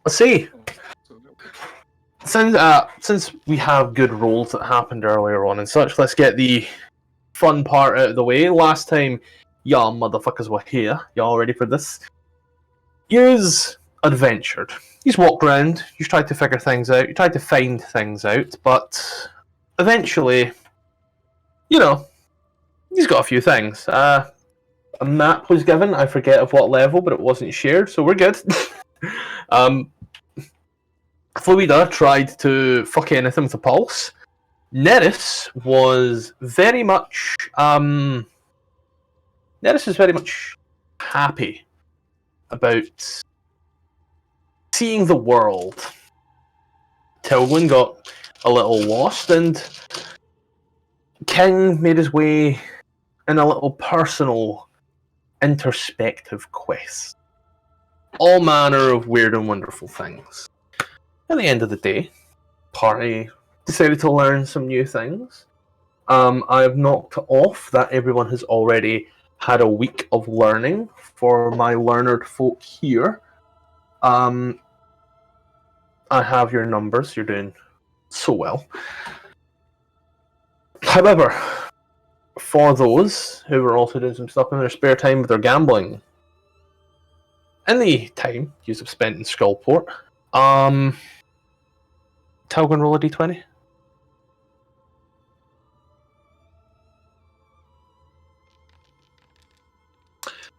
Let's see. So, Since we have good rolls that happened earlier on and such, let's get the fun part out of the way. Last time, y'all motherfuckers were here. Y'all ready for this? Yous adventured. Yous walked around. You tried to figure things out. You tried to find things out, but eventually, you know, he's got a few things. A map was given. I forget of what level, but it wasn't shared, so we're good. Fluida tried to fuck anything with a pulse. Neris was very much happy about seeing the world. Tilwyn got a little lost, and King made his way in a little personal, introspective quest. All manner of weird and wonderful things. At the end of the day, party decided to learn some new things. I have knocked off that everyone has already had a week of learning for my learned folk here. I have your numbers. You're doing so well. However, for those who were also doing some stuff in their spare time with their gambling, in the time you have spent in Skullport, Talgan, roll a d20.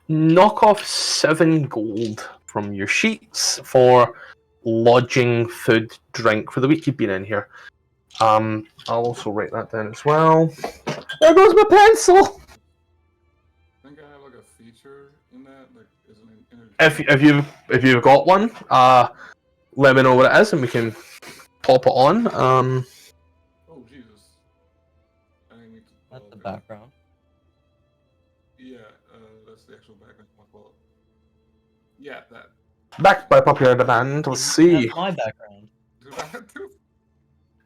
Knock off 7 gold from your sheets for lodging, food, drink for the week you've been in here. I'll also write that down as well. There goes my pencil! I think I have like a feature in that, like, is an If you've got one, let me know what it is and we can pop it on. Oh Jesus! I didn't mean to. That's the background. Yeah, that's the actual background. Well, yeah, that. Backed by popular demand. Let's see. That's my background. Did I have to?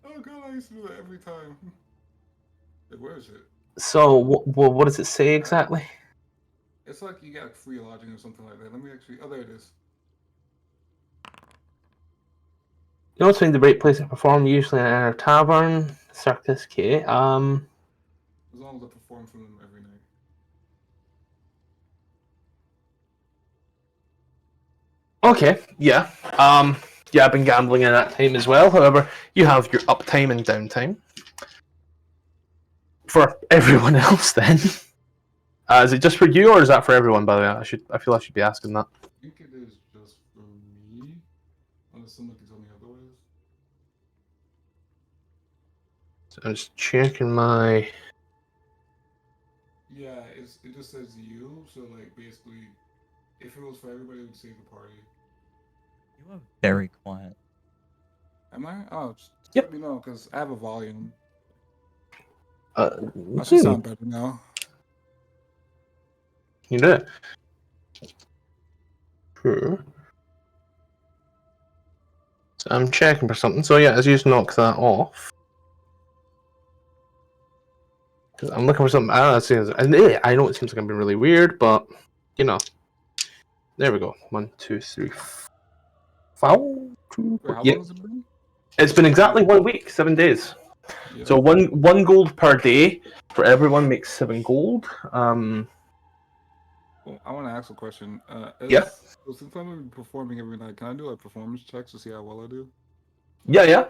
Oh god, I used to do that every time. Like, where is it? So, what does it say exactly? It's like you got free lodging or something like that. Let me actually. Oh, there it is. You know, find the right place to perform, usually in a tavern, circus, K. As long as I perform for them every night. Okay, yeah. Yeah, I've been gambling in that time as well. However, you have your uptime and downtime. For everyone else, then. Is it just for you, or is that for everyone, by the way? I feel I should be asking that. I think it is just for me. Unless somebody tell me otherwise. So I'm just checking my... Yeah, it just says you, so like basically, if it was for everybody, it would save the party. You are very quiet. Am I? Oh, just Yep. let me know, because I have a volume. I I should sound better now. You do it. Sure. So I'm checking for something. So yeah, as you just knock that off. I'm looking for something. I know it seems like I'm being really weird, but you know. There we go. 1, 2, 3, 4. Wait, how Yeah. long has it been? It's been exactly 1 week, 7 days. Yeah. So one gold per day for everyone makes 7 gold. Well, I want to ask a question. Yeah. So since I'm gonna be performing every night, can I do like performance checks to see how well I do? Yeah.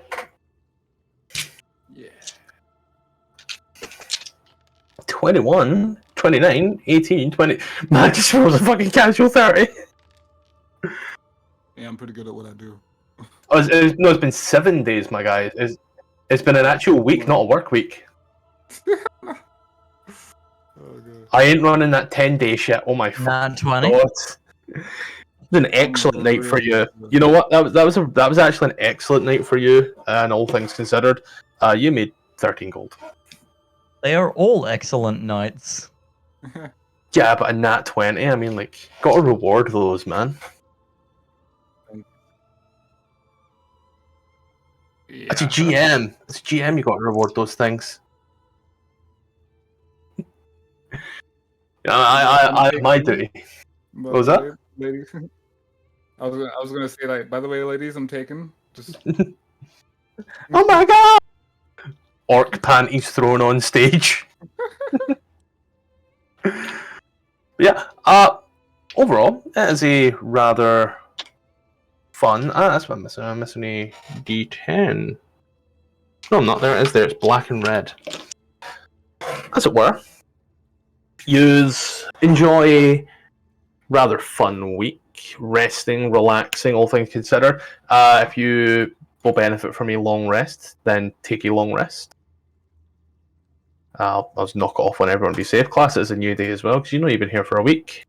Yeah. 21, 29, 18, 20. Man, I just rolled a fucking casual 30. Yeah, I'm pretty good at what I do. No, it's been 7 days, my guy. It's been an actual week, not a work week. Oh god. I ain't running that 10-day shit. Oh my fucking 920. god. It's an excellent night for you. You know what? That was actually an excellent night for you, and all things considered. You made 13 gold. They are all excellent nights. Yeah, but a nat 20, I mean, like, gotta reward those, man. Yeah. It's a GM. It's a GM, you gotta reward those things. I have my duty. But What was that? lady, I was gonna say like, by the way, ladies, I'm taken. Just Oh my god! Orc panties thrown on stage. Yeah. Overall, it is a rather fun. That's what I'm missing. I'm missing a D10. No, I'm not. There it is. There. It's black and red. As it were. Use enjoy a rather fun week, resting, relaxing, all things considered. If you will benefit from a long rest, then take a long rest. I'll just knock it off on everyone. Be safe. Class is a new day as well, because you know you've been here for a week.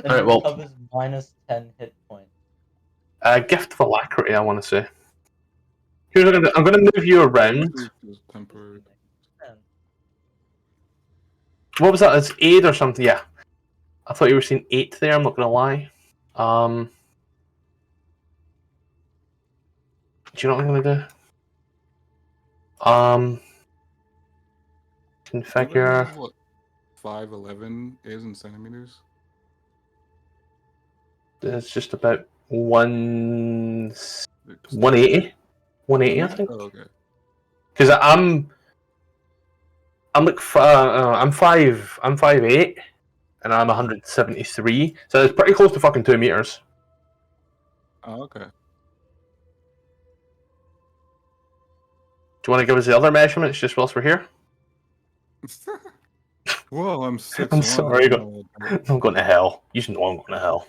Alright, well, covers -10 hit points. gift of alacrity, I want to say. Here's what I'm going to move you around. temporary. What was that? It's 8 or something? Yeah. I thought you were seeing 8 there, I'm not going to lie. Do you know what I'm going to do? Configure. What 5'11" is in centimeters? It's just about 180. 180, I think. Oh, okay. Because I'm like I'm 5'8", and I'm 173, so it's pretty close to fucking 2 meters. Oh, okay. Do you want to give us the other measurements just whilst we're here? Whoa, I'm 6'1". I'm sorry, I'm going to hell. You should know I'm going to hell.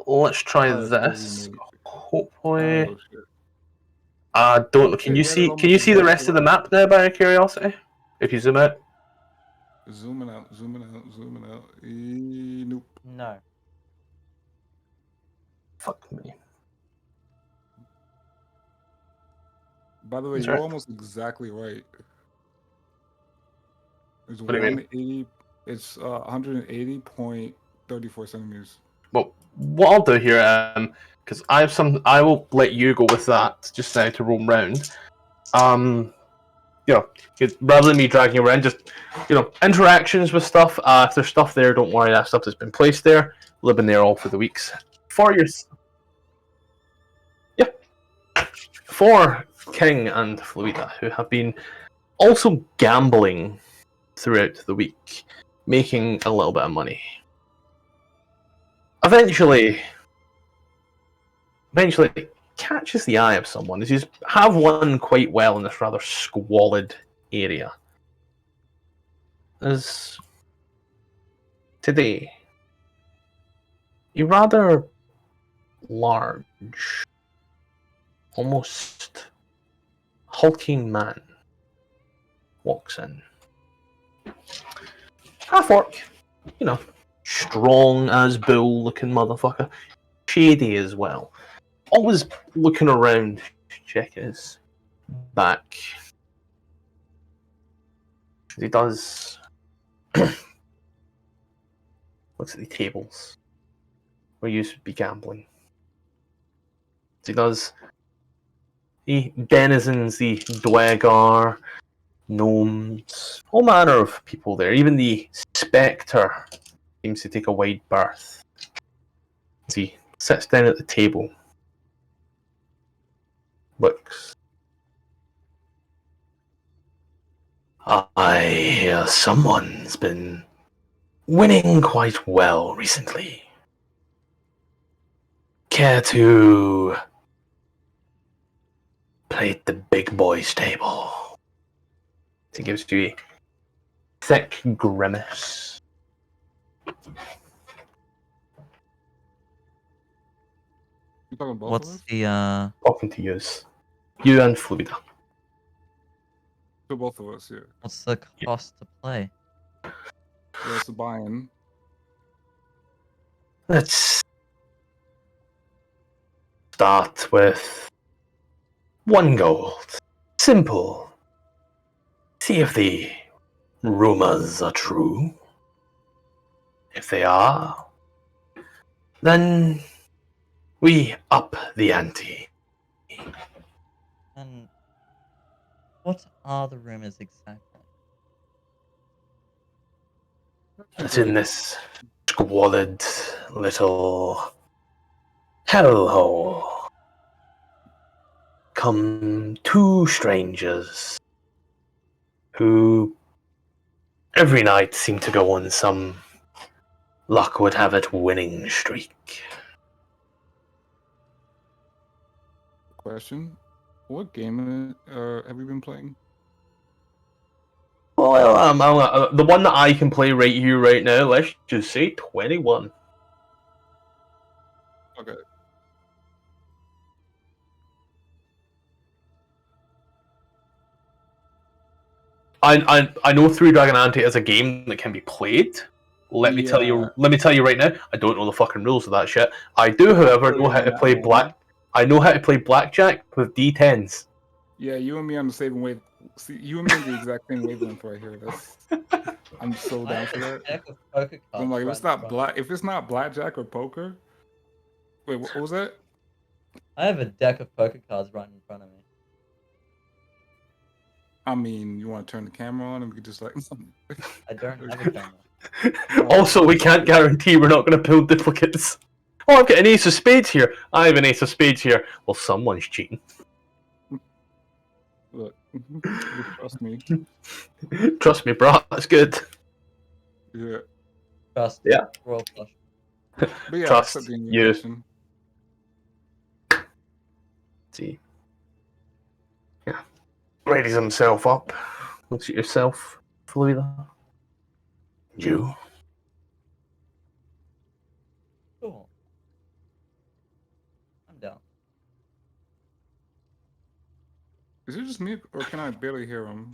Let's try this. Hopefully. Oh, shit. Don't. Can you see? Can you see the rest of the map now? By curiosity, if you zoom out. Zooming out. Nope. No. Fuck me. By the way, That's you're right. almost exactly right. It's What do you mean? 180. It's 180.34 centimeters. Well, what I'll do here, because I have some, I will let you go with that just now to roam round. You know, rather than me dragging you around, just interactions with stuff. If there's stuff there, don't worry, that stuff has been placed there. Living there all for the weeks. For King and Fluida, who have been also gambling throughout the week, making a little bit of money. Eventually it catches the eye of someone as you have won quite well in this rather squalid area. As today, a rather large, almost hulking man walks in. Half orc, strong as bull looking motherfucker. Shady as well. Always looking around to check his back. He does looks at the tables where you used to be gambling. He does the denizens, the Dwegar, gnomes, all manner of people there. Even the spectre seems to take a wide berth as he sits down at the table. Looks. I hear someone's been winning quite well recently. Care to play at the big boys' table? He gives you a thick grimace. You talking both of What's us? the Talking to yous. You and Fluida. To both of us, yeah. what's the cost to play? Yeah, it's a buy-in. Let's start with 1 gold. Simple. See if the rumors are true. If they are, then we up the ante. And what are the rumors exactly? It's in this squalid little hellhole. Come two strangers who every night seem to go on some luck would have it winning streak. Question: what game have you been playing? Well, the one that I can play right here, right now, let's just say 21. Okay. I know Three Dragon Ante is a game that can be played. Let me tell you right now, I don't know the fucking rules of that shit. I do, however, know how to play I know how to play blackjack with D10s. Yeah, you and me on the same wave. See, you and me on the exact same wavelength right here. I'm so I down have for a that. deck of poker cards I'm like, right in front of me. if it's not blackjack or poker. Wait, what was that? I have a deck of poker cards right in front of me. I mean, you want to turn the camera on and we could just like. I don't have a camera. Also, we can't guarantee we're not going to pull duplicates. Oh, I've got an ace of spades here. I have an ace of spades here. Well, someone's cheating. Look, trust me. Trust me, bro. That's good. Yeah. Trust. Yeah. Royal flush. But yeah, Trust accept the you. invitation. See. Yeah. Readies himself up. Looks at yourself, Fluida. You. Sure. I'm down. Is it just me, or can I barely hear him?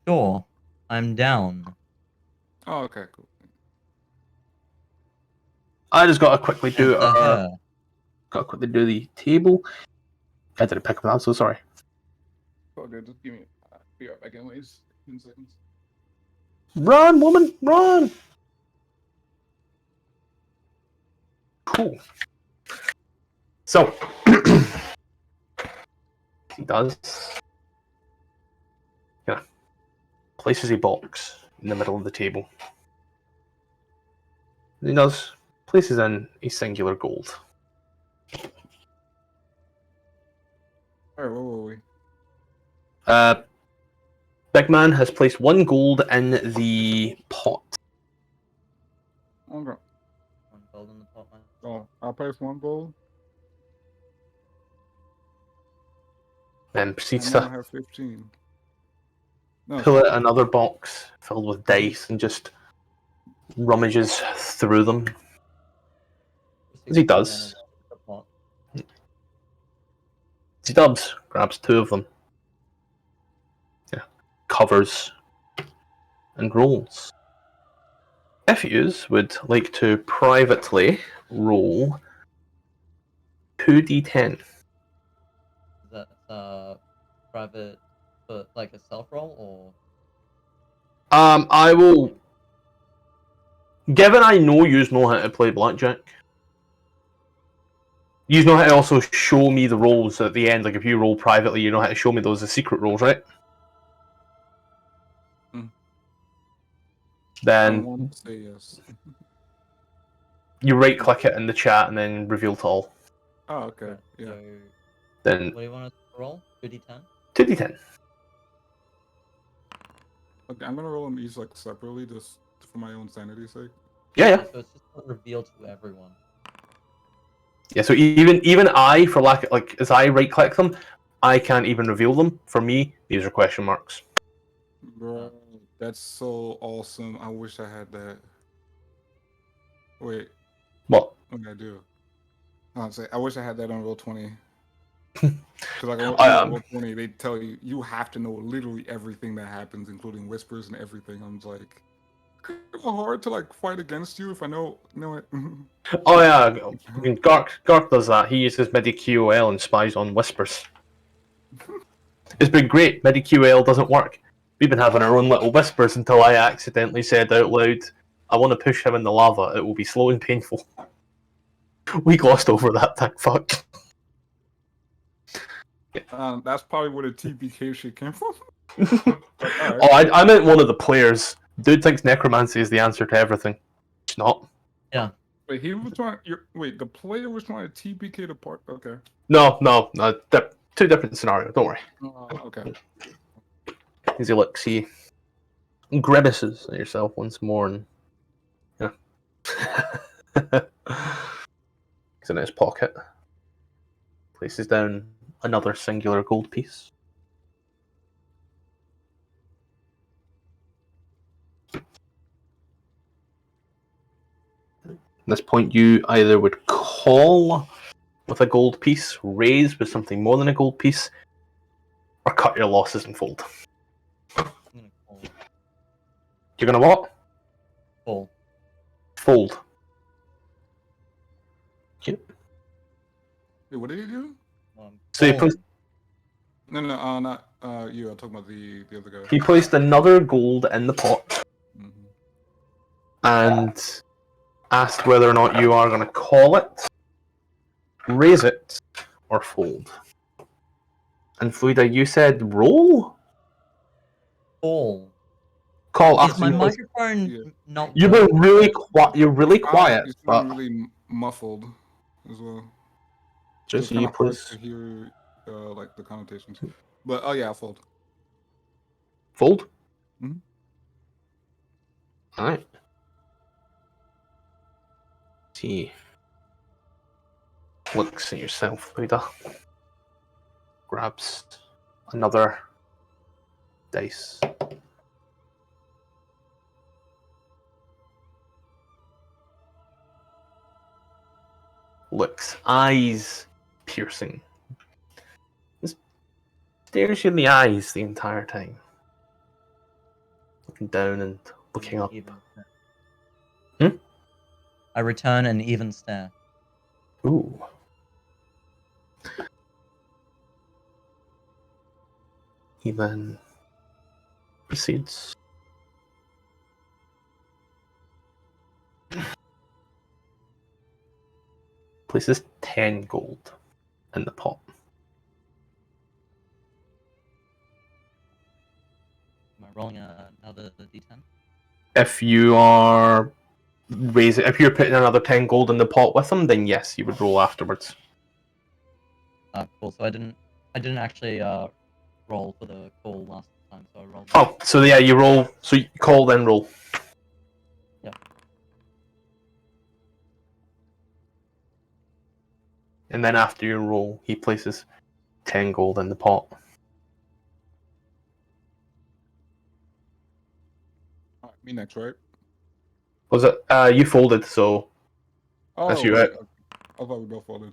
Sure. I'm down. Oh, okay, cool. I just got to quickly do Enter her. the table. I didn't pick up that. I'm so sorry. Oh, good. Just give me. Be right back, anyways. 10 seconds. Run, woman, run! Cool. So, he does. Yeah. Places a box in the middle of the table. He does. Places in a singular gold. Alright, where were we? Big Man has placed one gold in the pot. Okay. One gold in the pot, man. Oh, I'll place one gold. Then proceeds And now I to have 15. No, pull out another box filled with dice and just rummages through them. As he does. The pot. As he does, grabs two of them. Yeah. Covers and rolls. If you would like to privately roll 2d10. Is that private, but like a self roll or? I will. Given I know you know how to play blackjack, you know how to also show me the rolls at the end. Like if you roll privately, you know how to show me those as secret rolls, right? I Then want to say yes. you right click it in the chat and then reveal to all. Oh, okay. Right, Yeah. So, Then what do you want us to roll? 2d10? 2d10. Okay, I'm gonna roll them each like separately, just for my own sanity's sake. Yeah. So it's just a reveal to everyone. Yeah, so even I, for lack like as I right click them, I can't even reveal them. For me, these are question marks. Bro, that's so awesome. I wish I had that. Wait, What? okay, I do. I'll say I wish I had that on Roll20. Because like on Roll20, they tell you have to know literally everything that happens, including whispers and everything. I'm just like, it's hard to like fight against you if I know it. Oh yeah, I mean, Gark does that. He uses MIDI-QOL and spies on whispers. It's been great. MIDI-QOL doesn't work. We've been having our own little whispers until I accidentally said out loud, I want to push him in the lava. It will be slow and painful. We glossed over that, thank fuck. That's probably where the TPK shit came from. Oh, I meant one of the players. Dude thinks necromancy is the answer to everything. It's not. Yeah. Wait, he was trying. Wait, the player was trying to TPK the part. Okay. No. Two different scenarios. Don't worry. Okay. Easy look. See, grimaces at yourself once more, and yeah. He's in his pocket. Places down another singular gold piece. At this point, you either would call with a gold piece, raise with something more than a gold piece, or cut your losses and fold. I'm gonna call. You're gonna what? Call. Fold. Wait, what did he do? So he placed, No, not you. I'm talking about the other guy. he placed another gold in the pot and asked whether or not you are going to call it, raise it, or fold. And Fluida, you said roll? Call. Call. Is my microphone not? You were really quiet. You're really quiet. It's But really muffled as well. just so you, it's hard please. to hear like the connotations. But oh yeah, I'll fold. Fold. Mhm. All right. See. Looks at yourself, Fluida. Grabs another dice. Looks, eyes piercing. Just stares you in the eyes the entire time. Looking down and looking up. I return an even stare. Ooh. He then proceeds. Places 10 gold in the pot. Am I rolling another d10? If you are raising, if you're putting another 10 gold in the pot with them, then yes, you would roll afterwards. Cool. So I didn't actually roll for the call last time, so I rolled. Oh, so yeah, you roll. So you call then roll. Yep. And then after you roll, he places 10 gold in the pot. All right, me next, right? Was it? You folded, so that's you. Right. I thought we both folded.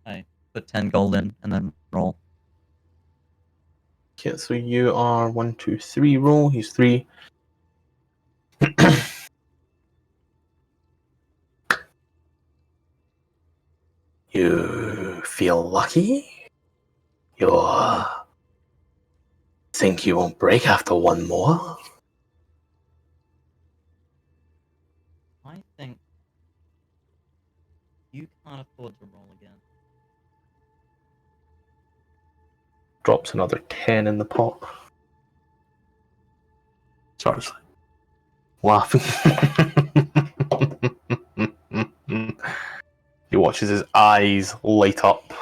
I put 10 gold in and then roll. Okay, so you are 1, 2, 3. Roll. He's 3. You feel lucky? You think you won't break after one more? I think you can't afford to roll again. Drops another 10 in the pot. Starts laughing. He watches his eyes light up.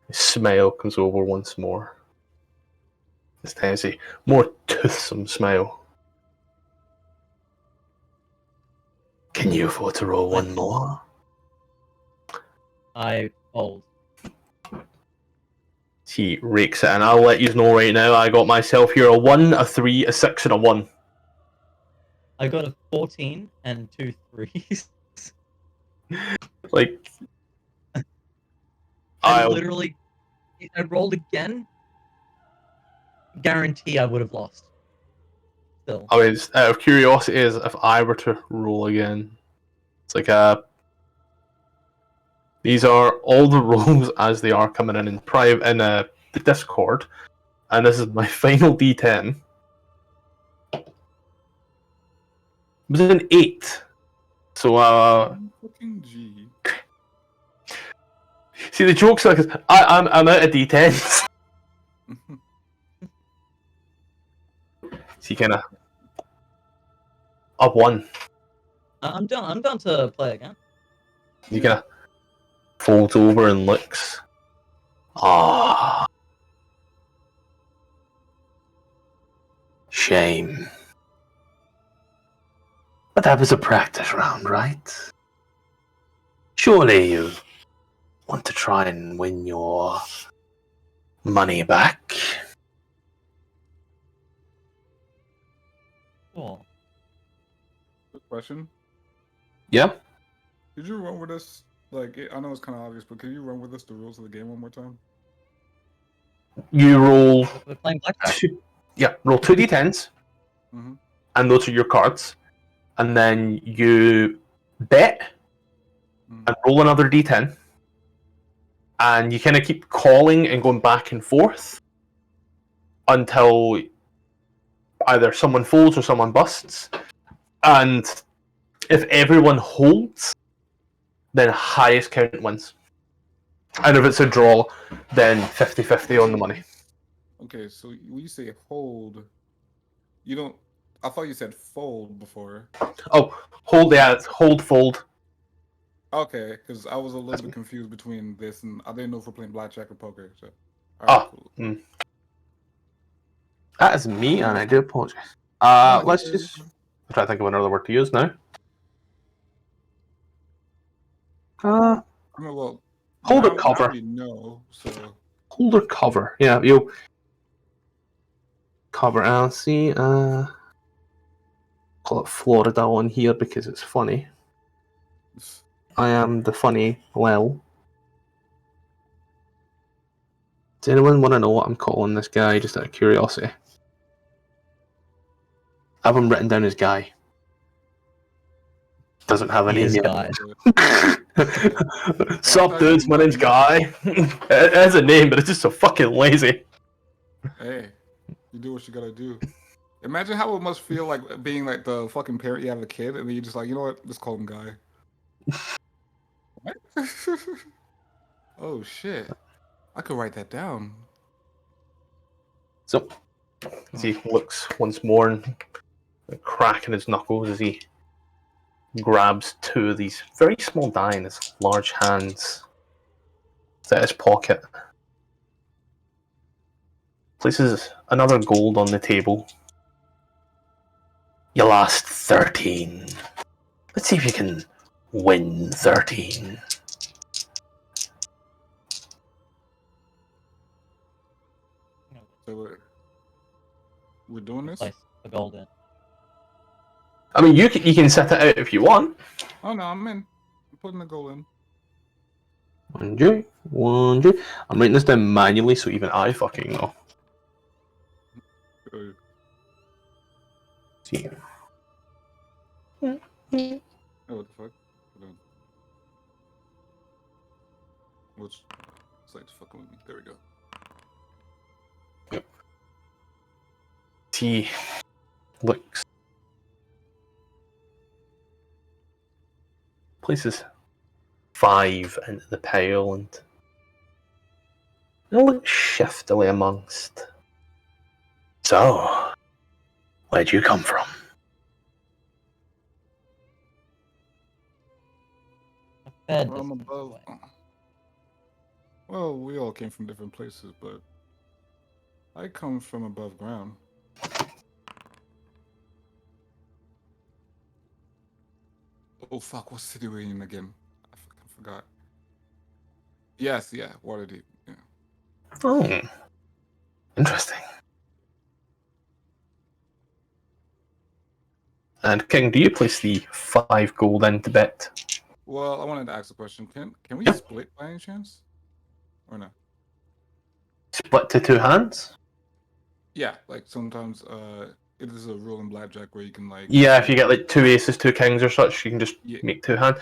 His smile comes over once more. This time it's a more toothsome smile. Can you afford to roll one more? I fold. He rakes it, and I'll let you know right now, I got myself here a 1, a 3, a 6, and a 1. I got a 14 and 2 3s. Like, I literally, if I rolled again, guarantee I would have lost. Still. I mean, out of curiosity, is if I were to roll again, it's like these are all the rolls as they are coming in private in the Discord, and this is my final D10. It was an 8, So, Fucking G. see, the joke's like, I'm out of D10s. So you kind of up one. I'm down to play again. You kind of folds over and looks. Ah, shame. But that was a practice round, right? Surely you want to try and win your money back. Cool. Good question. Yeah? Could you run with us? Like, I know it's kind of obvious, but could you run with us the rules of the game one more time? You roll We're playing blackjack. roll 2d10s, Mm-hmm. and those are your cards. And then you bet and roll another d10. And you kind of keep calling and going back and forth until either someone folds or someone busts. And if everyone holds, then highest count wins. And if it's a draw, then 50-50 on the money. Okay, so when you say hold, you don't. I thought you said fold before. Oh, hold, yeah, it's hold, fold. Okay, because I was a little bit confused between this and I didn't know if we're playing blackjack or poker. So, cool. That is me, and I do apologize. Let's just try to think of another word to use now. I mean, well, hold or now cover. we know, so Hold or cover. Yeah, you cover. I'll see. Call it Florida on here because it's funny. I am the funny Lel. Does anyone want to know what I'm calling this guy, just out of curiosity? I have him written down as Guy. Doesn't have a name yet. Guy. Sup, dudes? My name's Guy. It has a name, but it's just so fucking lazy. Hey, you do what you gotta do. Imagine how it must feel like being like the fucking parent you have a kid, and then you're just like, you know what? Just call him Guy. What? Oh shit! I could write that down. So, as he looks once more and a crack in his knuckles as he grabs two of these very small die in his large hands out of his pocket. Places another gold on the table. You lost 13. Let's see if you can win 13. So we're doing this? Place the gold in. I mean, you can set it out if you want. Oh no, I'm in. I'm putting the goal in. 1J, 1J. I'm writing this down manually so even I fucking know. See. Oh, what the fuck? Hold on. What's like fucking with me? There we go. Yep. He looks. Places 5 into the pile and looks shiftily amongst. So, where'd you come from? From above. Well, we all came from different places, but I come from above ground. Oh fuck! What city were we in again? I fucking forgot. Yes, yeah, Waterdeep. Yeah. Oh, interesting. And King, do you place the 5 gold into bet? Well, I wanted to ask a question. Can we Yep. split by any chance, or not? Split to 2 hands? Yeah, like sometimes it is a rule in blackjack where you can like. Yeah, if you get like 2 aces, 2 kings or such, you can just make 2 hands.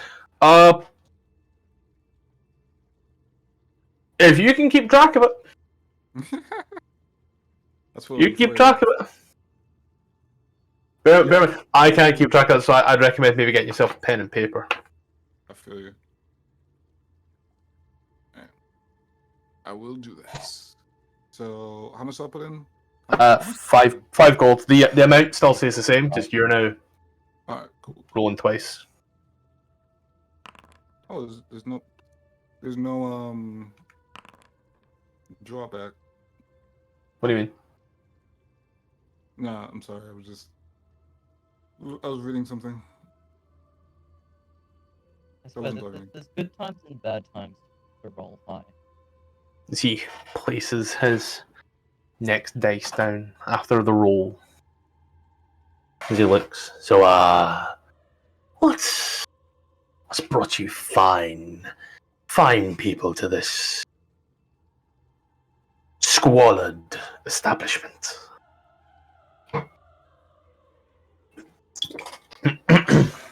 If you can keep track of it. That's what You keep track of it. I can't keep track of it, so I'd recommend maybe getting yourself a pen and paper. I feel you. Alright. I will do this. So, how much do I put in? Five gold. The amount still stays the same. Just you're now Alright, cool. rolling twice. Oh, there's no drawback. What do you mean? Nah, I'm sorry. I was reading something. I swear, there's good times and bad times to roll high. As he places his next dice down after the roll. As he looks. So, what's brought you fine people to this squalid establishment?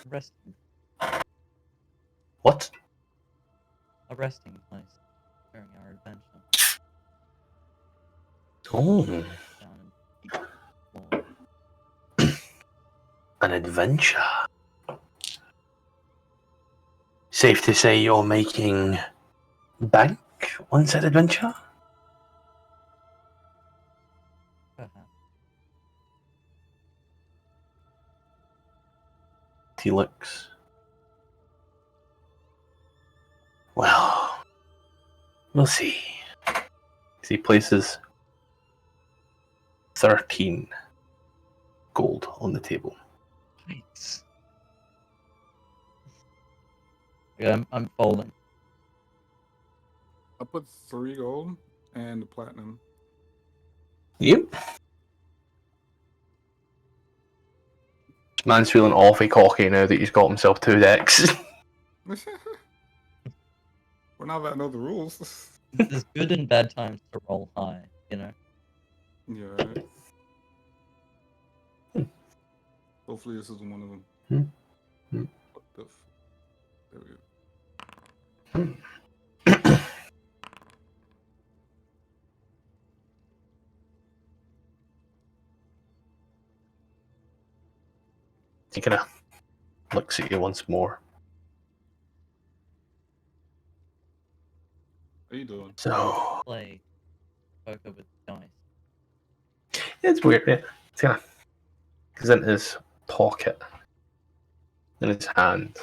Resting. What? A resting place during our adventure. Oh, Down in the floor. an adventure. Safe to say you're making bank on said adventure? Perhaps. He looks. Well, we'll see. As he places 13 gold on the table. Nice. Yeah, I'm folding. I put 3 gold and the platinum. Yep. Man's feeling awfully cocky now that he's got himself 2 decks. Well, now that I know the rules. There's good and bad times to roll high, you know? Yeah. Right. Hopefully this is one of them. What the there we go. He kind of looks at you once more. What are you doing? So, Play poker with dice. it's weird, yeah. It's kind of goes into his pocket, in his hand.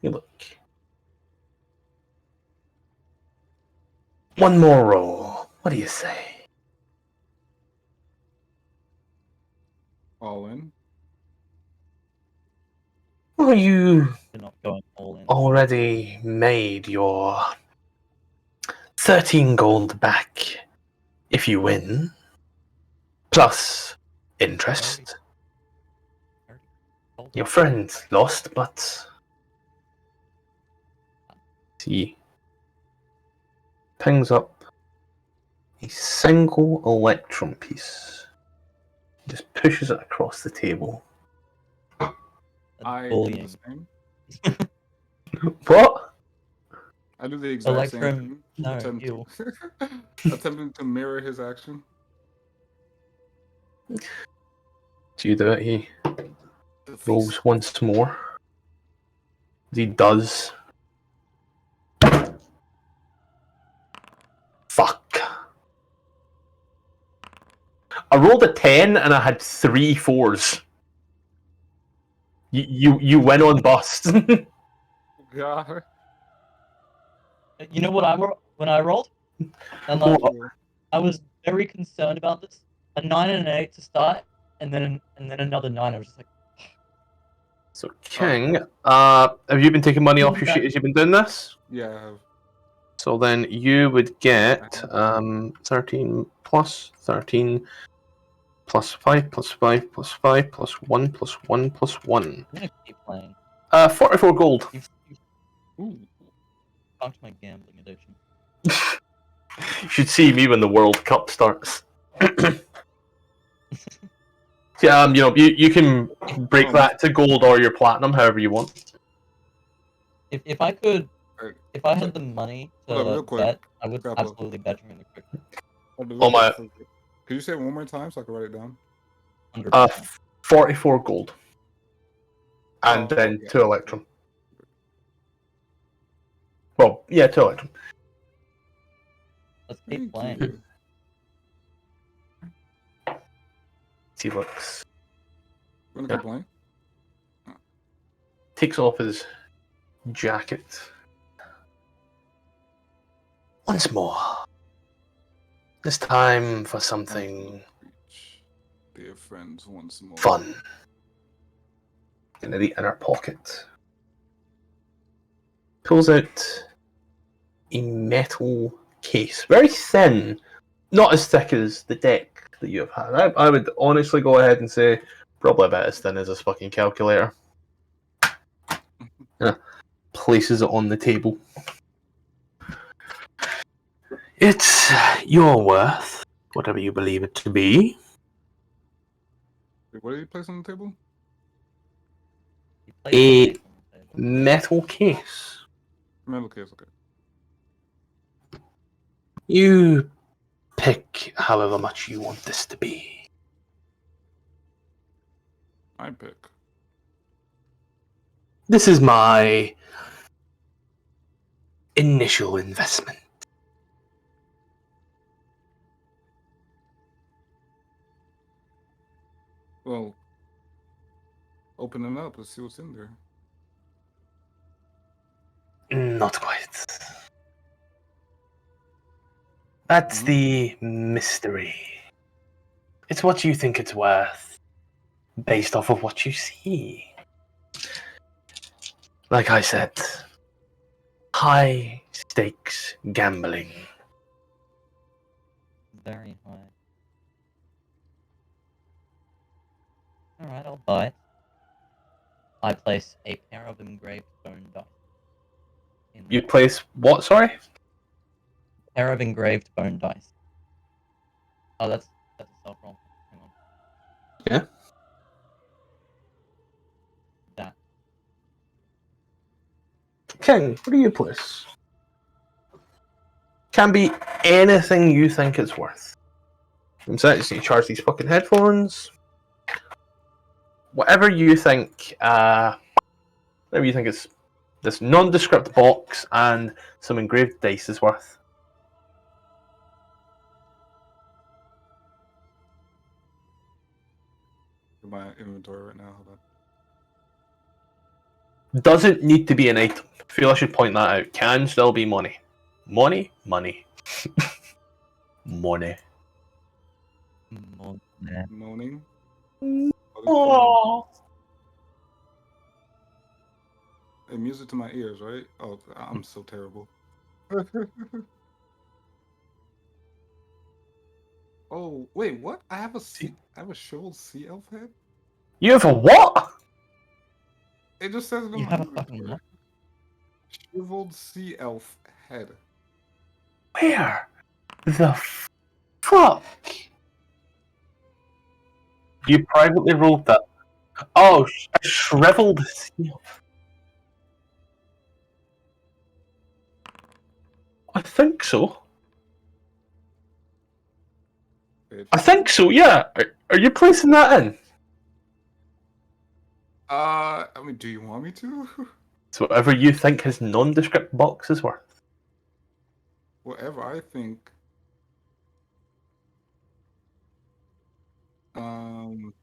You look. One more roll. What do you say? All in? Well, you You're not going all in. already made your 13 gold back if you win, plus interest. Your friend lost, but he pings up a single electrum piece. Just pushes it across the table. I do Bullying. the same. What? I do the exact same Electrum. thing. No, Attempting, ew. attempting to mirror his action. Do you do it? He rolls once more. He does. Fuck. I rolled a 10 and I had 3 4s. You win on bust. God. You know what when I rolled? And like, I was very concerned about this. A 9 and an 8 to start, and then another 9. I was just like, So King, have you been taking money off your sheet as you've been doing this? Yeah, I have. So then you would get 13 plus 13 plus 5 plus 5 plus 5 plus 1 plus 1 plus 1. I'm gonna keep playing. 44 gold. Ooh. Back to my gambling addiction. You should see me when the World Cup starts. Yeah, you can break that to gold or your platinum, however you want. If I could, if I had the money Hold on, real to quick. bet, I would Grapple. absolutely bet you in the crypto. Hold on, Oh real my- quick. Can you say it one more time so I can write it down? 100%. 44 gold. And Oh, then yeah. 2 electrum. Well, yeah, 2 electrum. Let's keep Thank playing. you. He looks. Wanna Yeah. keep playing? Takes off his jacket. Once more. This time for something Reach. Dear friends, once more. fun. Into the inner pocket. Pulls out a metal case. Very thin. Not as thick as the deck that you have had. I would honestly go ahead and say probably about as thin as this fucking calculator. Yeah. Places it on the table. It's your worth, whatever you believe it to be. Wait, what did you place on the table? You place A the case on the table. metal case. Metal case, okay. You pick however much you want this to be. I pick. This is my initial investment. Well, open it up. Let's see what's in there. Not quite. That's the mystery. It's what you think it's worth, based off of what you see. Like I said, high stakes gambling. Very high. Alright, I'll buy it. I place a pair of engraved bone dice. You place what, sorry? Pair of engraved bone dice. Oh, that's a self roll. Hang on. Yeah. That. King, what do you place? Can be anything you think it's worth. I'm saying you charge these fucking headphones. Whatever you think, whatever you think it's this nondescript box and some engraved dice is worth. In my inventory right now. Hold on. Doesn't need to be an item. I feel I should point that out. Can still be money. Money? Money. Money. Moaning. Oh. Hey, music to my ears, right? Oh, I'm so terrible. Oh, wait, what? I have a shriveled sea elf head? You have a what? It just says it in You my have a inventory. fucking what? Shriveled sea elf head. Where the fuck? You privately rolled that. Oh, a shriveled seal. I think so. Bitch. I think so, yeah. Are you placing that in? I mean, do you want me to? It's whatever you think his nondescript box is worth. Whatever I think. Um,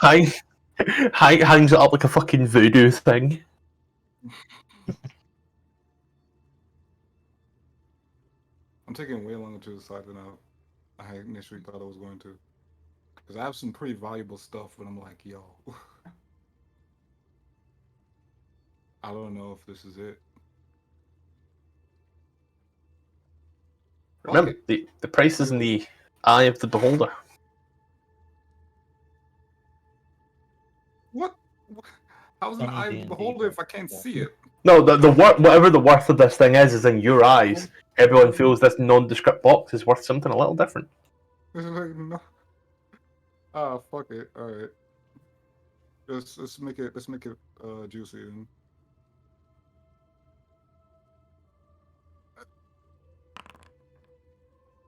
Hangs it up like a fucking voodoo thing. I'm taking way longer to decide than I initially thought I was going to. Because I have some pretty valuable stuff, but I'm like, yo. I don't know if this is it. Remember, the price is in the eye of the beholder. What? How's an Any eye D&D beholder if I can't book. see it? No, the whatever the worth of this thing is in your eyes. Everyone feels this nondescript box is worth something a little different. It's like, no. Ah, fuck it. All right. Let's make it juicy. And...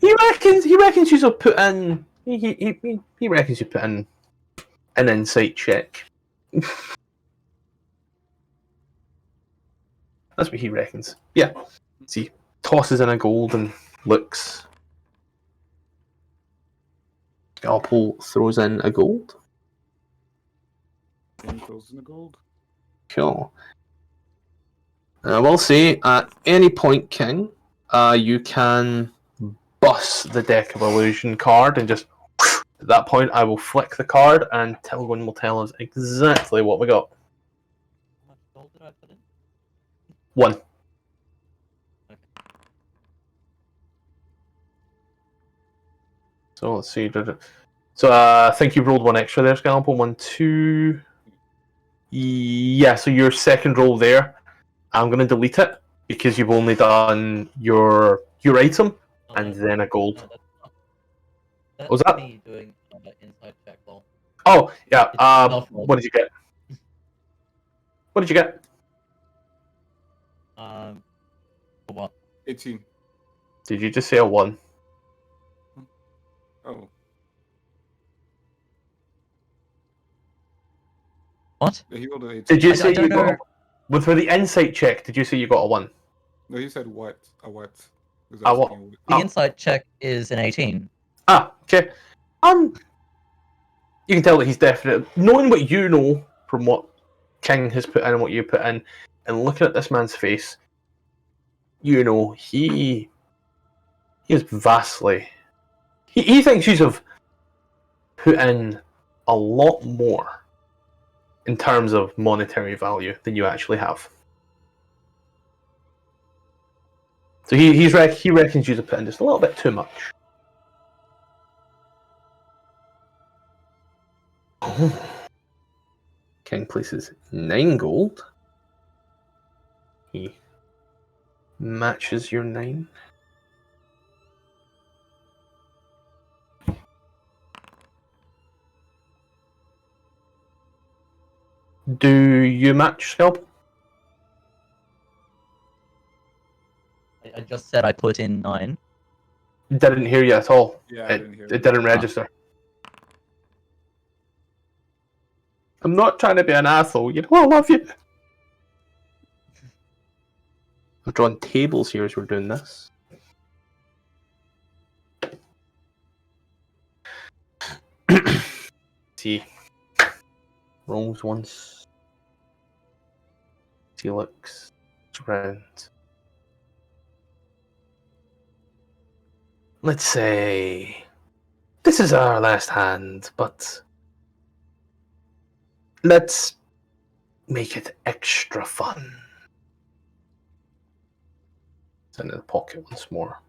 He reckons you should put in. He reckons you put in an insight check. That's what he reckons. Yeah. See, tosses in a gold and looks. Scalpel throws in a gold. King throws in the gold. Cool. I will say, at any point, King, you can bust the Deck of Illusion card and just. At that point, I will flick the card and Tilwyn will tell us exactly what we got. How much gold did I put in? 1. Okay. So let's see. So I think you rolled 1 extra there, Scalpel. 1, 2. Yeah, so your second roll there, I'm going to delete it because you've only done your item and then a gold. No, that's not. What was that? Me doing inside check roll. Oh, yeah. It's What did you get? What did you get? For what? 18. Did you just say a 1? Oh. What? Yeah, he rolled an 18. Did you I say you don't know. got... For the insight check, did you say you got a 1? No, he said what? A what? He was A what? asking The inside check is an 18. Ah, okay. You can tell that he's definite. Knowing what you know from what King has put in and what you put in, and looking at this man's face, you know he is vastly. He thinks you have put in a lot more in terms of monetary value than you actually have. So he reckons you have put in just a little bit too much. King places 9 gold. He matches your 9. Do you match, Scalp? I just said I put in 9. Didn't hear you at all. Yeah, I didn't hear It didn't register. I'm not trying to be an asshole. You know I love you. I've drawn tables here as we're doing this. See. Rolls once. See, looks around. Let's say this is our last hand, but let's make it extra fun. It's in the pocket once more.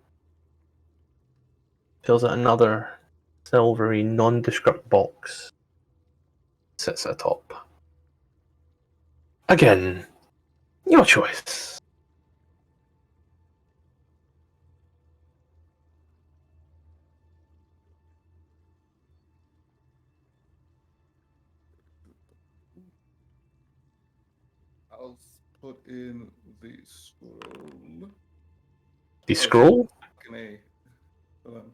Fills out another silvery, nondescript box. Sits at the top. Again, your choice. I'll put in the scroll. The scroll? An A. Hold on.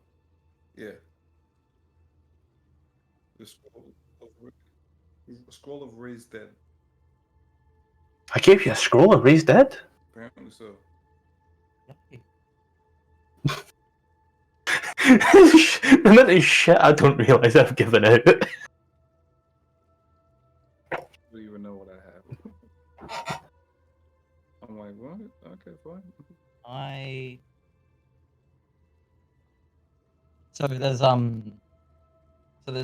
Yeah. The scroll of raised dead. I gave you a scroll of raised dead? Apparently so. The amount of shit I don't realise I've given out. I don't even know what I have. I'm like, what? Okay, fine. So there's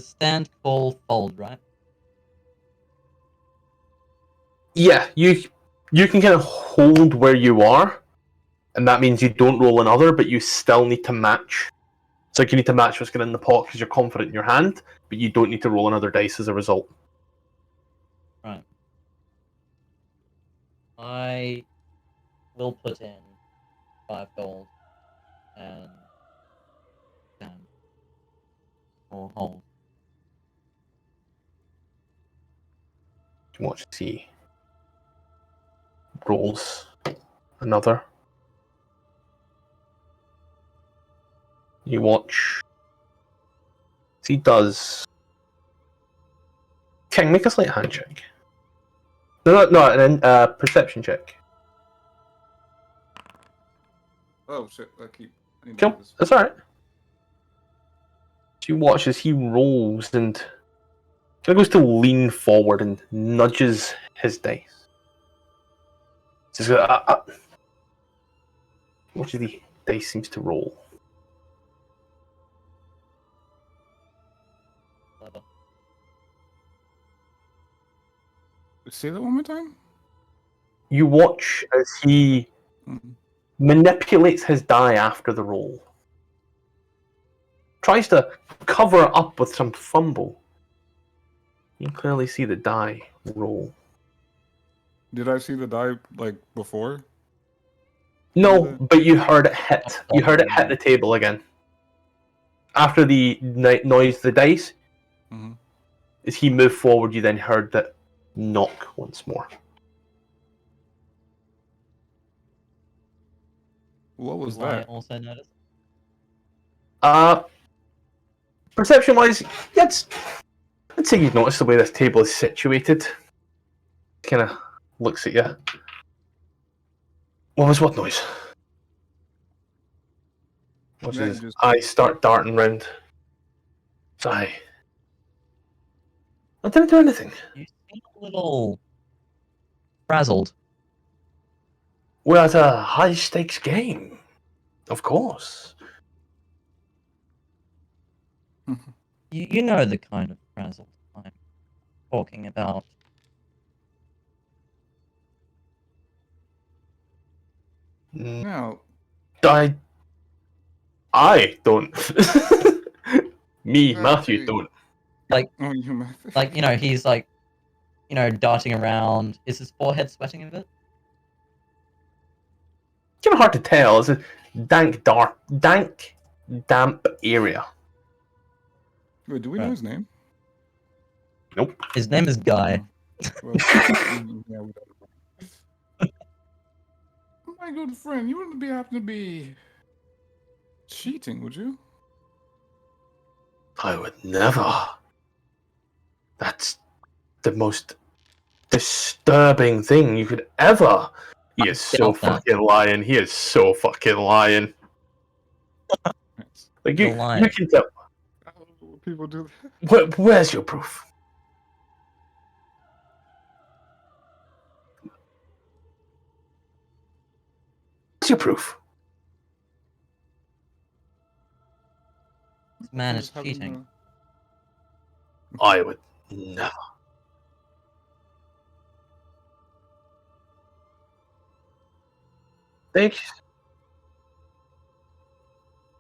stand, fall, fold, right? Yeah, you can kind of hold where you are, and that means you don't roll another, but you still need to match. So you need to match what's going in the pot because you're confident in your hand, but you don't need to roll another dice as a result. Right. I will put in 5 gold and stand or hold. Watch see. Rolls another. You watch. He does. King, make a sleight hand check. No, an perception check. Oh shit! I need to do Cool. this. That's alright. You watch as he rolls and kind of goes to lean forward and nudges his dice. Just watch as the dice seems to roll. Clever. Say that one more time. You watch as he manipulates his die after the roll. Tries to cover it up with some fumble. You can clearly see the die roll. Did I see the die like before? No, but you heard it hit. You heard it hit the table again. After the noise, the dice, as he moved forward, you then heard that knock once more. What was I that? also noticed. Perception-wise, I'd say you've noticed the way this table is situated. Kind of looks at you. What noise? Watch his eyes start darting round. Sigh. I didn't do anything. You seem a little frazzled. We're at a high-stakes game. Of course. You know the kind of frazzled I'm talking about. No. I don't. Me, Matthew, don't. Like, Oh, you like he's like, darting around. Is his forehead sweating a bit? Kind of hard to tell. It's a dank, damp area. Wait, do we know his name? Nope. His name is Guy. Well, yeah, we don't. My good friend, you wouldn't happen to be cheating, would you? I would never. That's the most disturbing thing you could ever. He is so fucking lying. He is so fucking lying. Like you can tell. People do that. Where's your proof? Where's your proof? This man is cheating. I would never. Thanks.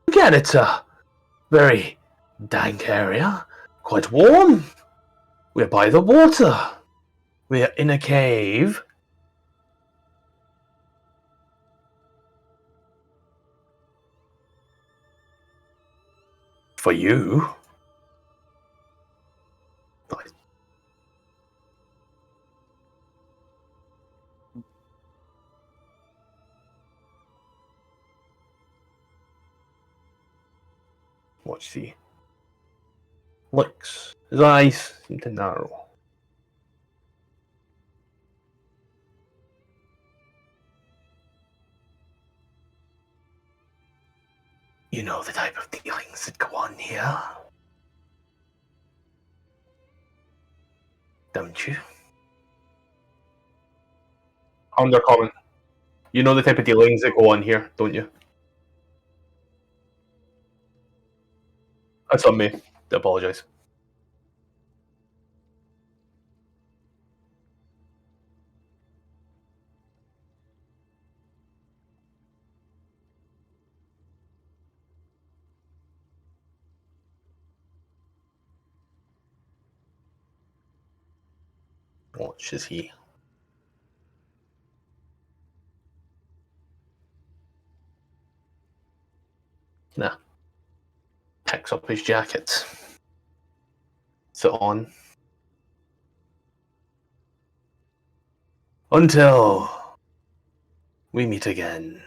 Again, it's a very dank area. Quite warm. We're by the water. We're in a cave. For you. Watch the looks. His eyes seem to narrow. You know the type of dealings that go on here. Don't you? Undercommon. You know the type of dealings that go on here, don't you? That's on me. I apologise. Watch as he picks up his jacket. Puts it on. Until we meet again.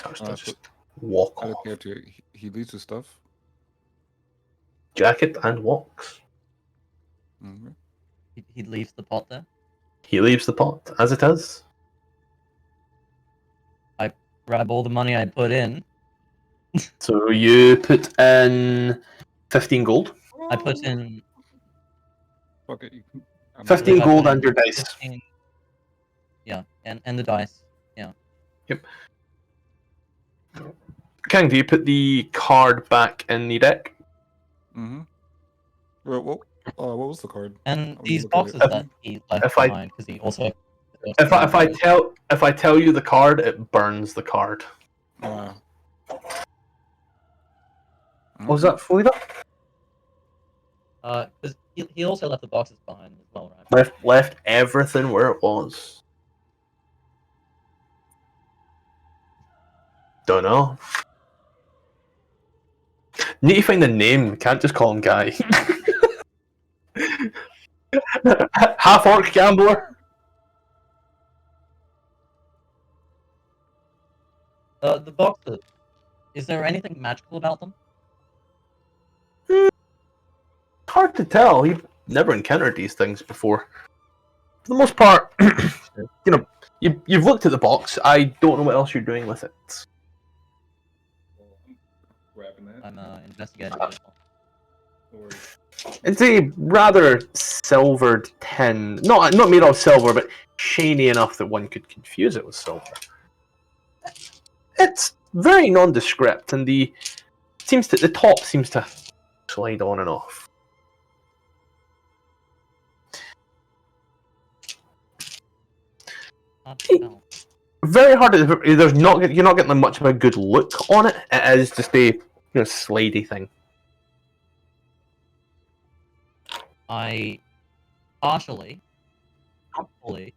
starts to So just walk I off. look at you. He leaves his stuff. Jacket and walks. Okay. He leaves the pot there. He leaves the pot as it is. I grab all the money I put in. So you put in 15 gold. I put in. Fuck it. I'm 15 I gold put and in your dice. 15, yeah, and the dice. Yeah. Yep. King, do you put the card back in the deck? Mm-hmm. What was the card? And I these look at it. boxes that he left if I- behind because he also. If I tell you the card, it burns the card. Uh, What was that, Florida? Because he also left the boxes behind as well, right? Left everything where it was. Don't know. Need to find a name. Can't just call him Guy. Half orc gambler. The boxes. Is there anything magical about them? Hard to tell. You've never encountered these things before. For the most part, you've looked at the box. I don't know what else you're doing with it. grabbing that. I'm investigating it as well. It's a rather silvered tin, not made of silver, but shiny enough that one could confuse it with silver. It's very nondescript, and the top seems to slide on and off. Hard to tell. Very hard. You're not getting much of a good look on it. It is just a slidey thing. I partially, not fully.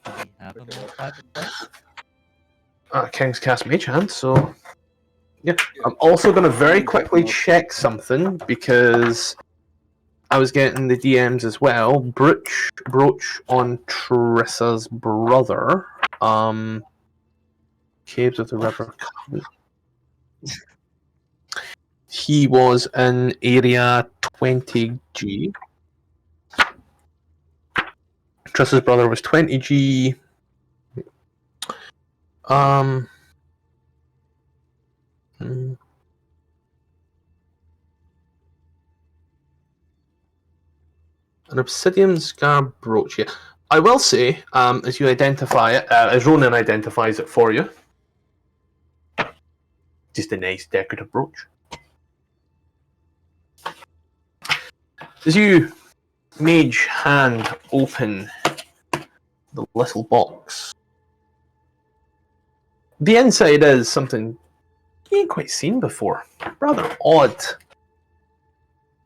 Do we have a more private place? King's cast Mage Hand, so yeah. I'm also going to very quickly check something because I was getting the DMs as well. Brooch on Trissa's brother. Caves of the River Covenant. He was in area 20G. Trissa's brother was 20G. An obsidian scar brooch. Yeah, I will say, as you identify it, as Ronan identifies it for you, just a nice decorative brooch. As you Mage Hand open the little box, the inside is something you ain't quite seen before. Rather odd.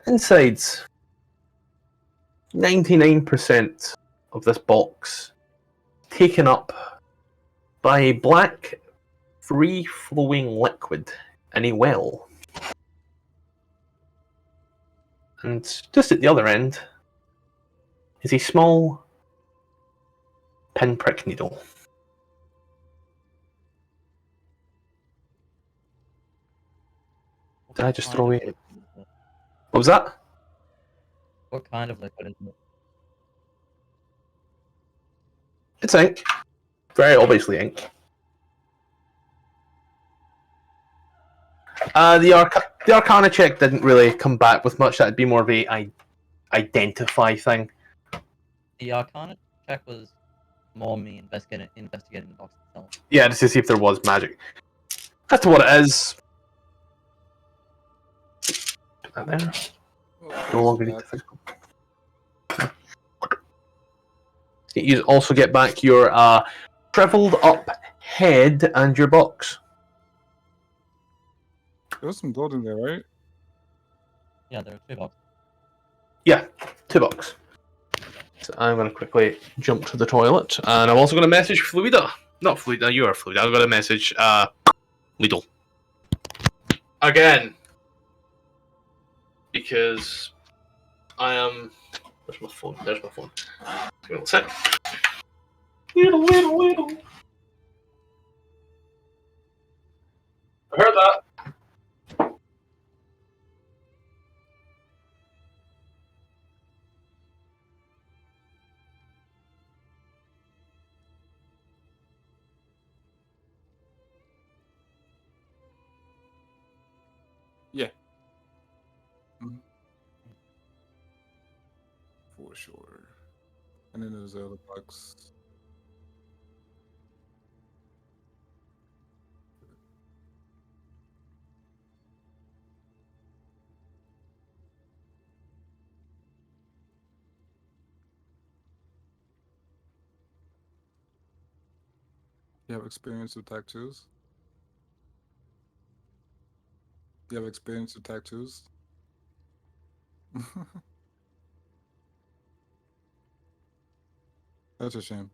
Inside's 99% of this box taken up by a black, free-flowing liquid in a well. And just at the other end is a small pinprick needle. Did I just throw away? What was that? What kind of liquid is it? It's ink. Very obviously ink. The Arcana check didn't really come back with much. That'd be more of a identify thing. The Arcana check was more me investigating the box itself. Yeah, just to see if there was magic. That's what it is. Put that there. No longer need the physical. You also get back your shriveled up head and your box. There was some gold in there, right? Yeah, there are 2 boxes. Yeah, 2 bucks. So I'm going to quickly jump to the toilet, and I'm also going to message Fluida. Not Fluida, you are Fluida. I'm going to message Lidl. Again. Because I am There's my phone. There's my phone. Hang on a sec. Little. I heard that. Yeah. For sure. And then there's the other bugs. You have experience with tattoos? You have experience with tattoos? That's a shame.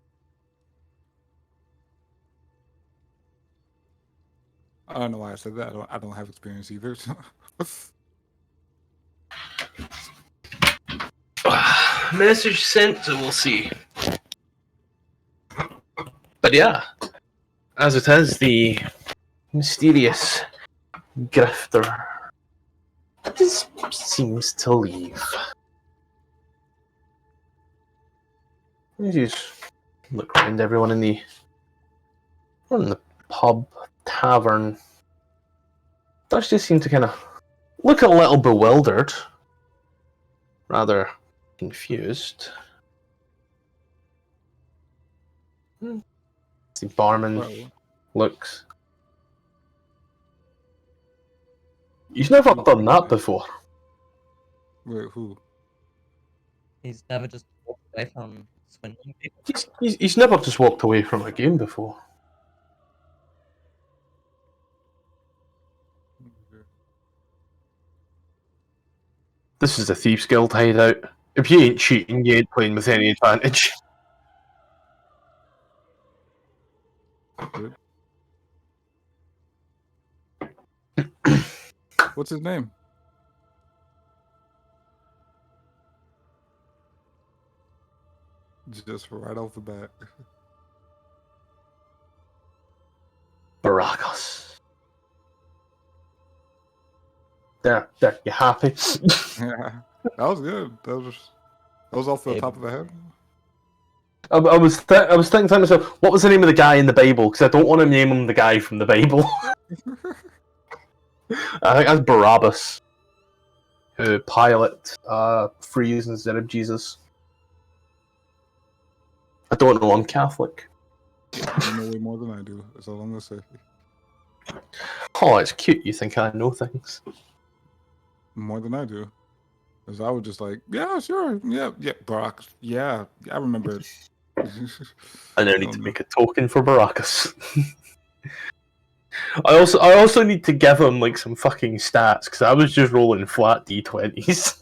I don't know why I said that. I don't have experience either. Message sent, so we'll see. But yeah, as it is, the mysterious grifter just seems to leave. You just look around everyone in the pub, tavern. Does just seem to kind of look a little bewildered, rather confused. The barman looks. He's never done that before. Wait, who? He's never just walked away from swindling people. He's never just walked away from a game before. This is a Thieves Guild hideout. If you ain't cheating, you ain't playing with any advantage. Good. What's his name? Just right off the bat. Baracus. There, you happy? Yeah, that was good. That was off the top of the head. I was thinking to myself, what was the name of the guy in the Bible? Because I don't want to name him the guy from the Bible. I think that's Barabbas, who Pilate frees instead of Jesus. I don't know. I'm Catholic. You know way more than I do. That's all I'm gonna say. Oh, it's cute. You think I know things? More than I do. Because I was just like, yeah, sure, yeah, Barack, yeah, I remember it. I now need to make a token for Baracus. I also need to give him like some fucking stats because I was just rolling flat d20s.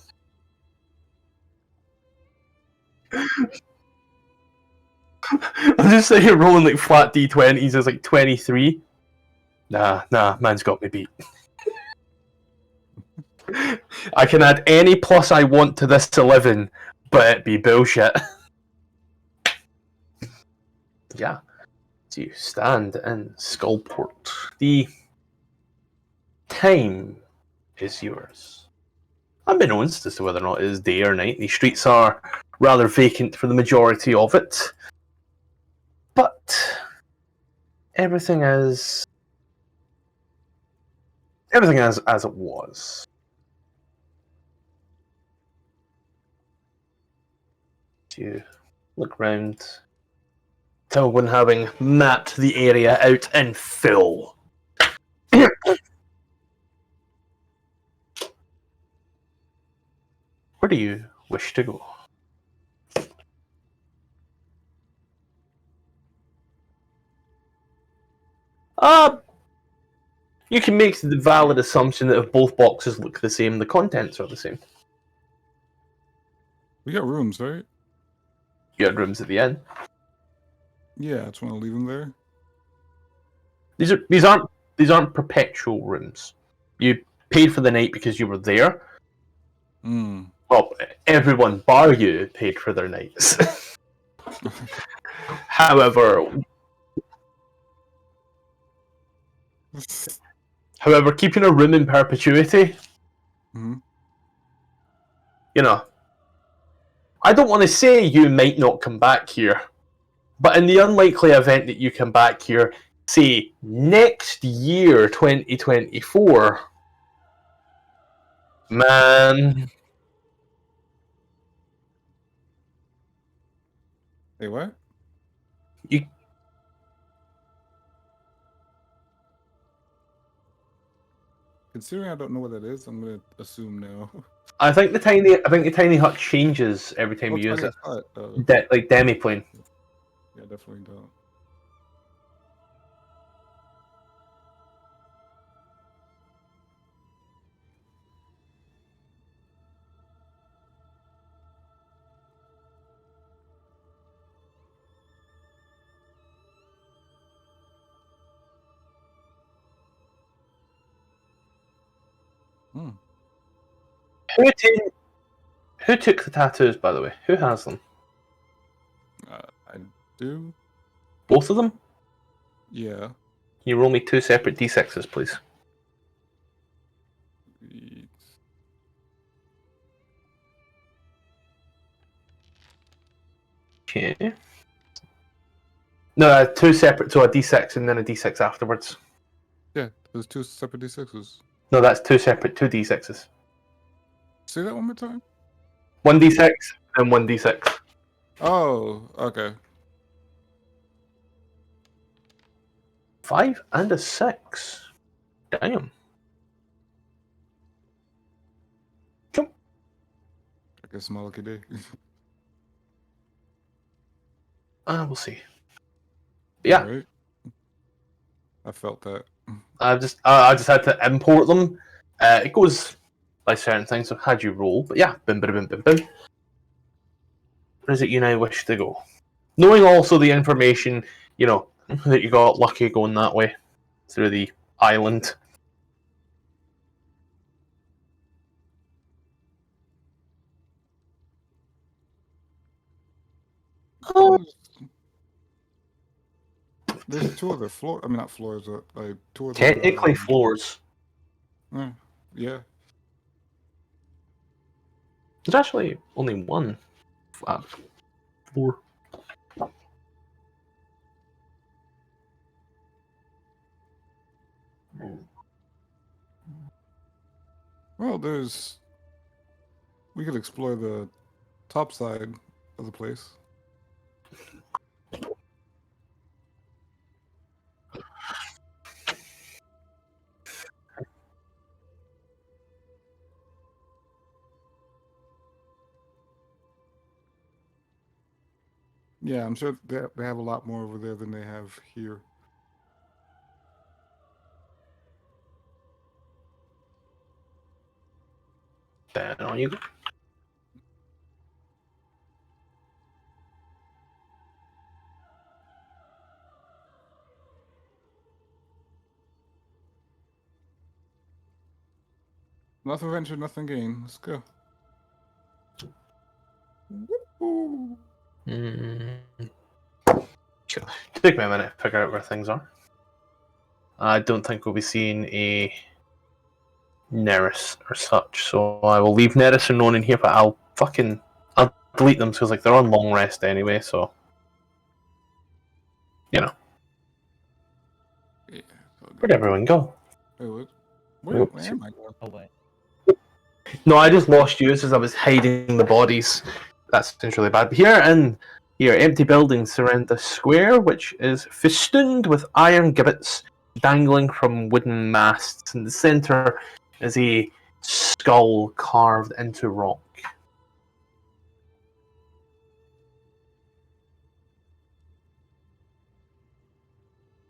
I'm just saying rolling like flat d20s is like 23. Nah, man's got me beat. I can add any plus I want to this 11, but it'd be bullshit. Yeah. So you stand in Skullport. The time is yours. Unbeknownst as to whether or not it is day or night, the streets are rather vacant for the majority of it. But everything is as it was. You look round. Tilwyn having mapped the area out in full. Where do you wish to go? You can make the valid assumption that if both boxes look the same, the contents are the same. We got rooms, right? You had rooms at the end. Yeah, I just want to leave them there. These aren't perpetual rooms. You paid for the night because you were there. Well, everyone bar you paid for their nights. However, keeping a room in perpetuity, you know, I don't want to say you might not come back here, but in the unlikely event that you come back here, say next year, 2024, man. Hey, what? You, Considering I don't know what that is, I'm gonna assume no. I think the tiny hut changes every time you use it. Like demiplane. Yeah, definitely don't. Who took the tattoos, by the way? Who has them? I do. Both of them? Yeah. Can you roll me 2 separate d6s, please? Okay. No, 2 separate, so a d6 and then a d6 afterwards. Yeah, there's 2 separate d6s. No, that's 2 separate 2 d6s. Say that one more time. 1 d6 and 1 d6. Oh, okay. 5 and a 6. Damn. Cool. I guess my lucky day. We'll see. Yeah. Right. I felt that. I just had to import them. It goes by certain things, so had you roll, but yeah, bim bim bim bim bim. Where is it you now wish to go? Knowing also the information, you know, that you got lucky going that way through the island. There's 2 other floors. I mean, not floors, but like 2 other. Technically floors. Yeah. There's actually only one floor. Well, we could explore the top side of the place. Yeah, I'm sure they have a lot more over there than they have here. Then on you go. Nothing ventured, nothing gained. Let's go. Sure. Take me a minute to figure out where things are. I don't think we'll be seeing a Neris or such, so I will leave Neris and Ronan here, but I'll delete them because like they're on long rest anyway, so you know. Yeah. Where'd everyone go? Where am I going? Oh wait. No, I just lost you as I was hiding the bodies. That seems really bad. But here, empty buildings surround the square, which is festooned with iron gibbets dangling from wooden masts. In the centre is a skull carved into rock.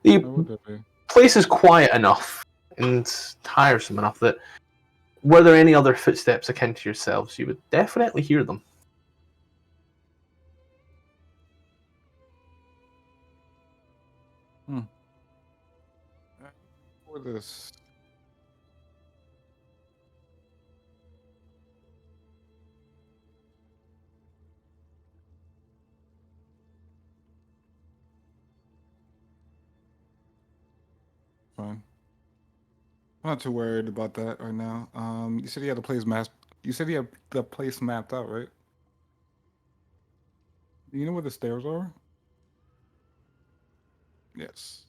The place is quiet enough and tiresome enough that were there any other footsteps akin to yourselves, you would definitely hear them. For this. fine. I'm not too worried about that right now. You said he had the place mapped. You said he had the place mapped out, right? You know where the stairs are? Yes.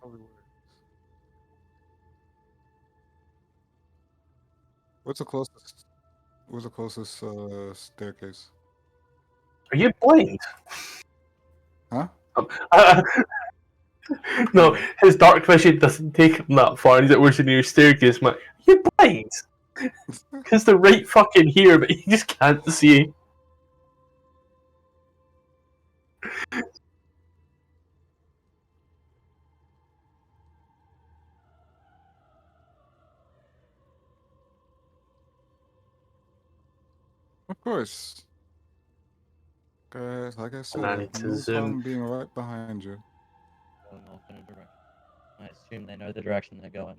Probably works. What's the closest? What's the closest staircase? Are you blind? Huh? No, his dark vision doesn't take him that far. He's at worse than your staircase. I'm like, are you blind? Because they're right fucking here, but you just can't see. Of course. Guys, like I And I said, need to no zoom. problem being right behind you. Going off in a direction. I assume they know the direction they're going.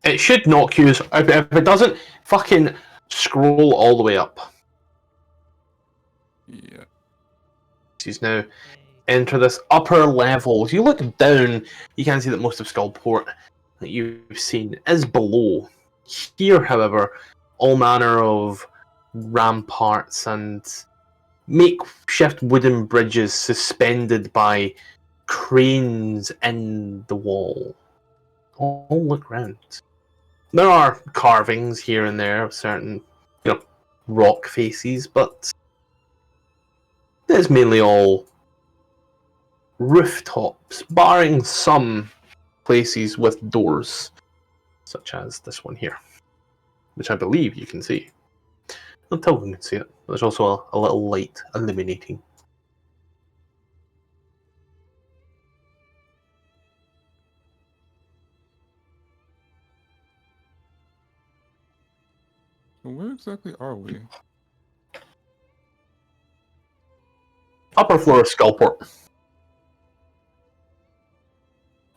It should knock you. If it doesn't, fucking scroll all the way up. Yeah. He's now enter this upper level. If you look down, you can see that most of Skullport that you've seen is below. Here, however, all manner of ramparts and makeshift wooden bridges suspended by cranes in the wall. All look round. There are carvings here and there of certain, rock faces, but it's mainly all rooftops, barring some places with doors, such as this one here, which I believe you can see. Not Tilden can see it. There's also a little light illuminating. So where exactly are we? Upper floor of Skullport.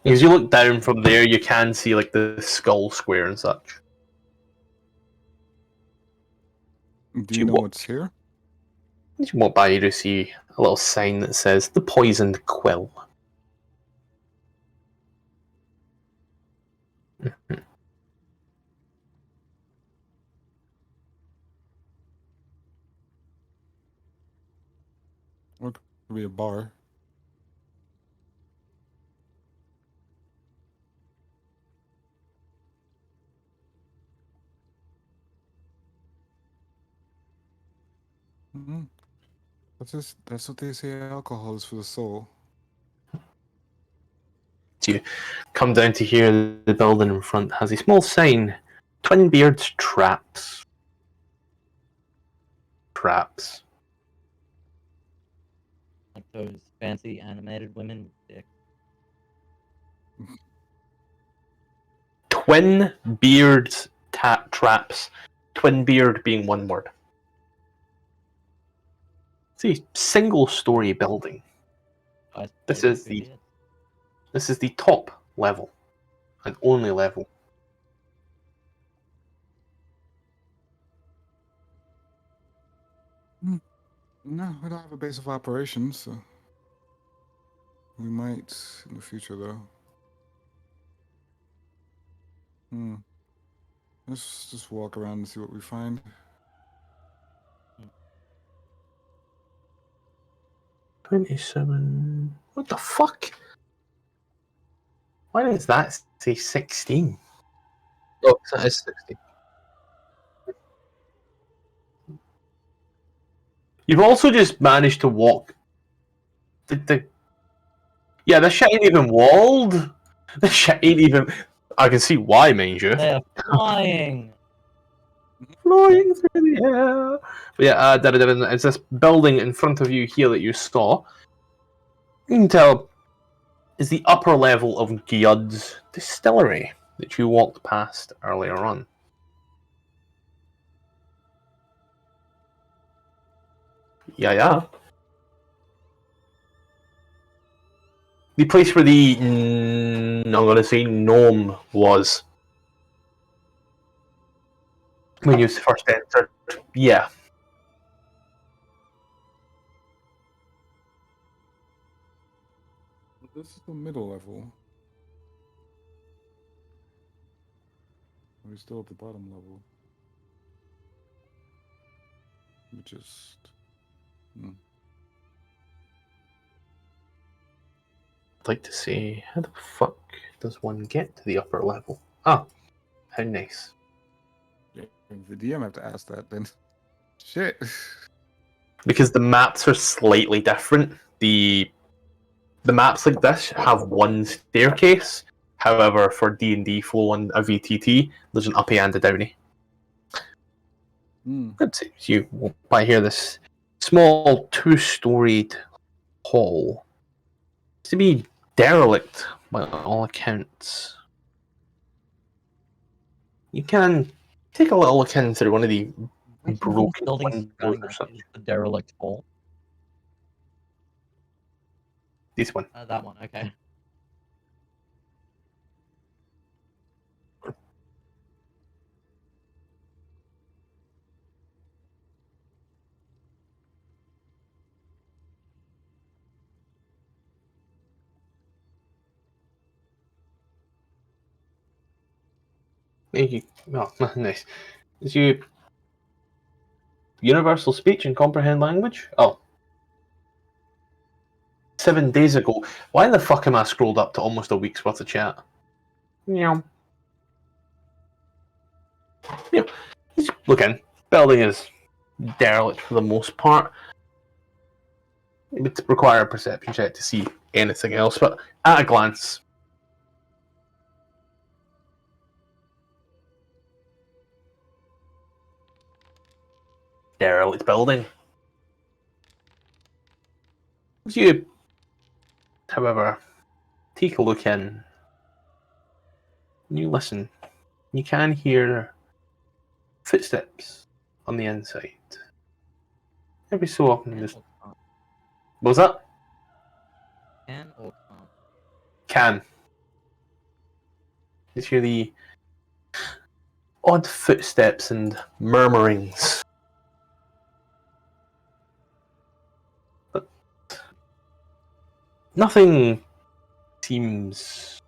As you look down from there, you can see like the skull square and such. Do you know what's here? As you walk by, you do see a little sign that says "The Poisoned Quill." Or it could be a bar. Mm-hmm. That's what they say alcohol is for the soul. You come down to here, the building in front has a small sign, Twin Beards Traps. Traps. Like those fancy animated women with dicks. Twin Beards Traps. Twin Beard being one word. It's a single-story building. This is the top level, and only level. No, we don't have a base of operations, so we might in the future, though. Let's just walk around and see what we find. 27. What the fuck? Why does that say 16? Oh, that is 16. You've also just managed to walk. Yeah, this shit ain't even walled. This shit ain't even. I can see why, Mage. They're flying. flying through the air. But yeah, it's this building in front of you here that you saw. You can tell is the upper level of Gyud's distillery that you walked past earlier on. Yeah. The place where the, I'm going to say, gnome was. When you first entered. Yeah. This is the middle level. We're still at the bottom level. We just. I'd like to say, how the fuck does one get to the upper level? Ah, how nice. Yeah, the DM have to ask that then. Shit. Because the maps are slightly different. The maps like this have one staircase. However, for D&D full on a VTT, there's an uppy and a downy. Let's see. So you walk by here, this small two-storied hall. It's to be derelict by all accounts. You can take a little look in through one of the broken buildings windows or something. the derelict hall. This one. That one, okay. Oh, nice. Is you universal speech and comprehend language? Oh. 7 days ago. Why the fuck am I scrolled up to almost a week's worth of chat? Yeah. Look in. Building is derelict for the most part. It would require a perception check to see anything else, but at a glance. Derelict building. As you, however, take a look in, you listen, you can hear footsteps on the inside. Every so often, just. What was that? Can or can't? Can. You hear the odd footsteps and murmurings. But nothing seems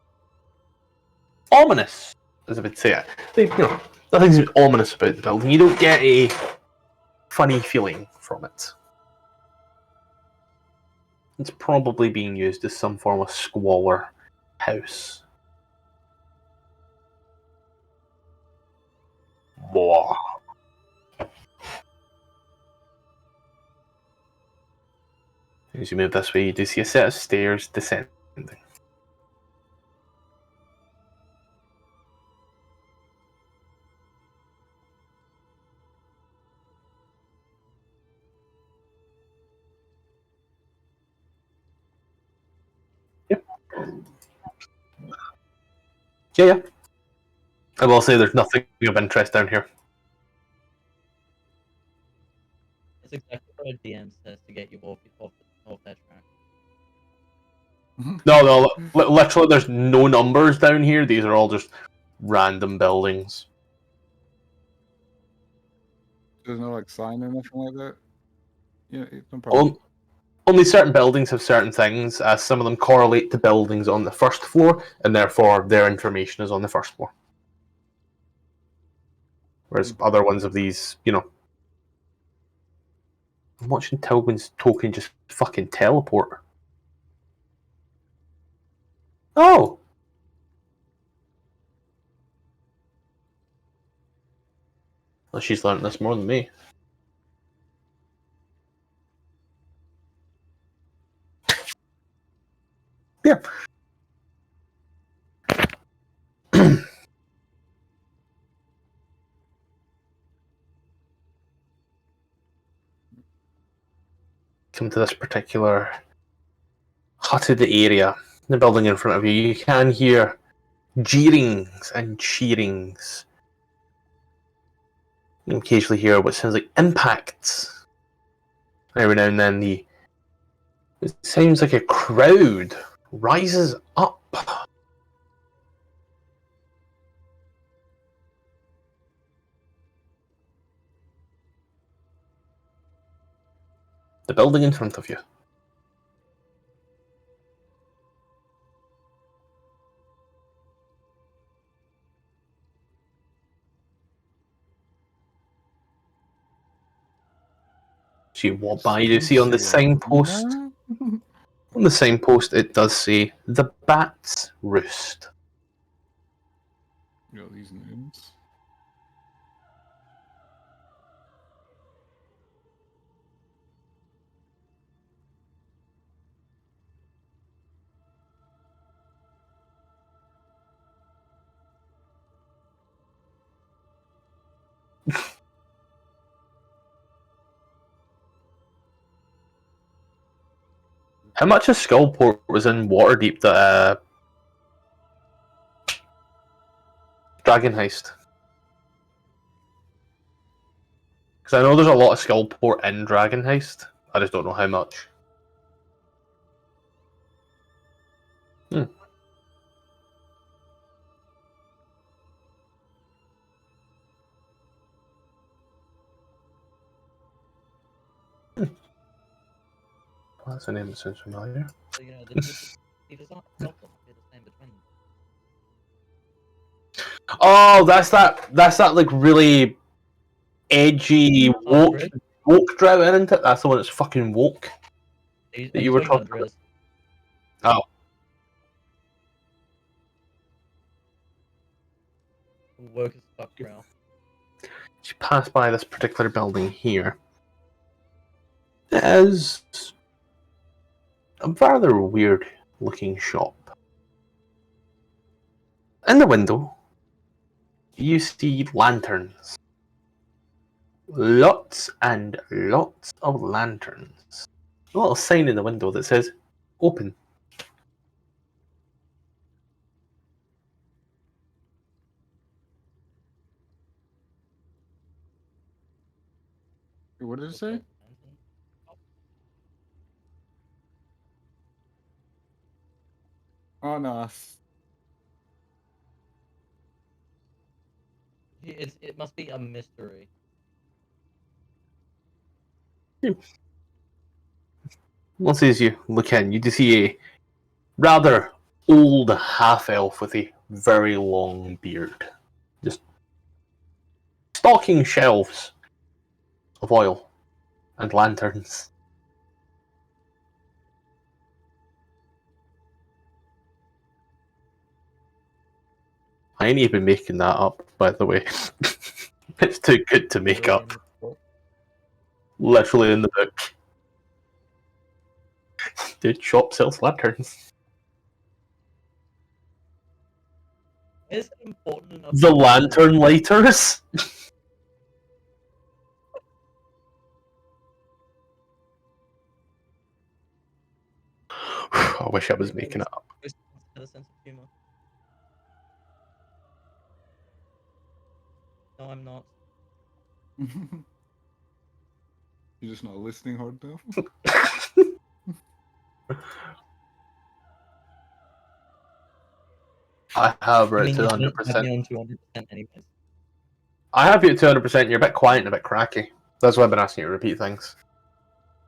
ominous, as I would say it. Nothing seems ominous about the building. You don't get a funny feeling from it. It's probably being used as some form of squalor house. Blah. As you move this way, you do see a set of stairs descending. Yep. Yeah. I will say there's nothing of interest down here. That's exactly what a DM says to get you off that track. No, literally, there's no numbers down here. These are all just random buildings. There's no like sign or nothing like that. Yeah, no problem. Only certain buildings have certain things, as some of them correlate to buildings on the first floor, and therefore their information is on the first floor. Whereas other ones of these, I'm watching Tilwin's token just fucking teleport. Oh! Well, she's learned this more than me. Yeah. come to this particular hutted area, the building in front of you, you can hear jeerings and cheerings. You occasionally hear what sounds like impacts. Every now and then it sounds like a crowd rises up. The building in front of you. So you walk by, you see on the signpost. On the signpost, it does say the Bat's Roost. You know these names. How much of Skullport was in Waterdeep that Dragon Heist? Because I know there's a lot of Skullport in Dragon Heist. I just don't know how much. That's a name that sounds familiar. So, you know, the design itself doesn't be the same between them. Oh, that's that like really edgy woke drow, isn't it? That's the one that's fucking woke. That you were talking about. Oh. Woke as fuck, bro. You pass by this particular building here. It is a rather weird looking shop. In the window, you see lanterns. Lots and lots of lanterns. A little sign in the window that says open. What did it say? Oh no. It must be a mystery. Once as you look in, you do see a rather old half-elf with a very long beard. Just stocking shelves of oil and lanterns. I ain't even making that up, by the way. It's too good to make up. Literally in the book. Dude, shop sells lanterns. Is it important enough? The lantern lighters? I wish I was making it up. Had a sense of humor. No, I'm not. You're just not listening hard enough. I have it to 100%. On 200% anyways. I have you at 200%. You're a bit quiet and a bit cracky. That's why I've been asking you to repeat things.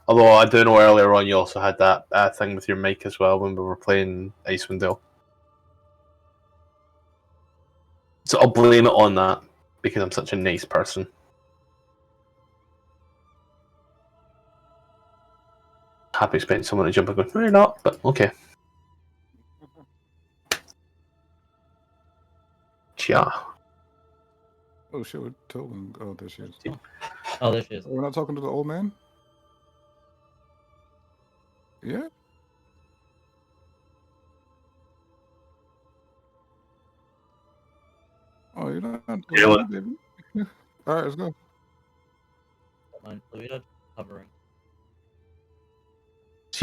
Although I do know earlier on you also had that thing with your mic as well when we were playing Icewind Dale. So I'll blame it on that because I'm such a nice person. Happy expecting someone to jump and go, no, you're not, but okay. Yeah. Oh shit, we're telling. Oh, there she is. Oh, there she is. We're not talking to the old man? Yeah? Oh, you're not Yeah. baby. Alright, let's go. Don't mind Fluida covering.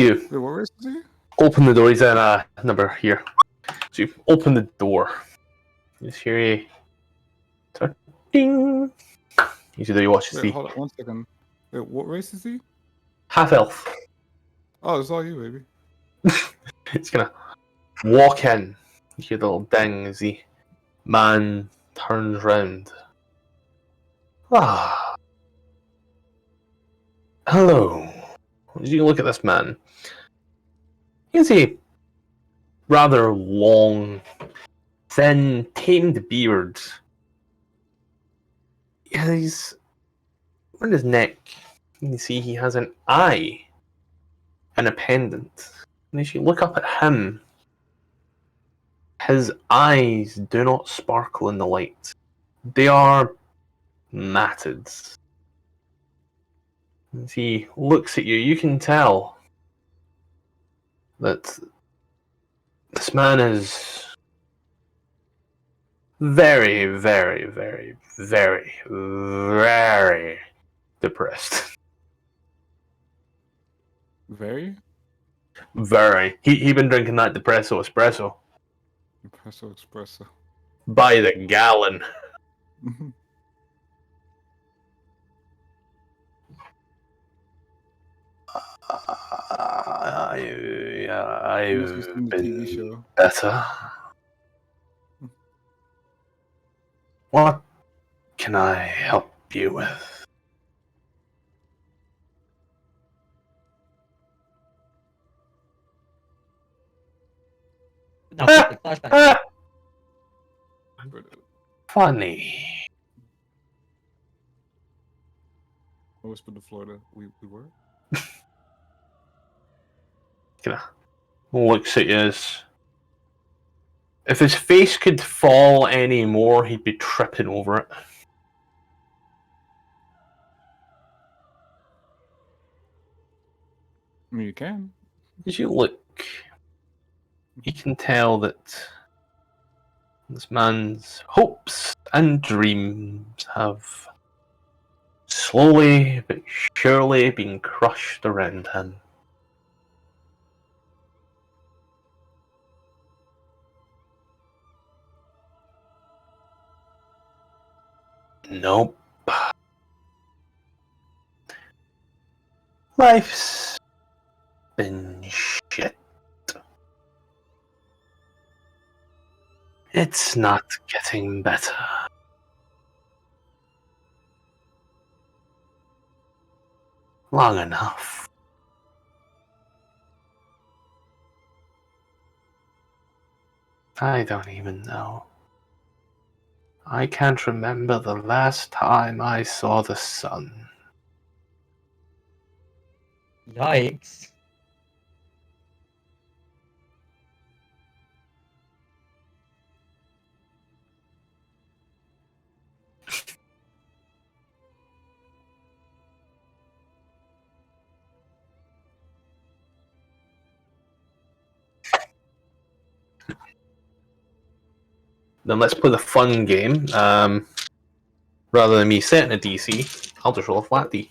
So you Wait, what race is he? open the door. He's in a number here. So you open the door. You just hear a ding. Usually you watch Wait, the hold on 1 second. Wait, what race is he? half elf. Oh, it's all you, baby. It's gonna walk in. You hear the little ding as the man turns round. Ah, hello. As you look at this man, you can see rather long, thin, tamed beard. Yeah, he's on his neck. You can see he has an eye and a pendant. And as you look up at him, his eyes do not sparkle in the light. They are matted. As he looks at you, you can tell that this man is very, very, very, very, very depressed. Very? Very. He been drinking that depresso espresso Espresso. by the gallon. Must be I've seen the TV been show. better. What can I help you with? No, flashback. Funny. I whispered to Florida. We were? Kinda looks at you as if his face could fall any more, he'd be tripping over it. I mean, you can. As you look, you can tell that this man's hopes and dreams have slowly but surely been crushed around him. Nope. Life's been shit. It's not getting better. Long enough. I don't even know. I can't remember the last time I saw the sun. Yikes. Then let's play the fun game. Rather than me setting a DC, I'll just roll a flat D.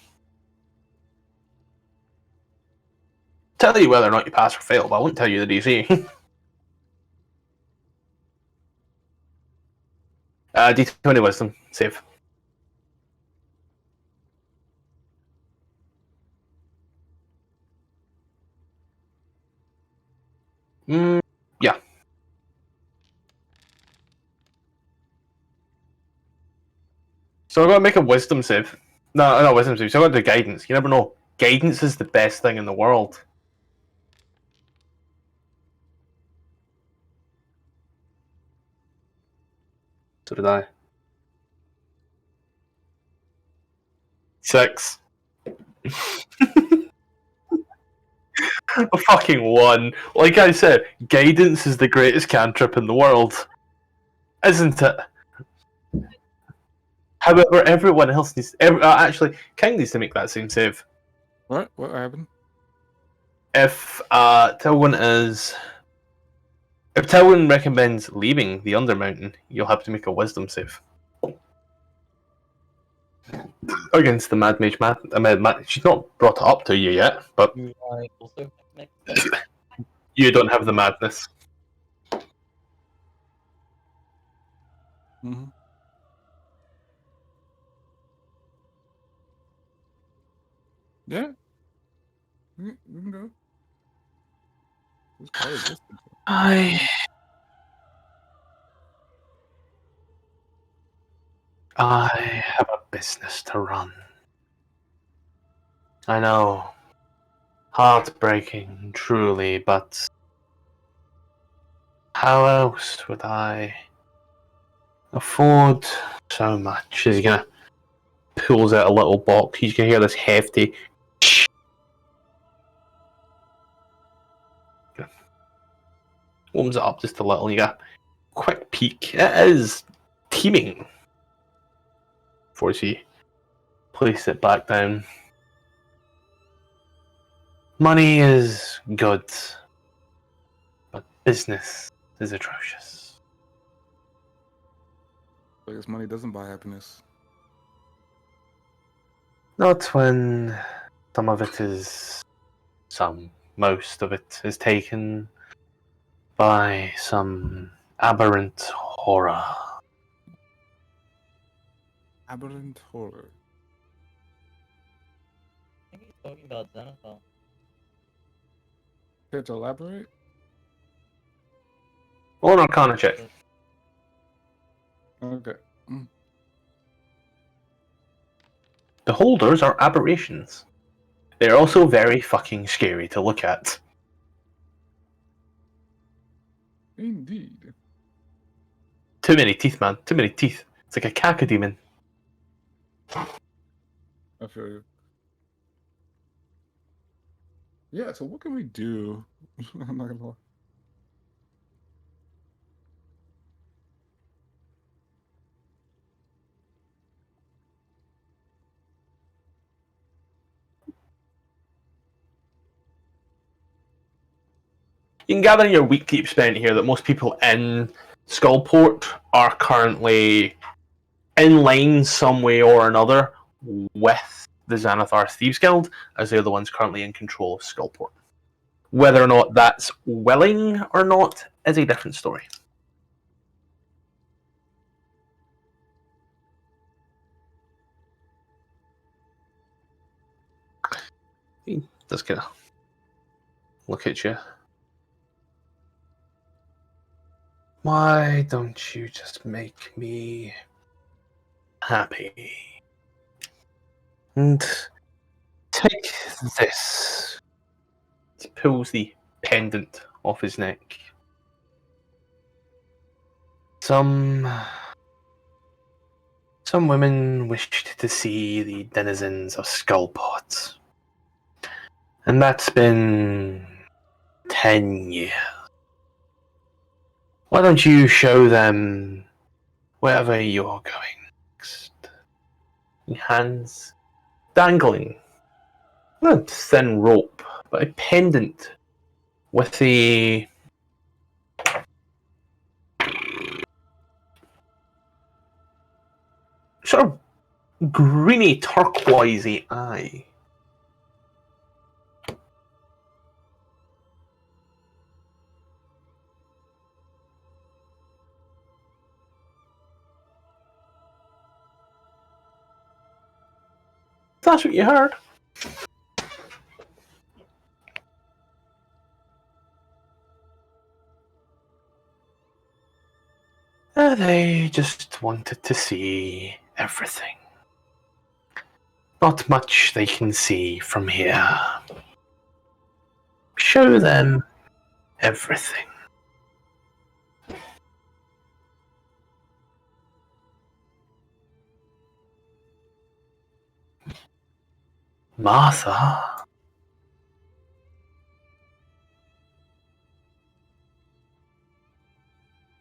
Tell you whether or not you pass or fail, but I won't tell you the DC. D20 wisdom, save. Yeah. So I've got to make a wisdom save. No, not wisdom save. So I've got to do guidance. You never know. Guidance is the best thing in the world. So did I. 6. A fucking 1. Like I said, guidance is the greatest cantrip in the world. Isn't it? However, everyone else needs... actually, King needs to make that same save. What? What happened? If Tilwyn is... If Tilwyn recommends leaving the Undermountain, you'll have to make a wisdom save. Against the Mad Mage. She's not brought it up to you yet, but... Do I also You don't have the madness. Mm-hmm. Yeah. We can go. It's part of this. I have a business to run. I know. Heartbreaking, truly, but how else would I afford so much? He's gonna pulls out a little box. You can hear this hefty warms it up just a little. You get a quick peek. It is teeming. Before you place it back down. Money is good, but business is atrocious. I guess money doesn't buy happiness. Not when some of it is most of it is taken by some aberrant horror. Aberrant horror. I think he's talking about Xanathar. Care to elaborate? Or an Arcana check. Okay. Beholders are aberrations. They're also very fucking scary to look at. Indeed. Too many teeth, man. Too many teeth. It's like a cacodemon. I feel you. Yeah, so what can we do? I'm not gonna lie. You can gather in your week keep spent here that most people in Skullport are currently in line some way or another with the Xanathar Thieves Guild, as they're the ones currently in control of Skullport. Whether or not that's willing or not is a different story. He just kind of look at you. Why don't you just make me happy? And take this. He pulls the pendant off his neck. Some women wished to see the denizens of Skullport. And that's been 10 years. Why don't you show them wherever you're going next? Hands dangling. Not a thin rope, but a pendant with a sort of greeny turquoisey eye. That's what you heard. They just wanted to see everything. Not much they can see from here. Show them everything. Martha?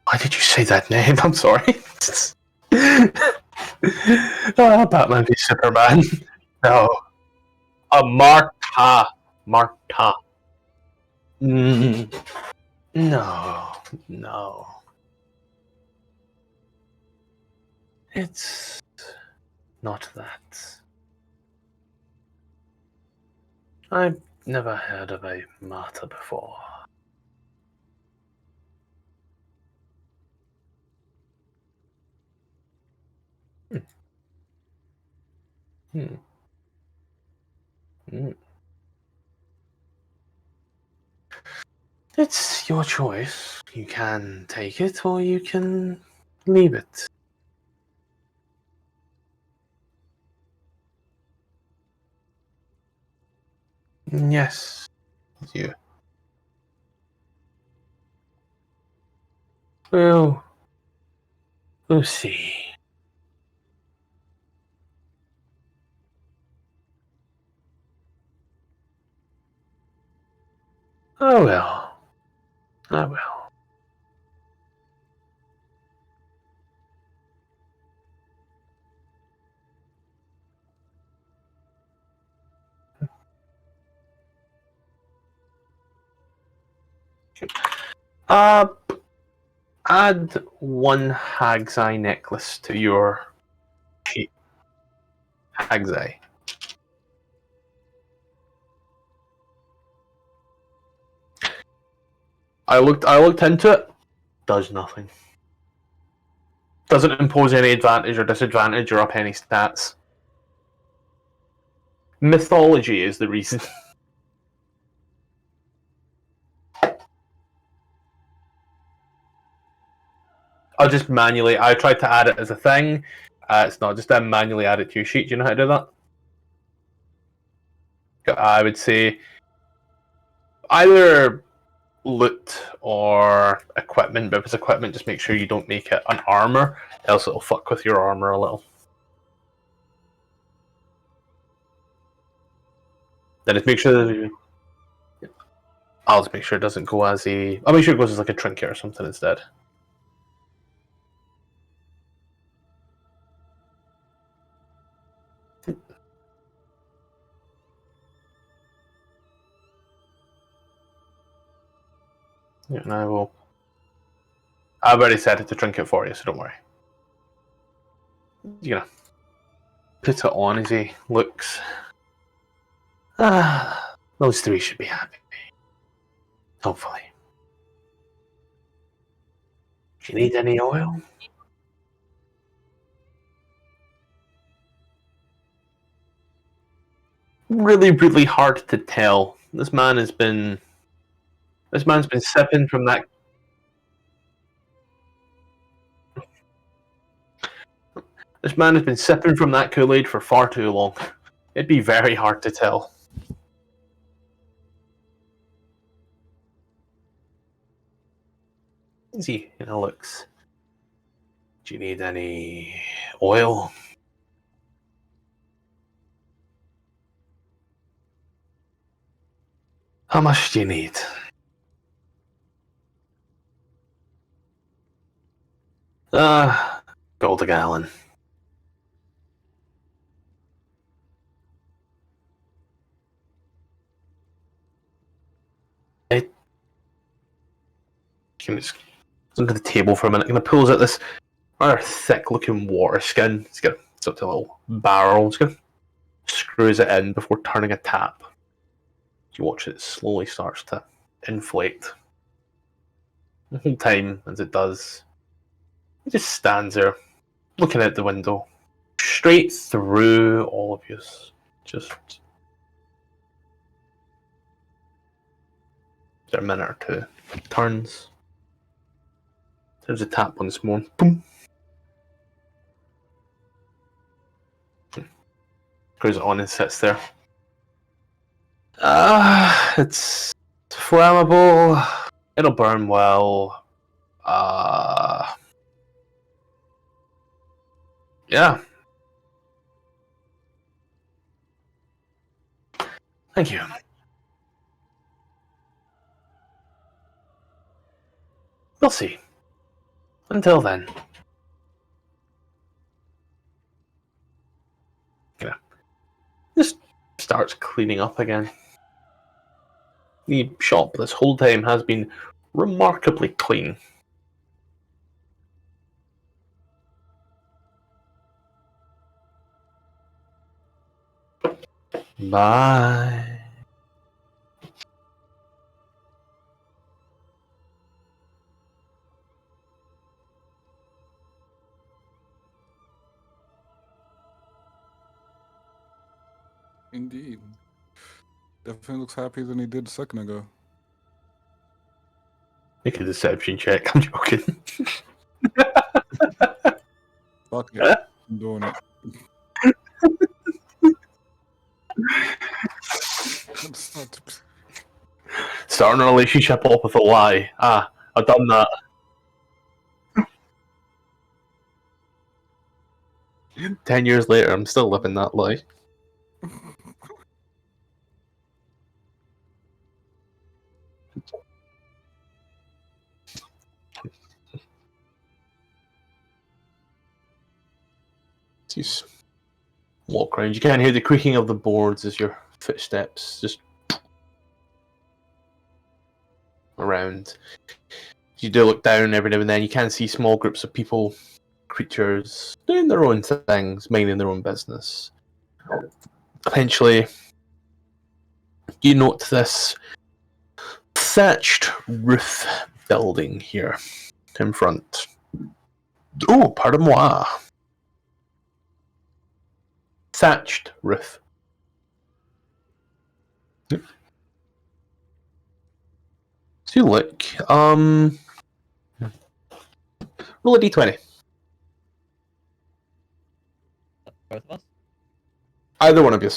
Why did you say that name? I'm sorry. Batman v Superman. No. Martha. Martha. No. No. It's not that. I'm Never heard of a martyr before. Hmm. Hmm. It's your choice. You can take it or you can leave it. Yes, you. Well, we'll see. I will. I will. Uh, add one hag's eye necklace to your sheet. Hag's eye. I looked into it. Does nothing. Doesn't impose any advantage or disadvantage or up any stats. Mythology is the reason. I'll just manually. I tried to add it as a thing. It's not just manually add it to your sheet. Do you know how to do that? I would say either loot or equipment, but if it's equipment, just make sure you don't make it an armor, else it'll fuck with your armor a little. Then just make sure that I'll just make sure it doesn't go as a. I'll make sure it goes as like a trinket or something instead. Yeah, and I will. I've already set it to trinket for you, so don't worry. You're gonna put it on as he looks. Those three should be happy. Hopefully. Do you need any oil? Really, really hard to tell. This man's been sipping from that. This man has been sipping from that Kool-Aid for far too long. It'd be very hard to tell. Easy, looks. Do you need any oil? How much do you need? Gold a gallon. Can we just look at the table for a minute? Gonna pulls out this rather thick-looking water skin. It's got a little barrel. It's gonna screws it in before turning a tap. You watch it slowly starts to inflate. The whole time as it does, it just stands there, looking out the window, straight through all of you. Just a minute or two. Turns. There's a tap once more. Boom. Screws it on and sits there. It's flammable. It'll burn well. Yeah. Thank you. We'll see. Until then. Yeah. Just starts cleaning up again. The shop this whole time has been remarkably clean. Bye. Indeed. Definitely looks happier than he did a second ago. Make a deception check. I'm joking. Fuck it. I'm doing it. Starting a relationship off with a lie. Ah, I've done that. Ten years later, I'm still living that lie. Just walk around. You can't hear the creaking of the boards as your footsteps just around. You do look down every now and then. You can see small groups of people, creatures, doing their own things, minding their own business. Eventually, you note this thatched roof building here in front. Oh, pardon moi. Thatched roof. Yep. So you look, roll a d20. Both of us? Either one of you.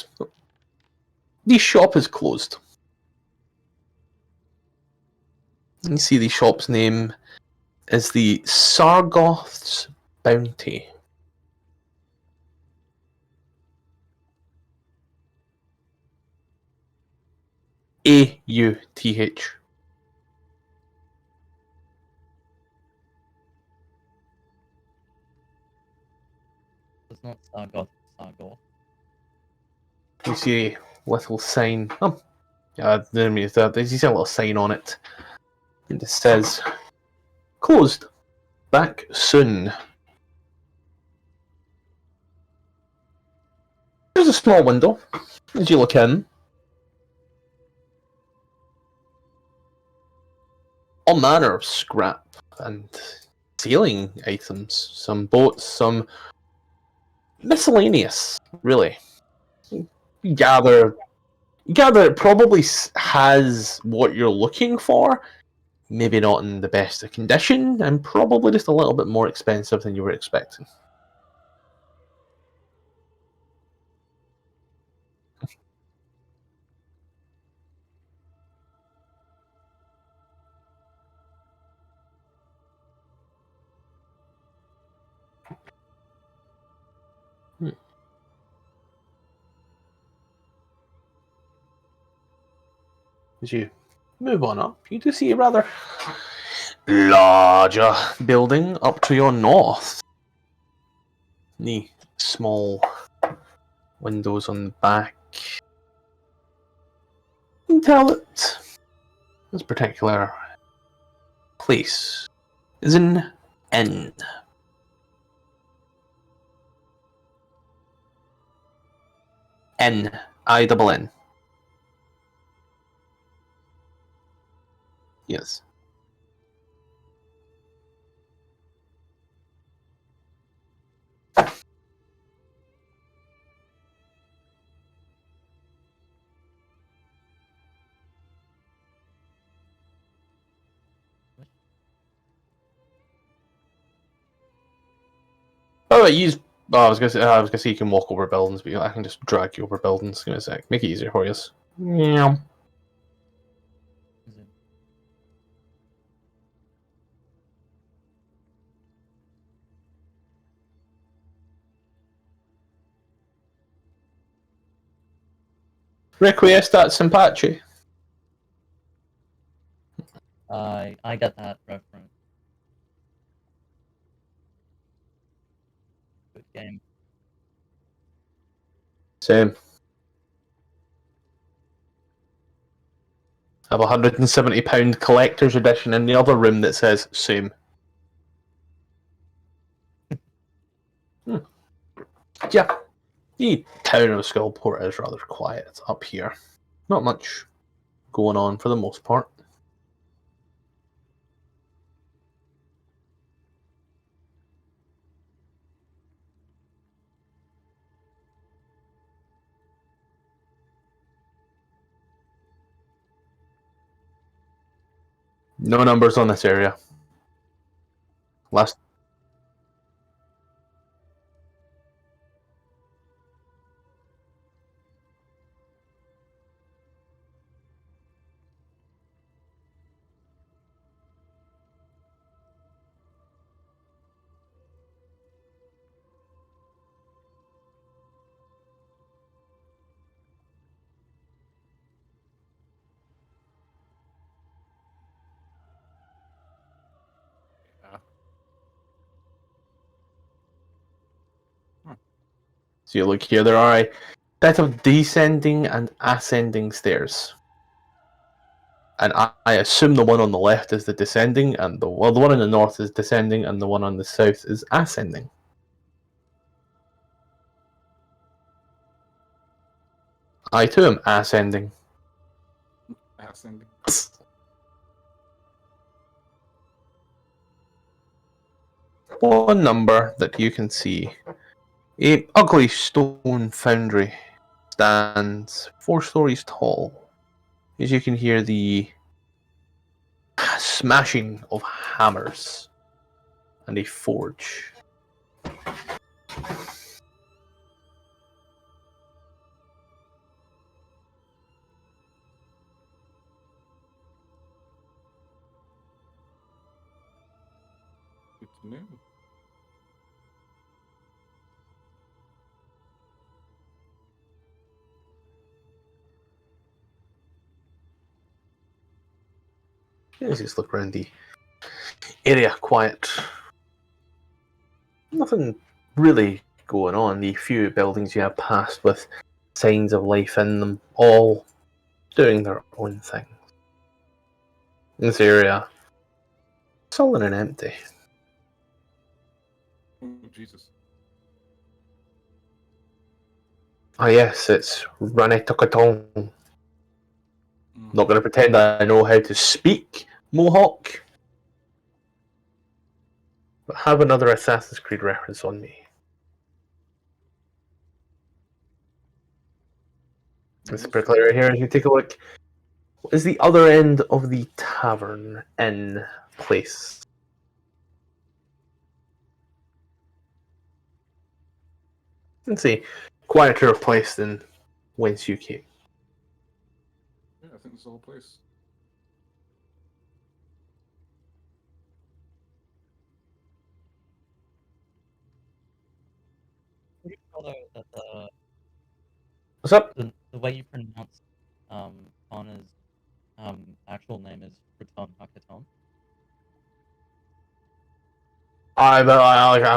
The shop is closed. You see the shop's name is the Sargoth's Bounty. Auth. It's not Sargoth, Sargoth. You see a little sign. Oh, yeah, you see a little sign on it. And it says, closed. Back soon. There's a small window as you look in. All manner of scrap and sailing items. Some boats, some miscellaneous, really. You gather it probably has what you're looking for. Maybe not in the best of condition, and probably just a little bit more expensive than you were expecting. As you move on up, you do see a rather larger building up to your north. The small windows on the back. You can tell that this particular place is an inn. N. I-double-N. Yes. Oh, use. Oh, I was gonna say you can walk over buildings, but I can just drag you over buildings. Give me a sec. Make it easier for you. Yeah. Requiescat Simpachi. I get that reference. Good game. Same. I have a £170 collector's edition in the other room that says same. Yeah. The town of Skullport is rather quiet up here. Not much going on for the most part. No numbers on this area. Last. So you look here, there are a set of descending and ascending stairs. And I assume the one on the left is the descending, and the one in the north is descending, and the one on the south is ascending. I too am ascending. Ascending. One number that you can see. A ugly stone foundry stands 4 stories tall. As you can hear the smashing of hammers and a forge. Good to know. Let's just look around the area, quiet. Nothing really going on. The few buildings you have passed with signs of life in them, all doing their own thing. This area, sullen and empty. Oh, Jesus. Ah yes, it's Ranetokaton. Not going to pretend I know how to speak Mohawk, but have another Assassin's Creed reference on me. It's pretty clear here. As you take a look, what is the other end of the tavern in place? Let's see, quieter place than whence you came. Yeah, I think it's the whole place. Pretty sure though that What's up? the way you pronounce Connor's actual name is Raton Hakaton. I'm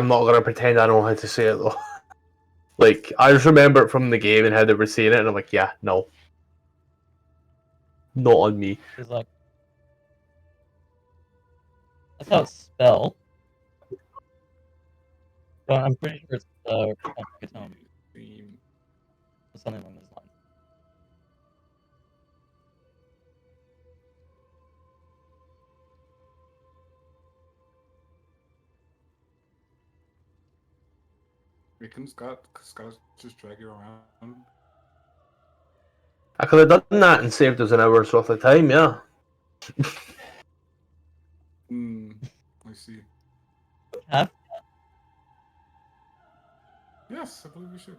not going to pretend I know how to say it though. Like, I just remember it from the game and how they were saying it, and I'm like, yeah, no. Not on me. It's like that's how it's spelled. But I'm pretty sure it's Raton Hakaton or something along those lines. Can Scott just drag you around? I could have done that and saved us an hour's worth of time, yeah. I see. Have Yes, I believe we should.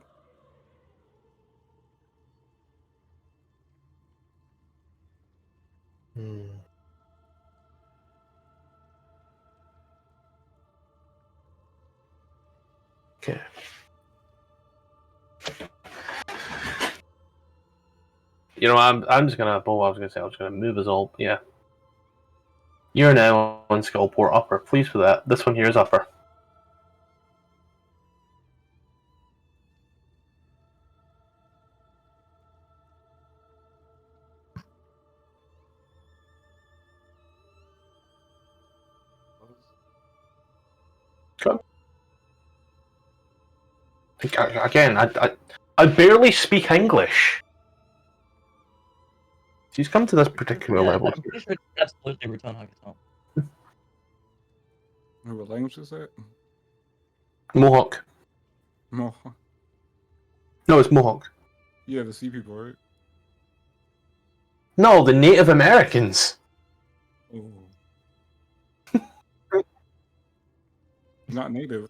Okay. You know, I'm just gonna. Oh, I was gonna say I was gonna move us all. Yeah. You're now on Skullport Upper. Pleased for that. This one here is Upper. Again, I barely speak English. She's come to this particular level. I'm pretty sure it's absolutely Raton Hakaton. What language is that? Mohawk. No. No, it's Mohawk. Yeah, the sea people, right? No, the Native Americans. Oh. not native.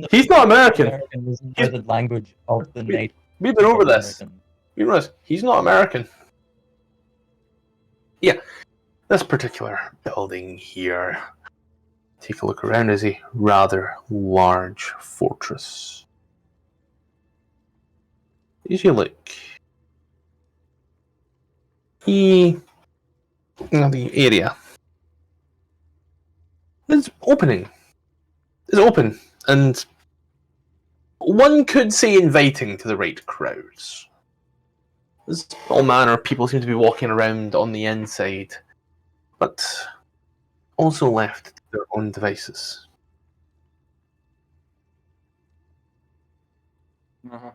He's not American. American was the language of the native. We've been over this. You realize he's not American. Yeah, this particular building here. Take a look around. Is a rather large fortress. As you look, the area is opening. Is open, and one could say inviting to the right crowds. There's all manner of people seem to be walking around on the inside, but also left to their own devices. Uh-huh.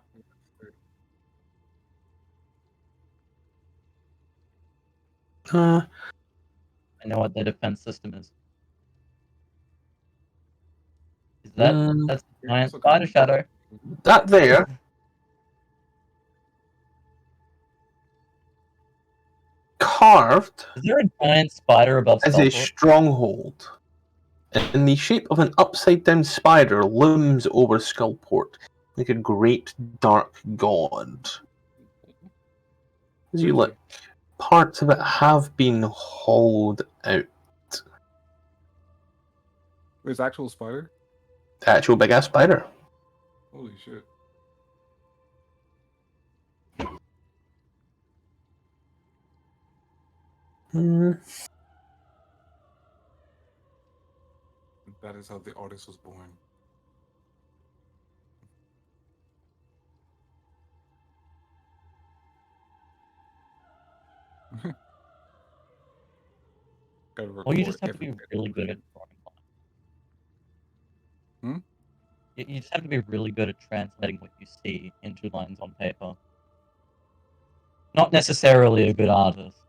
I know what the defense system is. Is that's a giant spider shadow? That there carved Is there a giant spider above as a Skullport? stronghold. In the shape of an upside-down spider looms over Skullport like a great dark god. As you look, parts of it have been hollowed out. There's actual spider? The actual big-ass spider. Holy shit. That is how the artist was born. Well, you just have to be really good at drawing lines. Hmm? You just have to be really good at translating what you see into lines on paper. Not necessarily a good artist.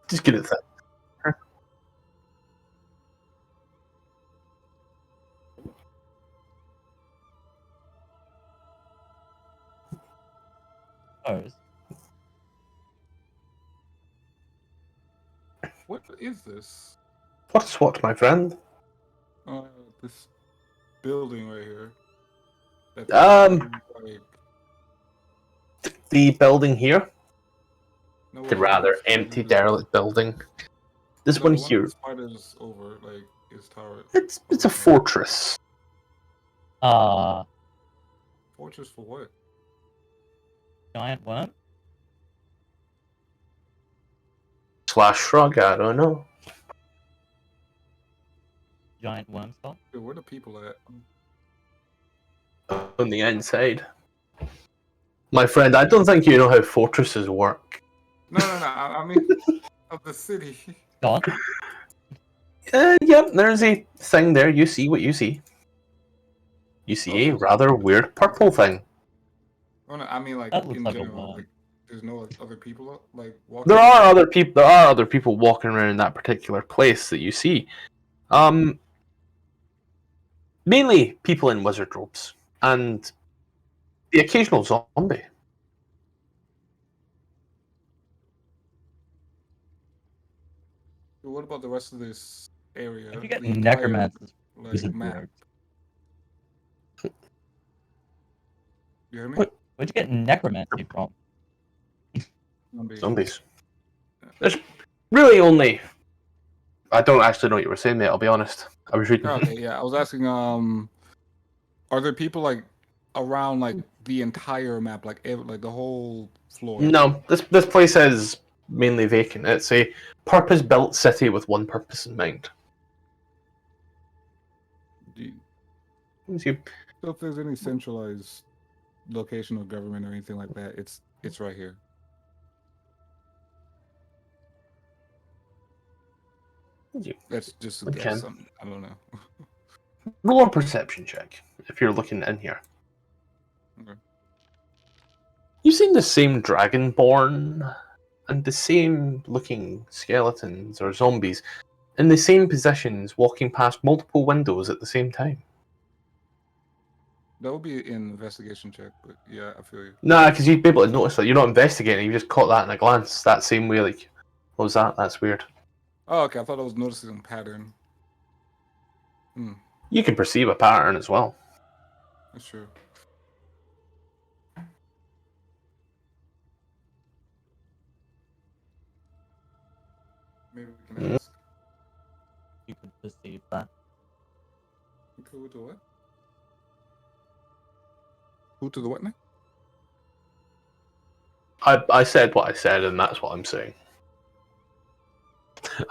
Just good at that. What is this? What's what, my friend? This building right here. That's like... The building here? No, The rather empty, derelict building. This one here. Spiders over, like, his tower. It's a fortress. Fortress for what? Giant worm? Slash shrug, I don't know. Giant worm skull? Dude, where the people at? On the inside. My friend, I don't think you know how fortresses work. No. I mean, of the city. Go on. Yep, there's a thing there. You see what you see. You see a rather weird purple thing. Oh, no, I mean, like, That looks in like general, a like, there's no other people, like, walking. There are other people. There are other people walking around that particular place that you see. Mainly people in wizard robes and the occasional zombie. What about the rest of this area? If you get The entire, necromancers, like, wizard map. robes. You hear me? What? Where'd you get necromancy from? Zombies. There's really only. I don't actually know what you were saying, mate. I'll be honest. I was reading. Okay, yeah, I was asking. Are there people like around like the entire map, like the whole floor? No, this place is mainly vacant. It's a purpose-built city with one purpose in mind. So if there's any centralized location of government or anything like that, it's right here. That's just a guess. I don't know. Roll a perception check if you're looking in here. Okay. You've seen the same dragonborn and the same looking skeletons or zombies in the same positions walking past multiple windows at the same time. That would be an investigation check, but yeah, I feel you. Nah, because you'd be able to notice that. You're not investigating, you just caught that in a glance. That same way, like, what was that? That's weird. Oh, okay. I thought I was noticing a pattern. You can perceive a pattern as well. That's true. Maybe we can ask. You could perceive that. Who to what? Who to the what now? I said what I said, and that's what I'm saying.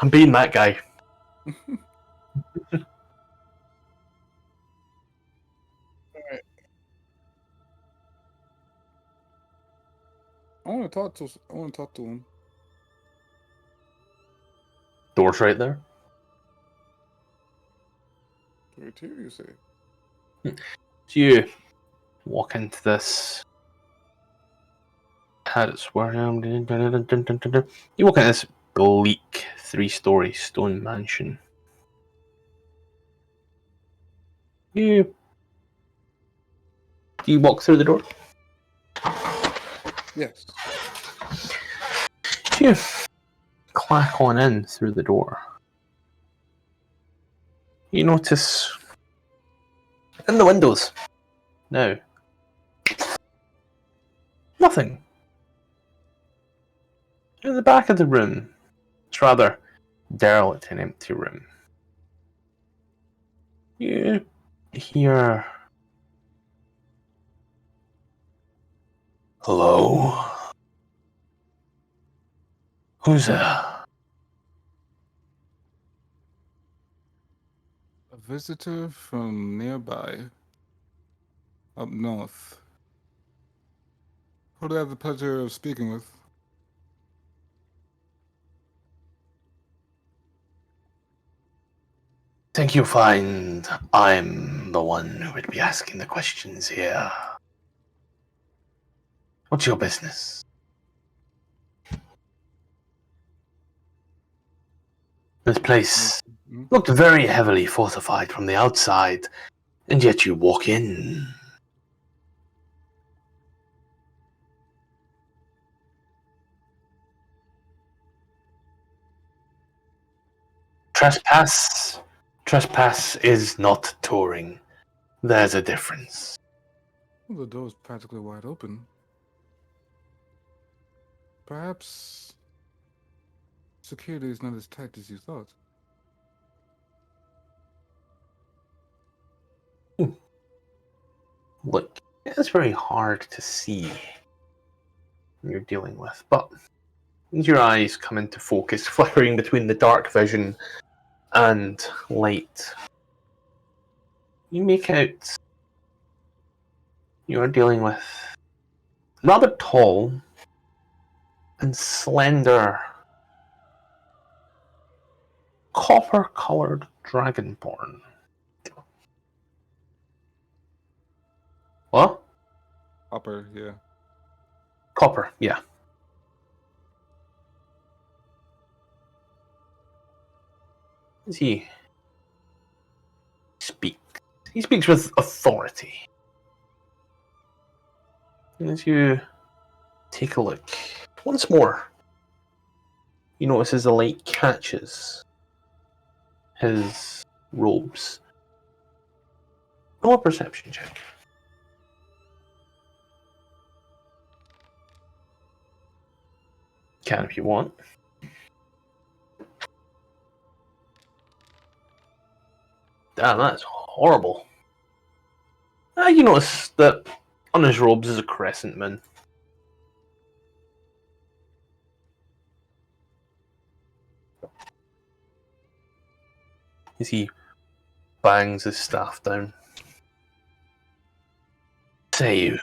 I'm being that guy. Alright. I want to talk to him. Door's right there. Right here, you say? So you walk into this. Had it swear him. You walk into this bleak 3-story stone mansion. Do you walk through the door? Yes. You clack on in through the door. You notice in the windows now nothing. In the back of the room, it's rather derelict and empty room. You hear, "Hello? Who's there?" A visitor from nearby. Up north. Who do I have the pleasure of speaking with? Think you find I'm the one who would be asking the questions here? What's your business? This place looked very heavily fortified from the outside, and yet you walk in. Trespass is not touring. There's a difference. Well, the door is practically wide open. Perhaps security is not as tight as you thought. Look, it's very hard to see when you're dealing with, but as your eyes come into focus, flickering between the dark vision and light, you make out you are dealing with rather tall and slender, copper-colored dragonborn. What? Upper, yeah. Copper, yeah. As he speaks, he speaks with authority. And as you take a look once more, you notice as the light catches his robes. Roll a perception check. Can if you want. Damn, that's horrible. You notice that on his robes is a crescent moon. As he bangs his staff down. Say you.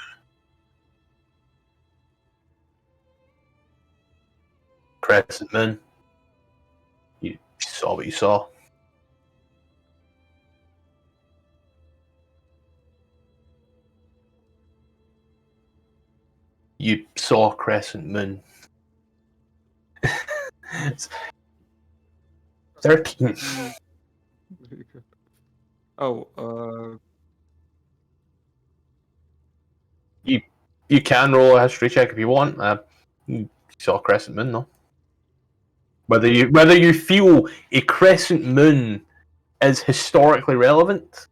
Crescent moon. You saw what you saw. You saw crescent moon. It's 13. Very good. Oh, You can roll a history check if you want. You saw crescent moon, though. Whether you feel a crescent moon is historically relevant.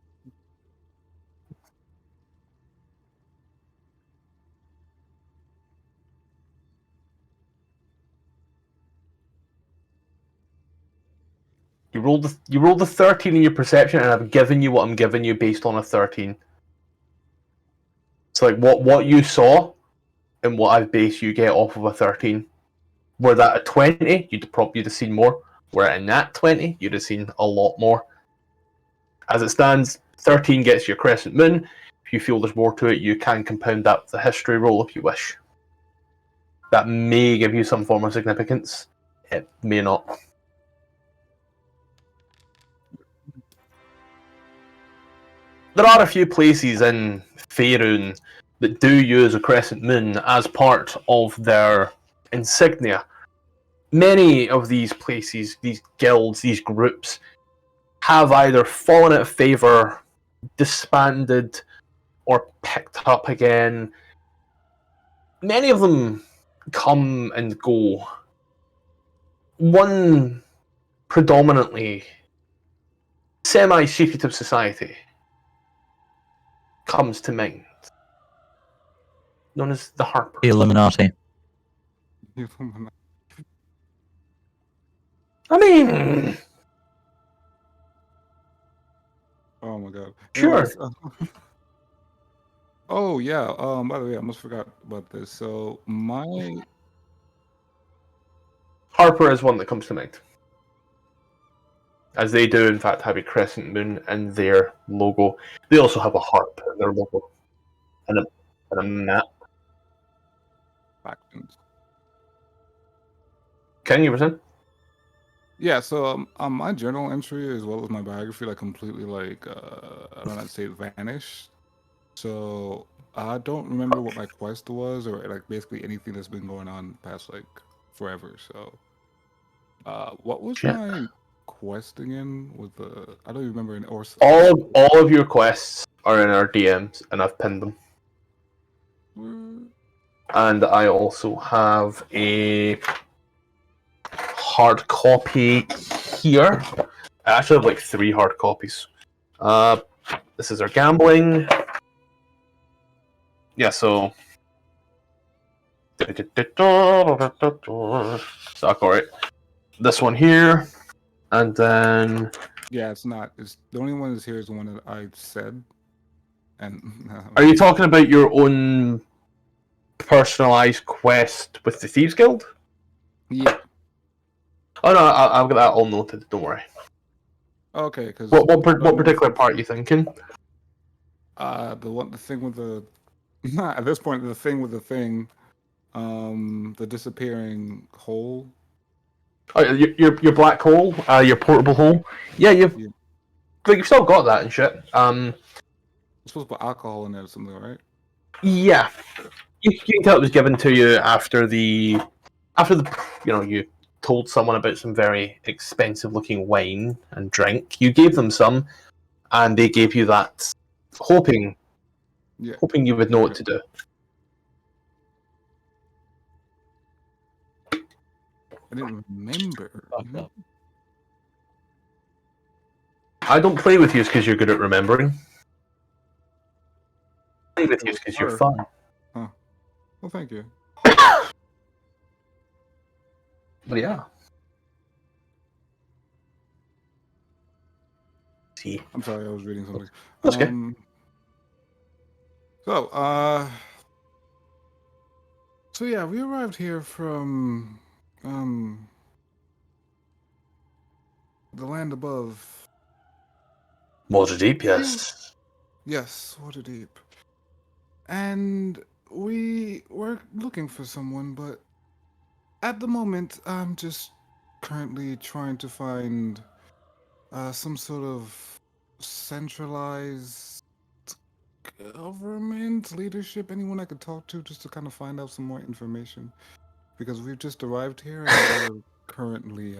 You rolled a 13 in your perception, and I've given you what I'm giving you based on a 13. So like what you saw and what I've based you get off of a 13. Were that a 20, you'd have seen more. Were it a nat 20, you'd have seen a lot more. As it stands, 13 gets your crescent moon. If you feel there's more to it, you can compound that with a history roll if you wish. That may give you some form of significance. It may not. There are a few places in Faerun that do use a crescent moon as part of their insignia. Many of these places, these guilds, these groups, have either fallen out of favour, disbanded, or picked up again. Many of them come and go. One predominantly semi-secretive society comes to mind, known as the Harper. The Illuminati. I mean, Oh my god. sure. Anyways, oh yeah. By the way, I almost forgot about this. So my Harper is one that comes to mind, as they do in fact have a crescent moon in their logo. They also have a harp in their logo, and a map. factions. Can you present? Yeah, so my journal entry as well as my biography like completely like I don't know how to say it, vanished. So I don't remember what my quest was or like basically anything that's been going on past like forever. So what was Shit. my quest again with the I don't even remember or All of your quests are in our DMs, and I've pinned them. And I also have a hard copy here. I actually have like 3 hard copies. This is our gambling. Yeah, so. So I got it. This one here, and then. Yeah, it's not. It's the only one that's here is the one that I said. And Are you talking about your own personalized quest with the Thieves Guild? yeah. Oh no, I've got that all noted. Don't worry. Okay, because What particular part are you thinking? the thing with the at this point the thing with the thing, the disappearing hole. Oh, your black hole, your portable hole. Yeah, you've still got that and shit. You're supposed to put alcohol in there or something, right? Yeah, you can tell it was given to you after the you told someone about some very expensive looking wine and drink. You gave them some, and they gave you that, hoping you would know what to do. I didn't remember. I don't play with you because you're good at remembering. I play with you because you're fun. Huh. Well, thank you. But yeah. See. I'm sorry, I was reading something. That's okay. So yeah, we arrived here from the land above. Waterdeep, yes. Yes, Waterdeep. And we were looking for someone, but at the moment, I'm just currently trying to find some sort of centralized government leadership, anyone I could talk to just to kind of find out some more information. Because we've just arrived here and we're currently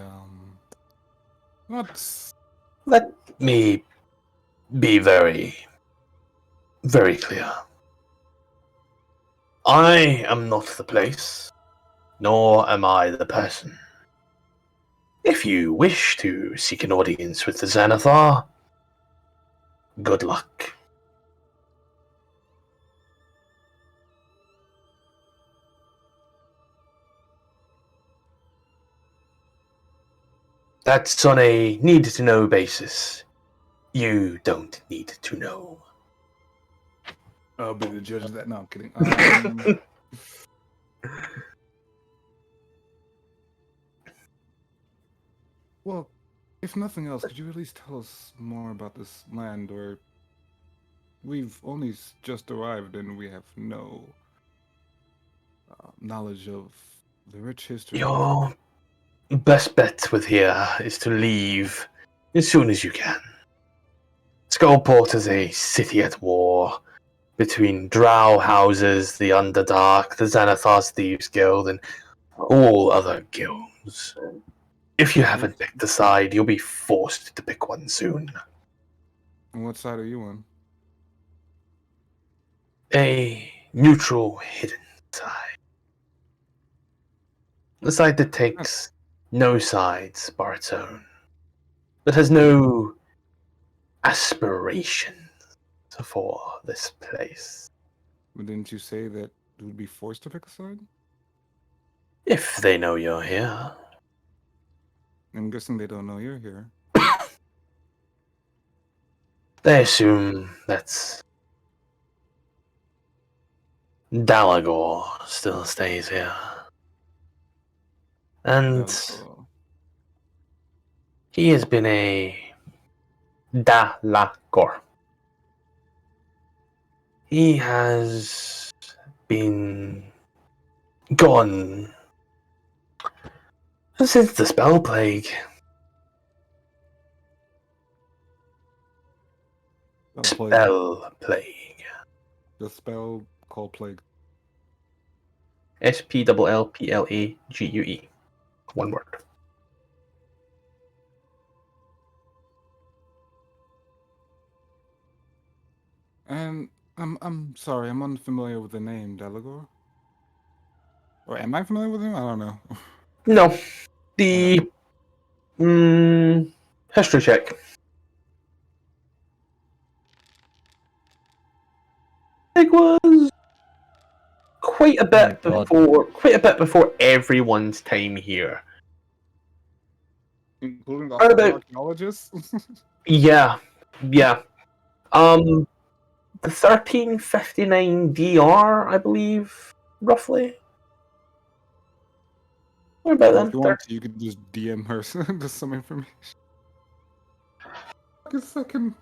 not. Let me be very, very clear. I am not the place, nor am I the person. If you wish to seek an audience with the Xanathar, good luck. That's on a need-to-know basis. You don't need to know. I'll be the judge of that. No, I'm kidding. Well, if nothing else, could you at least tell us more about this land? Or we've only just arrived and we have no knowledge of the rich history. Your best bet with here is to leave as soon as you can. Skullport is a city at war between drow houses, the Underdark, the Xanathar's Thieves Guild, and all other guilds. If you haven't picked a side, you'll be forced to pick one soon. And what side are you on? A neutral, hidden side. A side that takes no sides bar its own. That has no aspirations for this place. But didn't you say that you would be forced to pick a side? If they know you're here. I'm guessing they don't know you're here. They assume that Dalagor still stays here. And he has been a Dalagor. He has been gone since the Spell Plague. Spell Plague. The spell called plague. SPLLPLAGUE. One word. And I'm sorry, I'm unfamiliar with the name Dalagor. Or am I familiar with him? I don't know. No. The history check. It was quite a bit before everyone's time here. Including the About, archaeologists? yeah. The 1359 DR, I believe, roughly. What about Well, then? if you want to, you could just DM her just some information. A second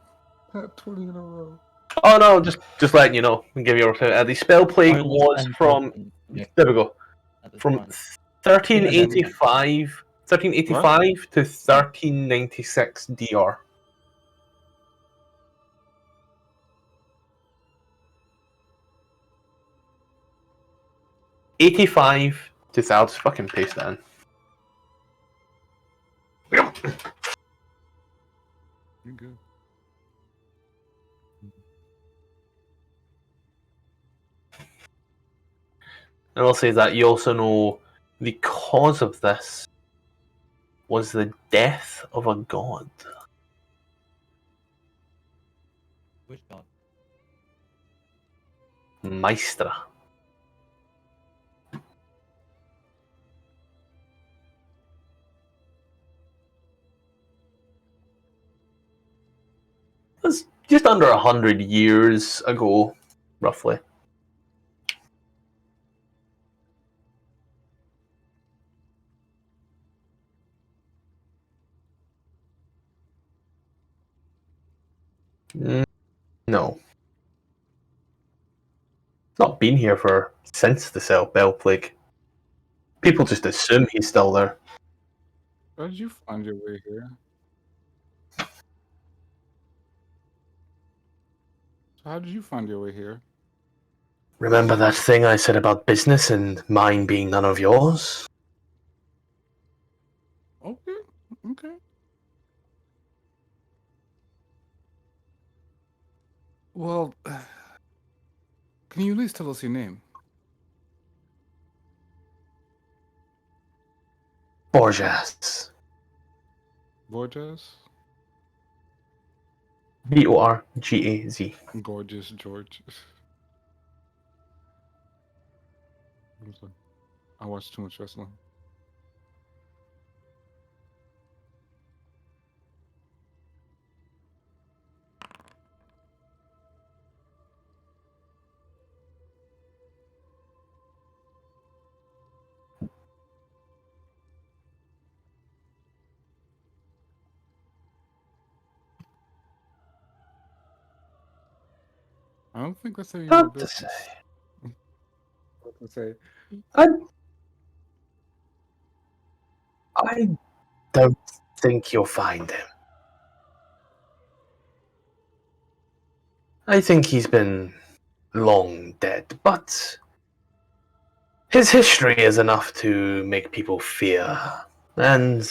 at 20 in a row. Oh no, just letting you know and give you a the spell plague was from there we go. From 1385 to 1396 DR. '85 to I'll just fucking paste that in. You're good. And I'll say that you also know the cause of this was the death of a god. Which god? Maestra. It was just under 100 years ago, roughly. No. Not been here since the Bell Plague. People just assume he's still there. How did you find your way here? How did you find your way here? Remember that thing I said about business and mine being none of yours? Okay. Well, can you at least tell us your name? Borjas. Borges? Borgaz. Gorgeous George. I watch too much wrestling. I don't think that's any of your Hard to business. say. What to say? I don't think you'll find him. I think he's been long dead, but his history is enough to make people fear, and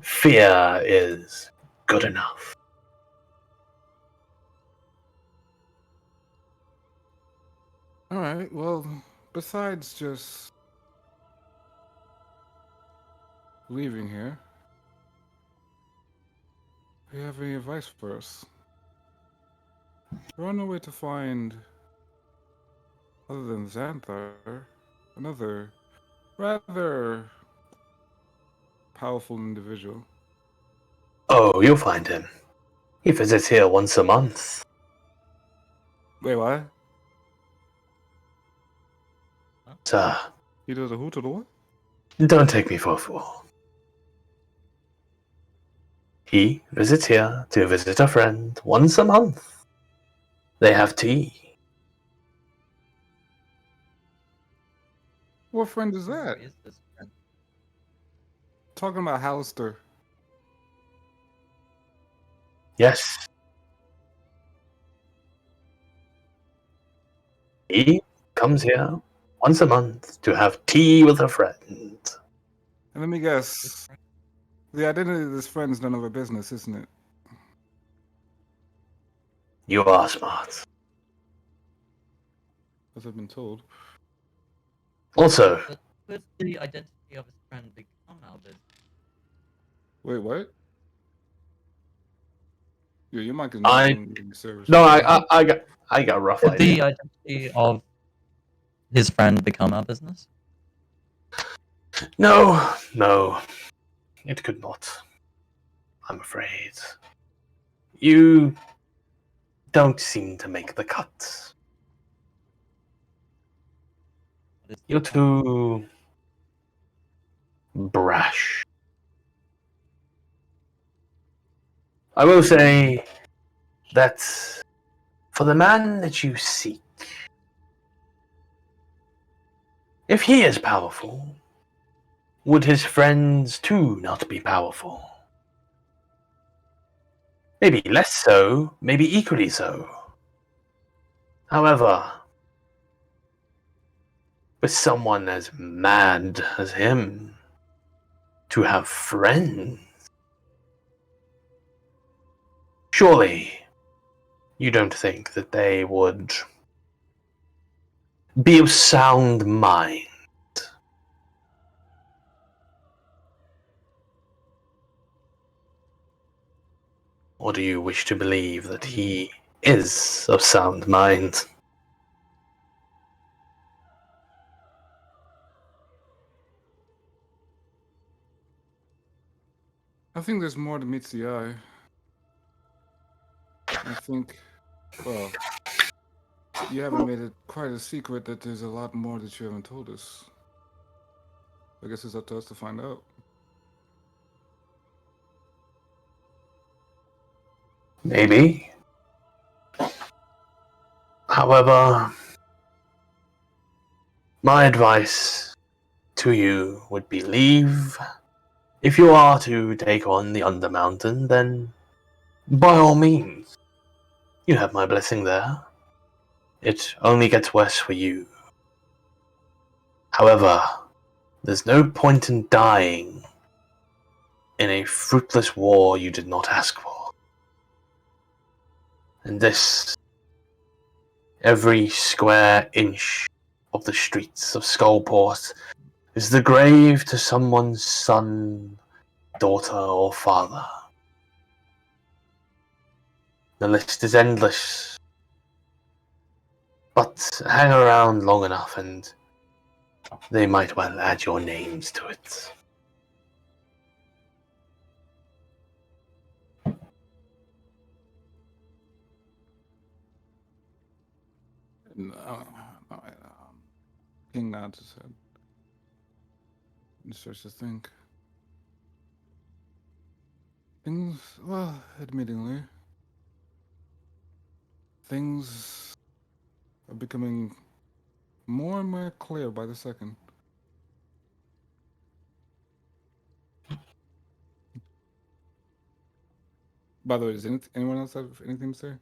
fear is good enough. All right. Well, besides just leaving here, do you have any advice for us? We're on our way to find, other than Xanthar, another rather powerful individual. Oh, you'll find him. He visits here once a month. Wait, what? Sir, He does a who to the what? don't take me for a fool. He visits here to visit a friend once a month. They have tea. What friend is that? Who is this friend? Talking about Hallister. Yes. He comes here once a month to have tea with a friend. And let me guess. The identity of this friend is none of our business, isn't it? You are smart. As I've been told. Also, But could the identity of his friend become our business? Wait, what? Yeah, your mic is I- not doing any service. no, I got a rough Could the idea. identity of his friend become our business? No, it could not. I'm afraid. You don't seem to make the cut. What is You're the- too brash. I will say that for the man that you seek, if he is powerful, would his friends too not be powerful? Maybe less so, maybe equally so. However, with someone as mad as him, to have friends, surely you don't think that they would be of sound mind? Or do you wish to believe that he is of sound mind? I think there's more than meets the eye. I think, well, you haven't made it quite a secret that there's a lot more that you haven't told us. I guess it's up to us to find out. Maybe. However, my advice to you would be leave. If you are to take on the Undermountain, then by all means, you have my blessing there. It only gets worse for you. However, there's no point in dying in a fruitless war you did not ask for. And this, every square inch of the streets of Skullport, is the grave to someone's son daughter, or father. The list is endless. But hang around long enough and they might well add your names to it. No, King nods his head. And starts to think. Things, well, admittingly, things are becoming more and more clear by the second. By the way, does anyone else have anything to say?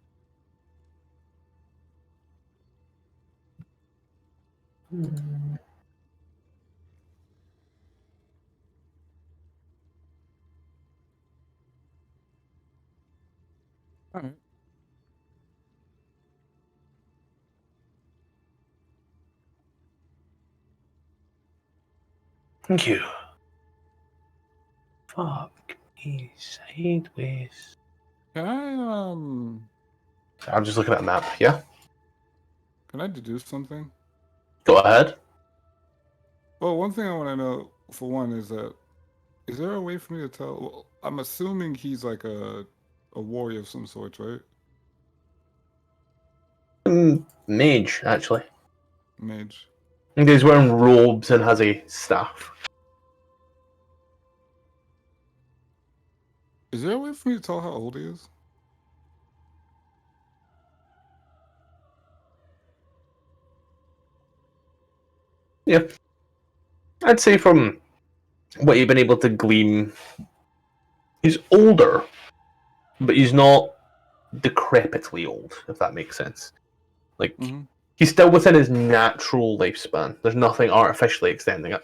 All right. Thank you. Fuck me sideways. Can I I'm just looking at a map, yeah? can I deduce something? Go ahead. Well, one thing I want to know, for one, is that is there a way for me to tell? Well, I'm assuming he's like a warrior of some sort, right? Mage, actually. Mage. I think he's wearing robes and has a staff. Is there a way for me to tell how old he is? Yeah. I'd say from what you've been able to glean, he's older, but he's not decrepitly old, if that makes sense. Like, he's still within his natural lifespan. There's nothing artificially extending it.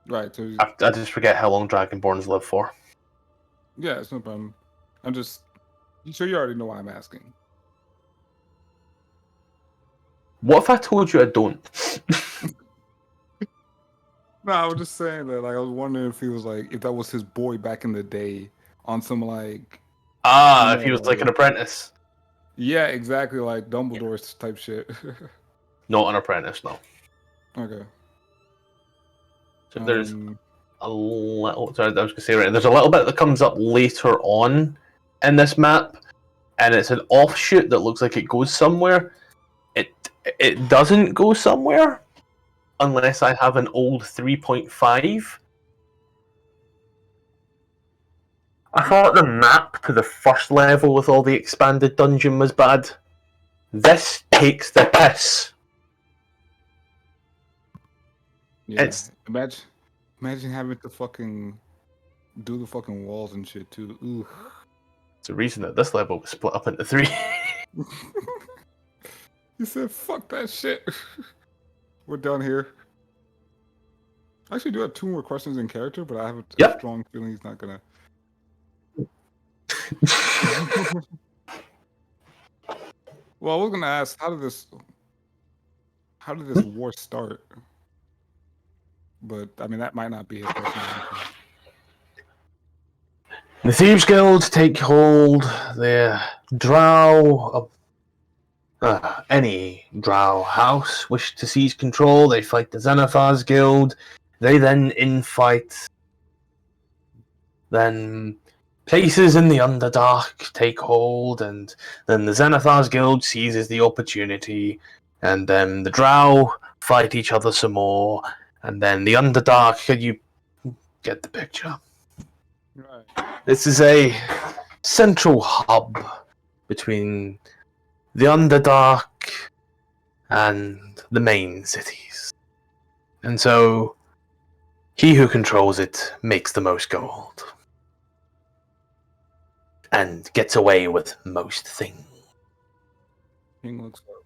Right. So I just forget how long Dragonborns live for. yeah, it's no problem. I'm just. You sure you already know why I'm asking? What if I told you I don't? No, I was just saying that. Like, I was wondering if he was like, if that was his boy back in the day, on some like. If he was like an apprentice. Yeah, exactly, like Dumbledore's type shit. Not an apprentice, no. Okay. So there's a little. Sorry, I was going to say right. There's a little bit that comes up later on in this map, and it's an offshoot that looks like it goes somewhere. It doesn't go somewhere unless I have an old 3.5. I thought the map to the first level with all the expanded dungeon was bad. This takes the piss. Yeah. It's Imagine having to fucking do the fucking walls and shit too. Ooh. It's the reason that this level was split up into 3. You said fuck that shit. We're done here. I actually do have 2 more questions in character, but I have a strong feeling he's not gonna. Well, I was gonna ask, how did this war start? But I mean, that might not be his question. The Thieves Guild take hold. The Drow of any Drow house wish to seize control. They fight the Xenothar's Guild. They then infight. Then places in the Underdark take hold, and then the Xenothar's Guild seizes the opportunity, and then the Drow fight each other some more, and then the Underdark. You get the picture. Right. This is a central hub between the Underdark and the main cities. And so, he who controls it makes the most gold. And gets away with most things. King looks up.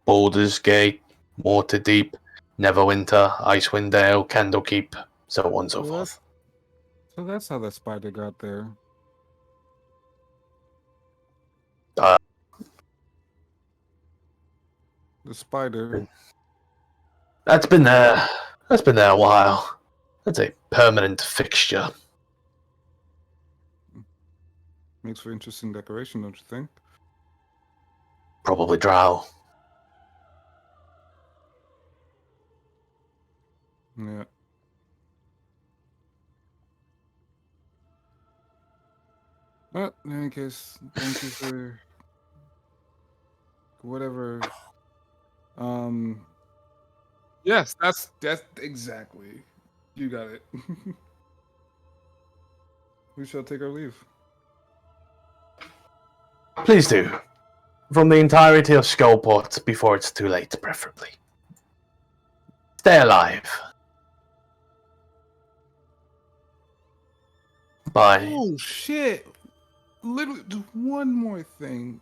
Baldur's Gate, Waterdeep, Neverwinter, Icewind Dale, Candlekeep, so on and so forth. So that's how the spider got there. The spider. That's been there That's been there a while. That's a permanent fixture. Makes for interesting decoration, don't you think? Probably drow. Yeah. Well, in any case, thank you for whatever. Yes, that's exactly. You got it. We shall take our leave. Please do. From the entirety of Skullport before it's too late, preferably. Stay alive. Bye. Oh shit! Literally, just one more thing.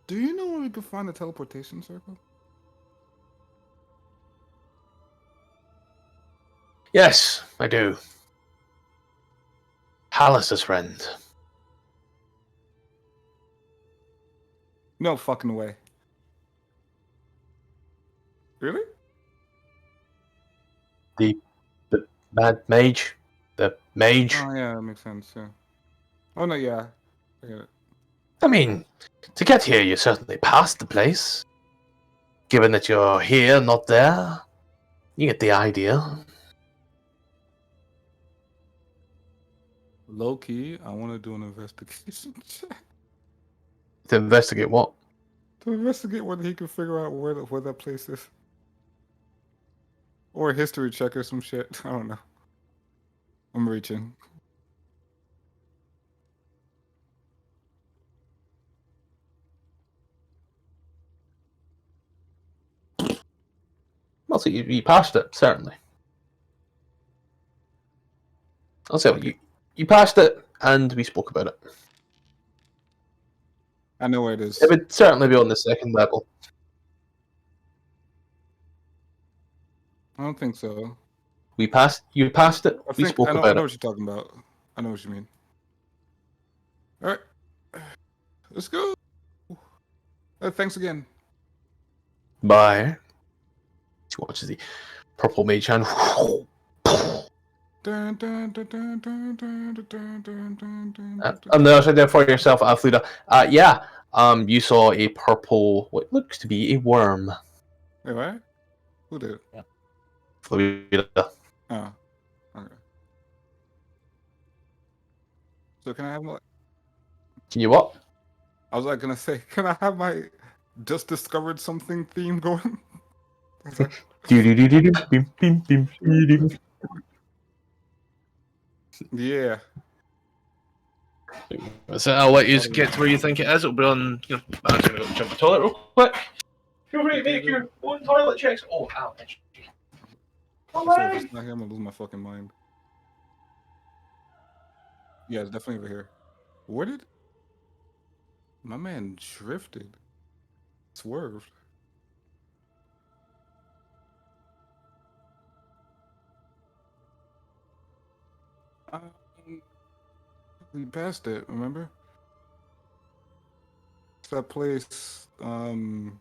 Do you know where we could find a teleportation circle? Yes, I do. Hallis's friend. No fucking way. Really? The mad mage. The mage. Oh yeah, that makes sense. Yeah. Oh no, yeah. I get it. I mean, to get here, you certainly passed the place. Given that you're here, not there, you get the idea. Low key, I want to do an investigation check To investigate what? to investigate whether he can figure out where that place is, or a history check or some shit. I don't know. I'm reaching. Well, so you passed it, certainly. I'll say you passed it, and we spoke about it. I know where it is. It would certainly be on the second level. I don't think so. You passed it. We spoke I know about what it. you're talking about. I know what you mean. All right, let's go. Thanks again. Bye. She watches the purple mage hand. Dun, dun, dun, dun, dun, dun, dun, dun, dun, dun, dun. On the other side there for yourself, Athleta. Yeah. You saw a purple, what looks to be a worm. Wait, what? Who did? Fluida. Oh, okay. So can I have my? Can you what? I was like gonna say, can I have my just discovered something theme going? Yeah. So I'll let you get to where you think it is. It'll be on. I'm just gonna go jump to the toilet real quick. Feel free to make your own toilet checks. Oh, ow. Sorry, if it's not here, I'm gonna lose my fucking mind. Yeah, it's definitely over here. Where did my man drifted? Swerved. We passed it, remember? It's that place, that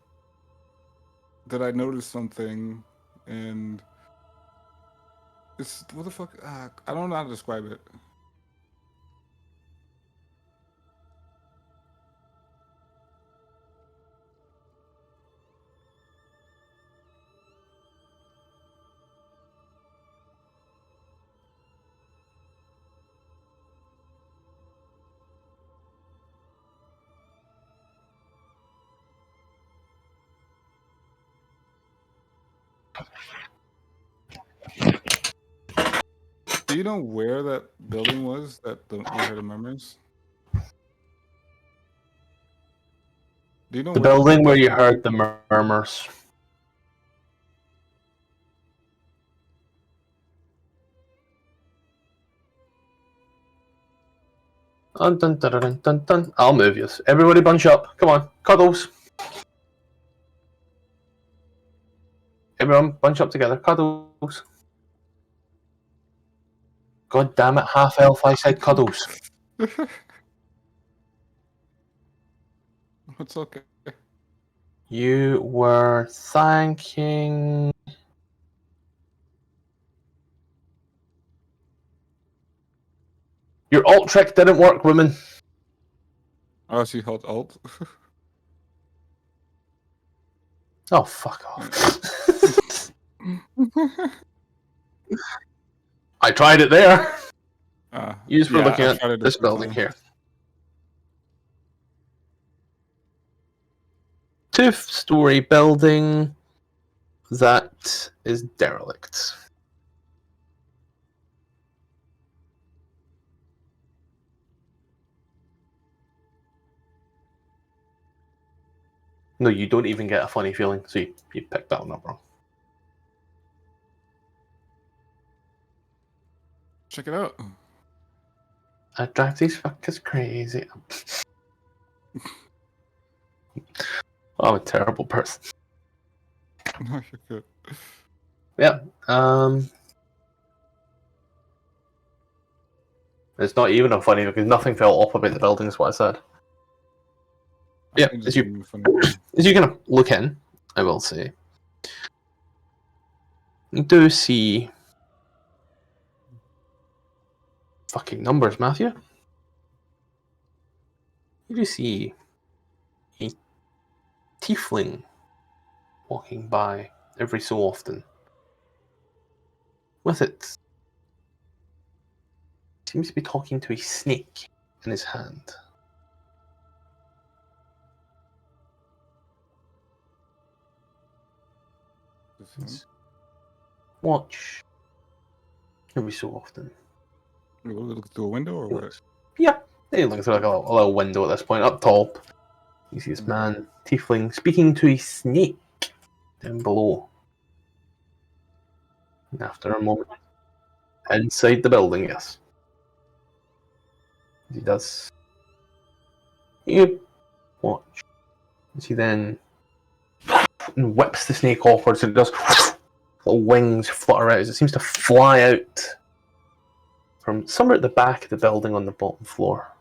I noticed something, and it's, what the fuck? I don't know how to describe it. Do you know where that building was that you heard the memories? Do you know The where building where you heard the murmurs. Dun, dun, dun, dun, dun, dun. I'll move you. Everybody bunch up. Come on. Cuddles. Everyone bunch up together. Cuddles. God damn it, half elf, I said cuddles. It's okay. You were thanking Your alt trick didn't work, woman. Oh, she held alt. Oh, fuck off. I tried it there. You just were looking at this building here. 2-story building that is derelict. No, you don't even get a funny feeling, so you picked that one up wrong. Check it out. I drive these fuckers crazy. I'm a terrible person. No, you're good. Yeah. It's not even a funny because nothing fell off about the building, is what I said. Yeah, as you kind of look in, I will say, you do see fucking numbers, Matthew. You do see a tiefling walking by every so often. With it, seems to be talking to a snake in his hand. Watch every so often. Look through a window or what? Yeah, it looks like a little window at this point up top. You see this man, tiefling, speaking to a snake down below. And after a moment, inside the building, yes. He does. You watch. As he then whips the snake offwards and it does. Little wings flutter out as it seems to fly out from somewhere at the back of the building on the bottom floor.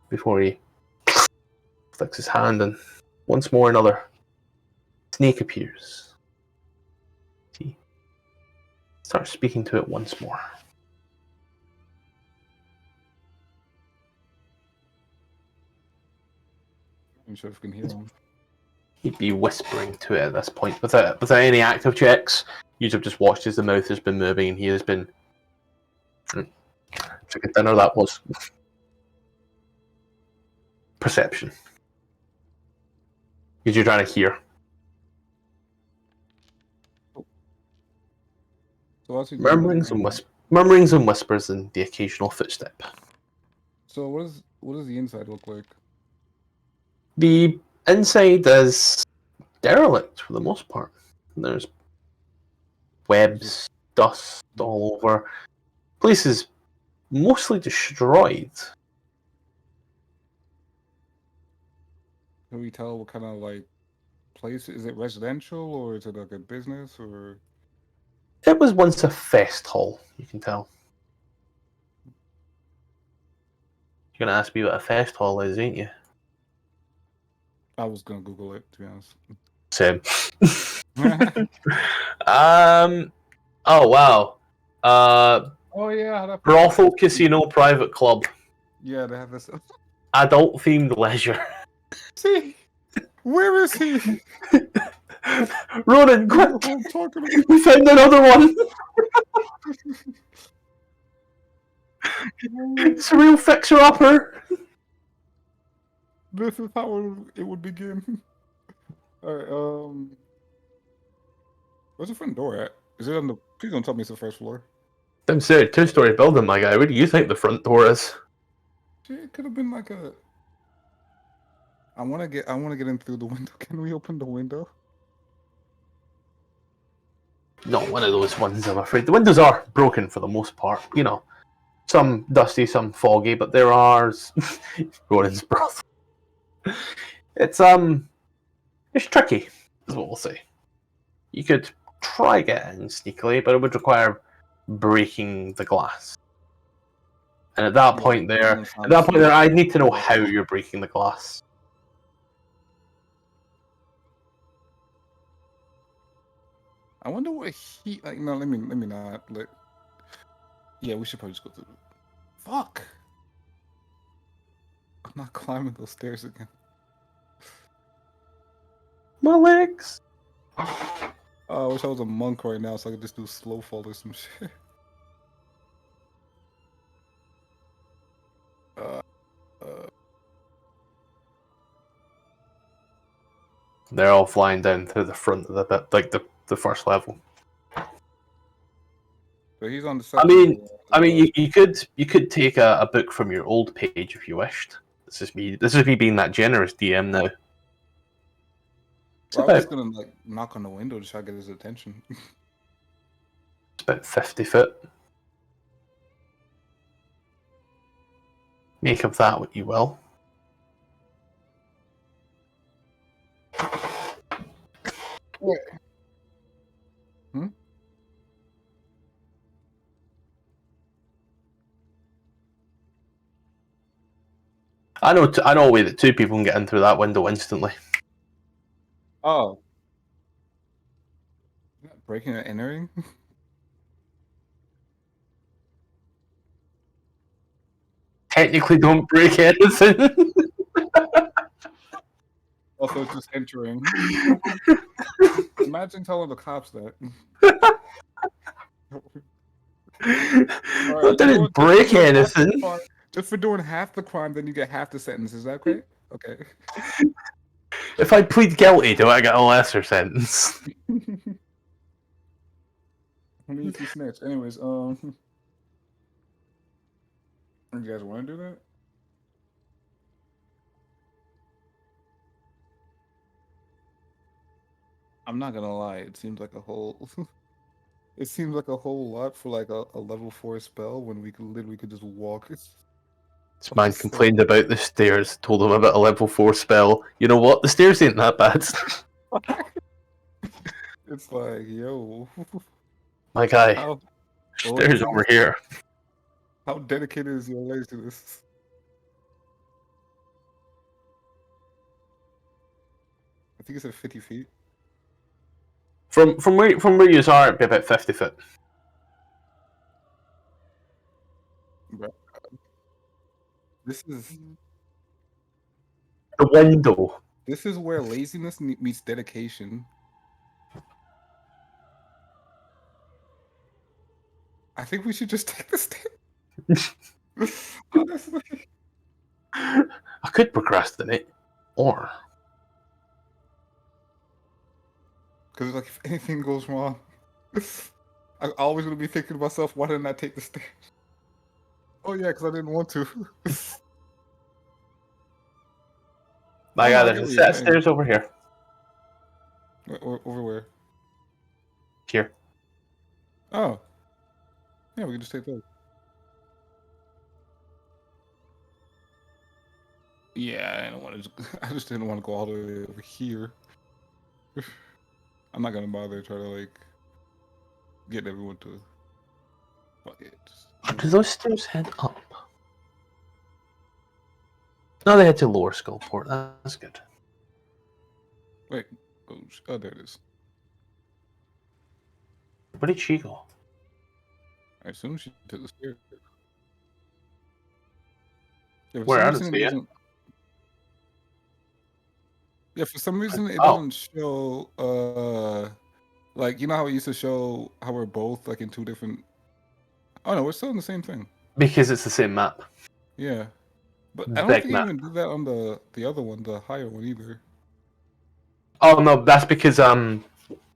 Before he flicks his hand and once more another snake appears. He starts speaking to it once more. I'm sure if we can hear him. He'd be whispering to it at this point without any active checks. You'd have just watched as the mouth has been moving and he has been. Chicken dinner that was. Perception. Because you're trying to hear. So Murmurings and whispers and the occasional footstep. So what does the inside look like? The inside is derelict for the most part. There's webs, dust all over. Place is mostly destroyed. Can we tell what kind of like place? Is it residential or is it like a business or? It was once a fest hall, you can tell. You're going to ask me what a fest hall is, ain't you? I was gonna Google it, to be honest. Same. Oh wow. Oh yeah. Brothel, casino, private club. Yeah, they have this. Adult themed leisure. See, where is he? Ronan, quick! I'm talking about. We found another one. It's a real fixer-upper. This is how it would begin. Alright, where's the front door at? Is it on the... Please don't tell me it's the first floor. I'm saying, 2-story building, my guy. Where do you think the front door is? Shit, it could have been like a... I wanna get in through the window. Can we open the window? Not one of those ones, I'm afraid. The windows are broken for the most part. You know, some dusty, some foggy, but there are... Ronan's broth. It's tricky, is what we'll say. You could try get in sneakily, but it would require breaking the glass. And at that point there, I need to know how you're breaking the glass. I wonder what he... Like, no, let me not... Yeah, we should probably just go through... Fuck. I'm not climbing those stairs again. My legs. I wish I was a monk right now so I could just do slow fall or some shit. Uh, They're all flying down to the front of the bit, like the first level. but he's on the I second mean, level as well. you could take a book from your old page if you wished. This is me being that generous DM now. Well, I was just gonna like knock on the window to try to get his attention. It's about 50 foot. Make of that what you will. Hmm? I know a way that two people can get in through that window instantly. Oh. Breaking and entering? Technically, don't break anything. Also, it's just entering. Imagine telling the cops that. I didn't break anything. Just for doing half the crime, then you get half the sentence. Is that okay? Okay. If I plead guilty, do I get a lesser sentence? Let me see snitch. Anyways, you guys want to do that? I'm not gonna lie. It seems like a whole. It seems like a whole lot for like a level 4 spell when we could just walk. This man complained about the stairs, told him about a level 4 spell. You know what? The stairs ain't that bad. It's like, yo. My guy, stairs over here. How dedicated is your legs to this? I think it's at 50 feet. From where you are, it'd be about 50 foot. This is the window. This is where laziness meets dedication. I think we should just take the stairs. Honestly. I could procrastinate, or because like if anything goes wrong, I'm always gonna be thinking to myself, why didn't I take the stairs? Oh yeah, because I didn't want to. My God, there's a set of stairs over here. Over where? Here. Oh. Yeah, we can just take those. Yeah, I don't want to. I just didn't want to go all the way over here. I'm not gonna bother try to like get everyone to. Fuck it. Do those stairs head up? No, they head to Lower Skullport. That's good. Wait. Oh, there it is. Where did she go? I assume she took the stairs. Yeah, Where are they? Yeah, for some reason it doesn't show. Like you know how it used to show how we're both like in two different. Oh no, we're still in the same thing. Because it's the same map. Yeah, but I don't think you even did that on the other one, the higher one either. Oh no, that's because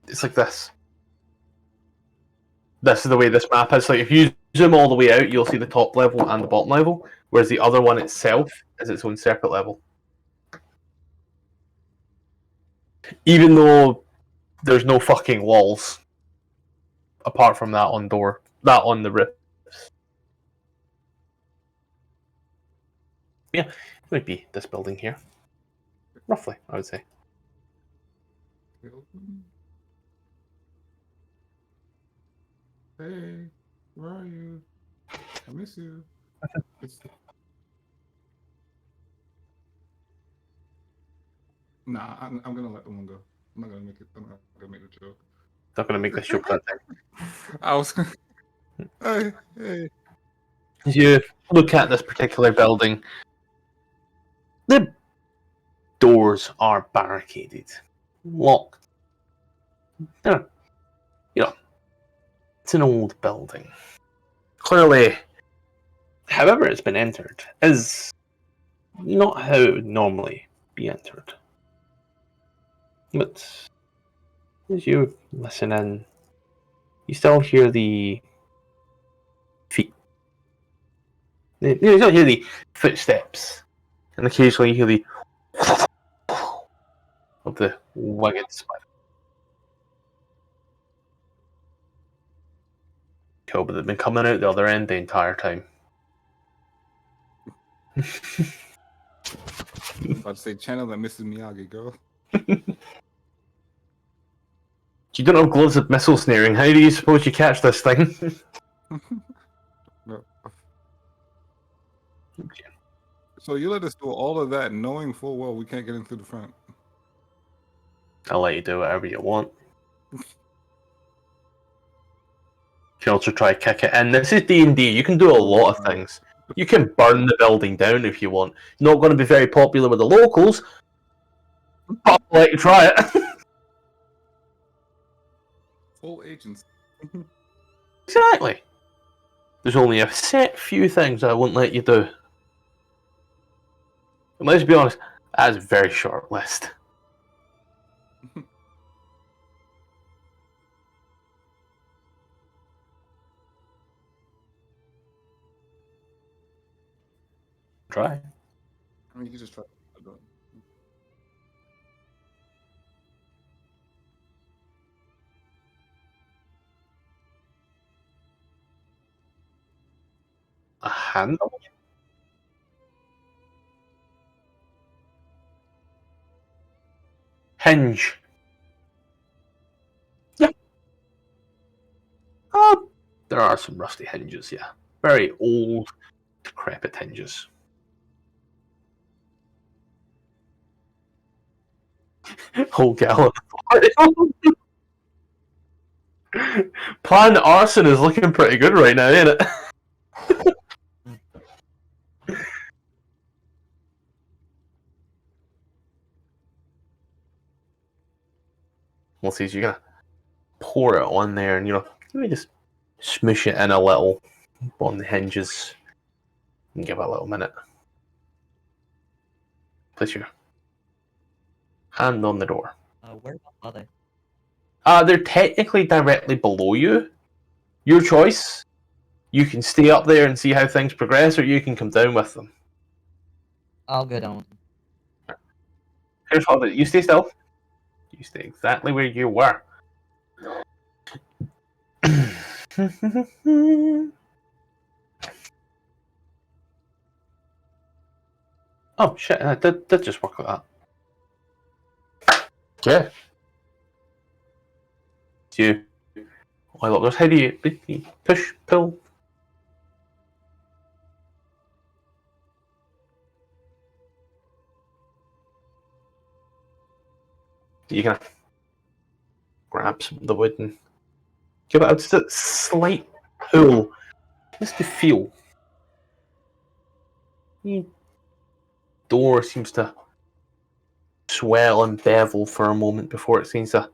it's like this. This is the way this map is. Like if you zoom all the way out, you'll see the top level and the bottom level, whereas the other one itself is its own separate level. Even though there's no fucking walls apart from that on the roof. Yeah, it would be this building here. Roughly, I would say. Hey, where are you? I miss you. Nah, I'm gonna let the one go. I'm not gonna make it. I'm not gonna make the joke. Not gonna make this joke that time. I was. Hey. As you look at this particular building, the doors are barricaded, locked. They're, you know, it's an old building. Clearly, however it's been entered is not how it would normally be entered. But as you listen in, you still hear the feet. You still hear the footsteps, and occasionally you hear the of the winged spider. Cool, but they've been coming out the other end the entire time. I'd say channel that Mrs. Miyagi, girl. You don't have gloves of missile snaring. How do you suppose you catch this thing? No. So you let us do all of that knowing full well we can't get in through the front. I'll let you do whatever you want. You can also try kick it in. This is D&D. You can do a lot of things. You can burn the building down if you want. Not going to be very popular with the locals, but I'll let you try it. Full agents. Exactly. There's only a set few things I won't let you do. And let's be honest, that's a very short list. Try. I mean, you can just try. A handle? Hinge. Yeah. There are some rusty hinges, yeah. Very old, decrepit hinges. Whole gallon. Planned arson is looking pretty good right now, ain't it? We'll see, so you're gonna pour it on there and, let me just smoosh it in a little on the hinges and give it a little minute. Place your hand on the door. Where are they? They're technically directly below you. Your choice. You can stay up there and see how things progress, or you can come down with them. I'll go down with them. Here's what you stay still. You stay exactly where you were. Oh shit! That did just work like that. Okay. It's you. Oh, look, there's how do you push, pull? You can grab some of the wood and give it just a slight pull, just to feel. The door seems to swell and bevel for a moment before it seems to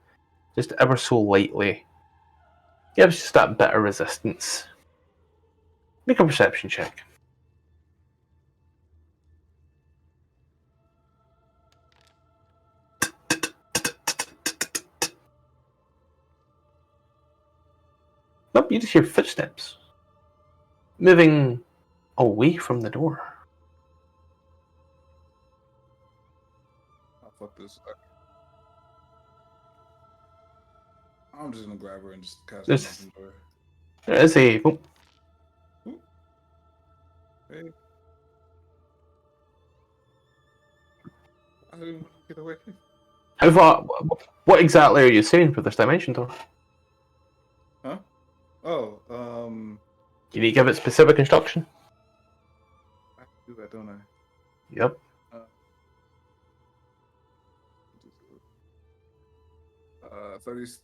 just ever so lightly gives just that bit of resistance. Make a perception check. Nope, you just hear footsteps moving away from the door. Oh, fuck this. I'm just gonna grab her and just cast This- on her. There is a. Oh, Hey. I didn't get away. how far? What exactly are you saying for this dimension door? Huh? Oh, You need to give it specific instruction. I have to do that, don't I? Yep.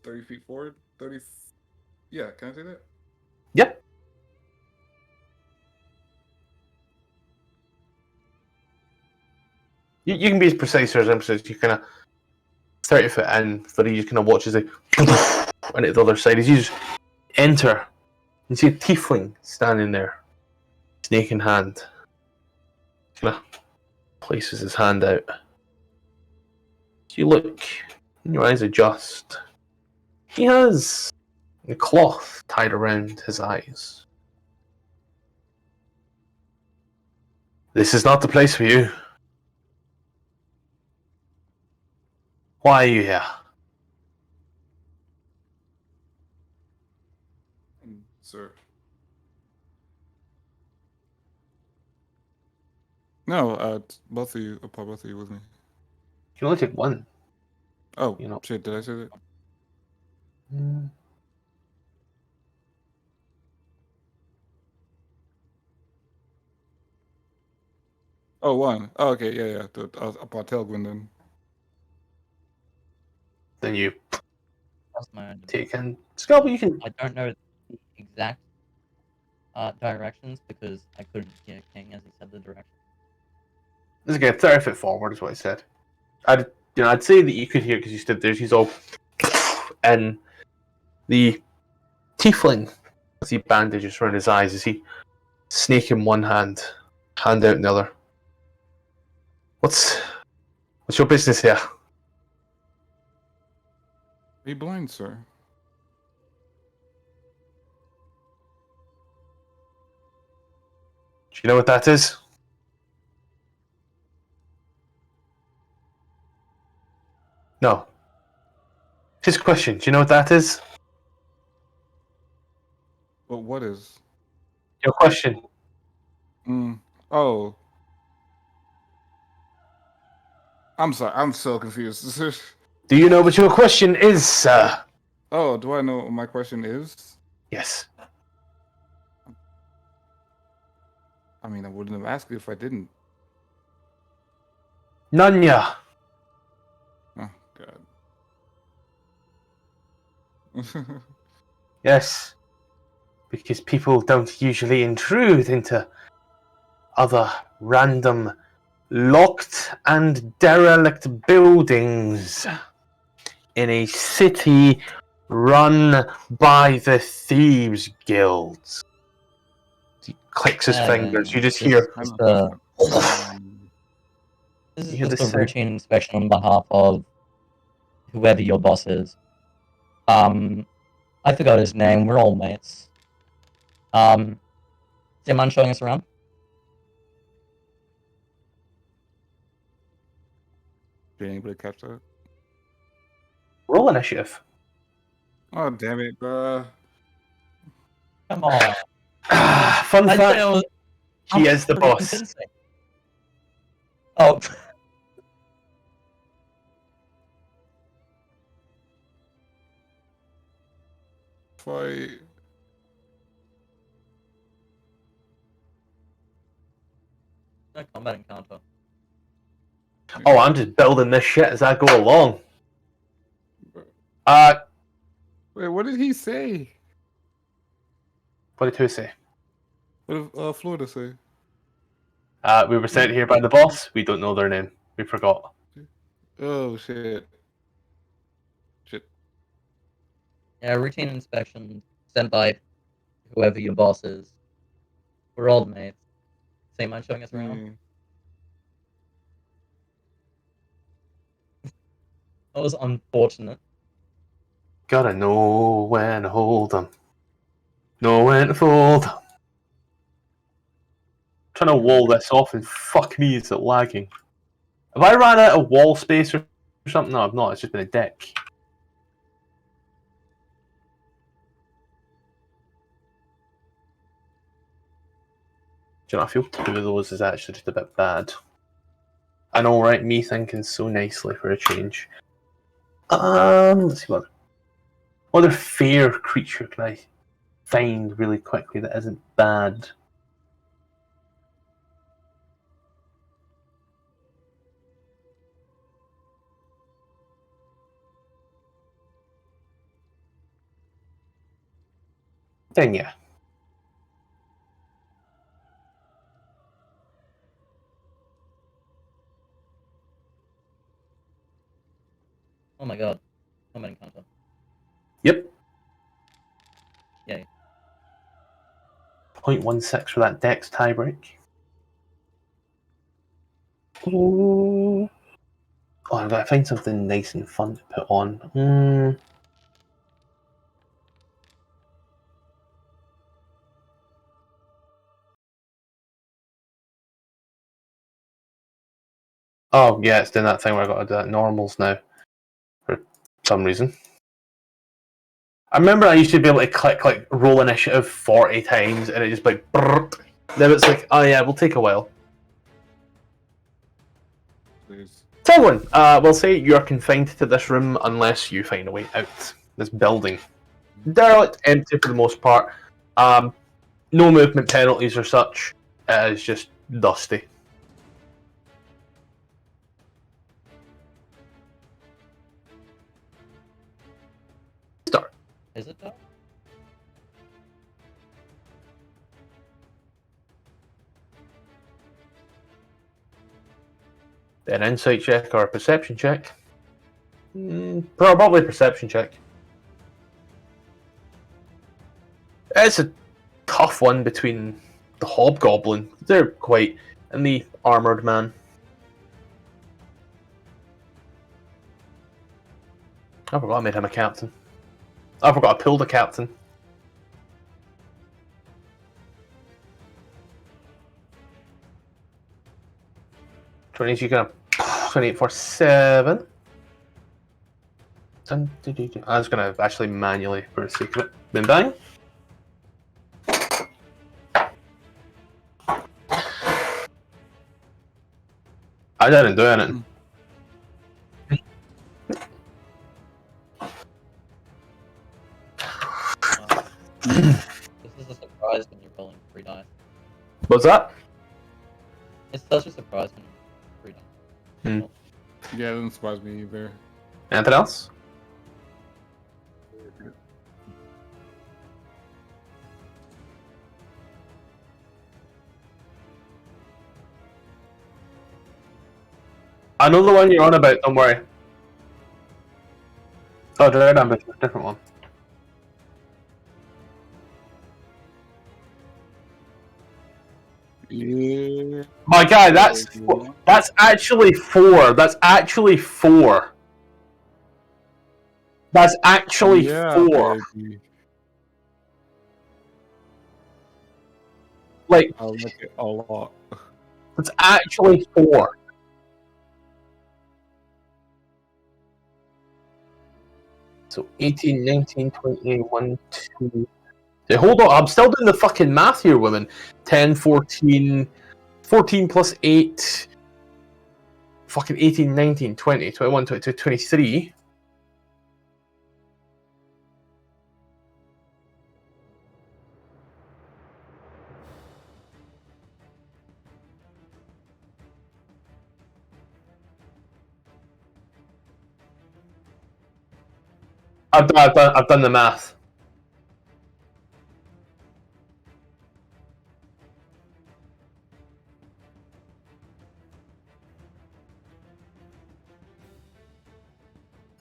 30 feet forward. 30. Yeah, can I say that? Yep. You can be as precise or as imprecise. You kind of 30 foot in, but he just kind of watches it and at the other side. As you just enter, you see a tiefling standing there, snake in hand. Kind of places his hand out. So you look, and your eyes adjust. He has a cloth tied around his eyes. This is not the place for you. Why are you here? Sir. No, both of you, both of you with me. You can only take one. Oh, You know. shit, did I say that? Oh, one. Oh, okay, yeah. I'll tell Gwen then. Then you That's my take in. Scalpel, you can. I don't know the exact directions because I couldn't hear King as he said the direction. This is again 30 foot forward, is what I said. I'd say that you could hear because you stood there. She's all, and the tiefling, as he bandages around his eyes, as he snake in one hand, hand out in the other. What's your business here? Are you blind, sir? Do you know what that is? No. Just a question. Do you know what that is? But what is? Your question. Oh. I'm sorry, I'm so confused. Do you know what your question is, sir? Oh, do I know what my question is? Yes. I mean, I wouldn't have asked you if I didn't. Nanya. Oh, God. Yes. Because people don't usually intrude into other random locked and derelict buildings in a city run by the Thieves Guilds. He clicks his fingers. You just hear. This is You hear just the a sound. routine inspection on behalf of whoever your boss is. I forgot his name. We're all mates. Do you mind showing us around? Did anybody catch that? Roll initiative. Oh, damn it, bruh. Come on. Fun I'd fact, say I was he is the pretty boss. convincing. Oh. Fight. No combat encounter. Oh, I'm just building this shit as I go along. Wait, what did he say? What did who say? What did Florida say? We were sent here by the boss. We don't know their name. We forgot. Oh, shit. Yeah, routine inspection sent by whoever your boss is. We're old mates. Same mind showing us around? That was unfortunate. Gotta know when to hold them. Know when to fold them. Trying to wall this off and fuck me, is it lagging? Have I ran out of wall space or something? No, I've not. It's just been a dick. Do you know, I feel 2 of those is actually just a bit bad. I know, right? Me thinking so nicely for a change. Let's see what other fair creature can I find really quickly that isn't bad. Then yeah. Oh my god. Combat encounter. Yep. Yay. 0.16 for that dex tiebreak. Oh, I've got to find something nice and fun to put on. Oh, yeah, it's doing that thing where I've got to do that normals now. For some reason. I remember I used to be able to click, like, roll initiative 40 times, and it just, like, brrrt. Then it's like, oh yeah, we'll take a while. Please. So everyone, we'll say you're confined to this room unless you find a way out. This building. Derelict, empty for the most part. No movement penalties or such. It's just dusty. Start. Is it though? An insight check or a perception check? Probably perception check. It's a tough one between the hobgoblin, they're quite, and the armoured man. I forgot I made him a captain. I forgot I pulled a captain. Twenty, you can 28 for 7. I was gonna actually manually, for the sake of it, been bang. I didn't do anything. This is a surprise when you're rolling 3 dice. What's that? It's such a surprise when you're 3 dice. Yeah, it doesn't surprise me either. Anything else? I know the one you're on about, don't worry. Oh, Dread Ambition, a different one. Yeah. My guy, that's actually 4. That's actually 4. That's actually 4. Baby. Like, I like it a lot. it's actually 4. So 18, 19, 20, 1, 2. Hey, hold on, I'm still doing the fucking math here, women. 10, 14, 14 plus 8. Fucking 18, 19, 20, 21, 22, 23. I've done the math.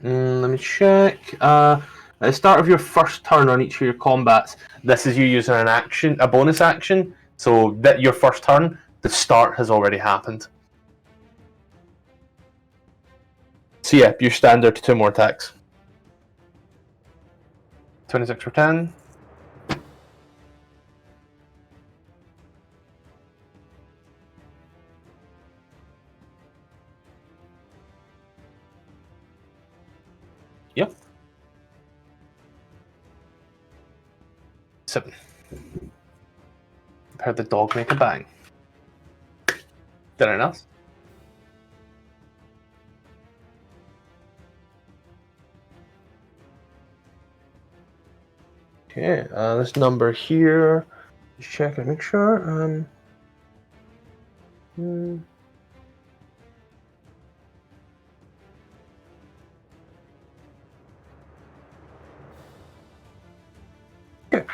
Let me check. At the start of your first turn on each of your combats, this is you using an action, a bonus action. So that your first turn, the start has already happened. So yeah, your standard 2 more attacks. 26 for 10. Yep. 7. Heard the dog make a bang. Anything else? Okay, this number here. Just check and make sure. Okay.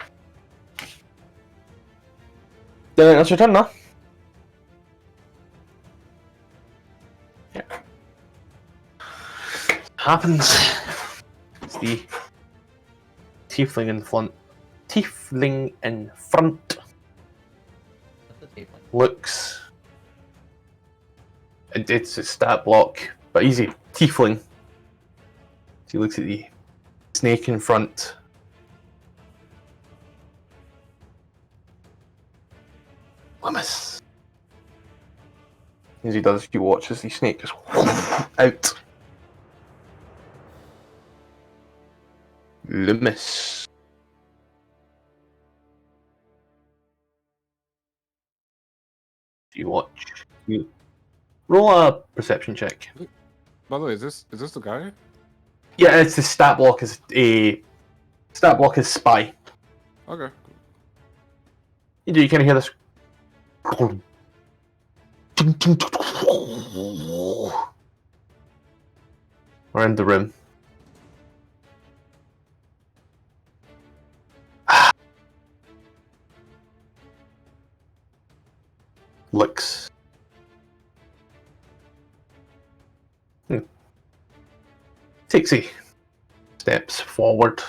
Then that's your turn now. Yeah. happens. It's the tiefling in front. Tiefling in front That's a tiefling. looks. It's a stat block, but he's a tiefling. He looks at the snake in front. Loomis. As he does, you watch as the snake just out. Loomis. You watch. You roll a perception check. By the way, is this the guy? Yeah, it's the stat block is a stat block is spy. Okay. You kind of hear this around the room. Looks. Takes a steps forward.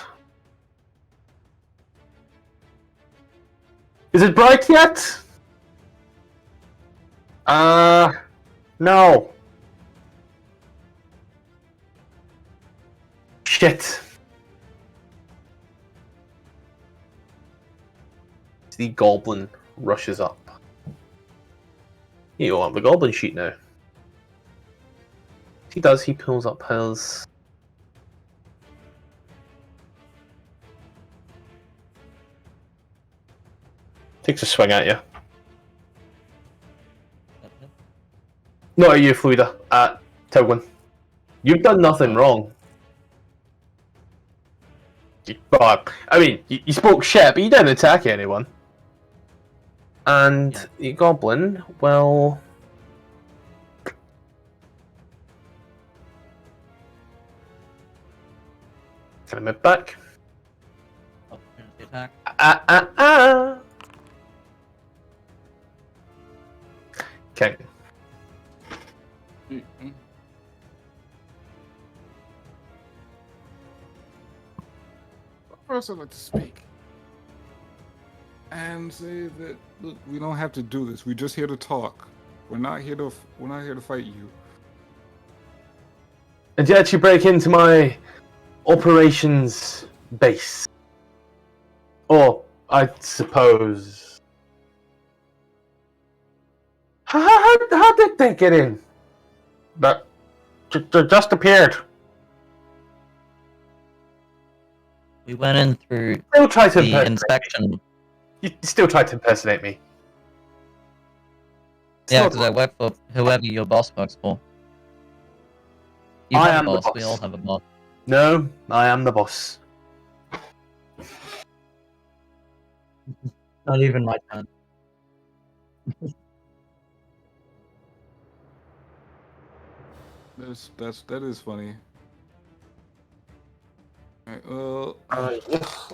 Is it bright yet? No. Shit. The goblin rushes up. You have the goblin sheet now. He does, he pulls up his. Takes a swing at you. Not at you, Fluida. At Tilwyn. You've done nothing wrong. I mean, you spoke shit, but you didn't attack anyone. And the goblin will... Can I move back? Opportunity attack. Okay. First, I'd like to speak and say that look, we don't have to do this. We're just here to talk. We're not here to fight you. And yet you break into my operations base. Or, I suppose... How did they get in? That just appeared. We went in through Still try to the inspection. You still try to impersonate me. Yeah, because I work for whoever your boss works for. You I have am a the boss. We boss. all have a boss. No, I am the boss. Not even my turn. That is funny. Alright, well, Yes,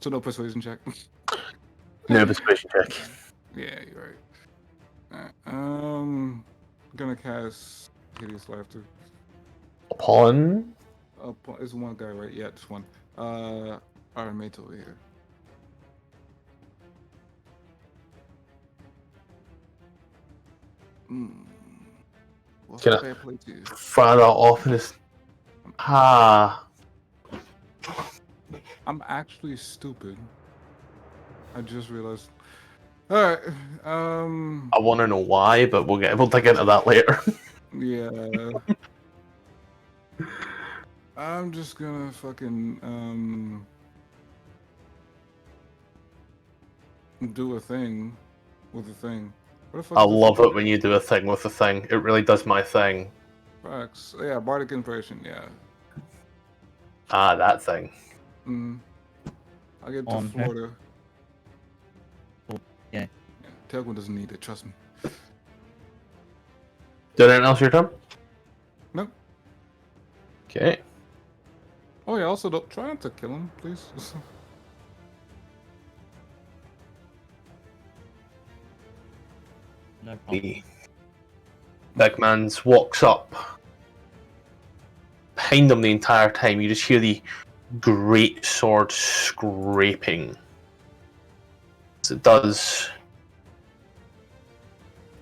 so no persuasion check. no persuasion check. Yeah, you're right. I'm gonna cast Hideous Laughter. Upon... It's one guy, right? Yeah, just one. Our mate over here. What's Can the I- fair play to you? Fire that off and just... Ah. I'm actually stupid. I just realized. Alright, I want to know why, but we'll dig into that later. yeah. I'm just gonna fucking, do a thing with a thing. What the fuck I is the love thing? it when you do a thing with a thing. It really does my thing. Facts. Yeah, Bardic Inspiration, yeah. Ah, that thing. I'll get to On her. Florida. Yeah. Telgwin doesn't need it, trust me. Do anything else your turn? Nope. Okay. Oh yeah, also don't try not to kill him, please. No problem. The Big Man's walks up. Behind him the entire time, you just hear the great sword scraping. As it does.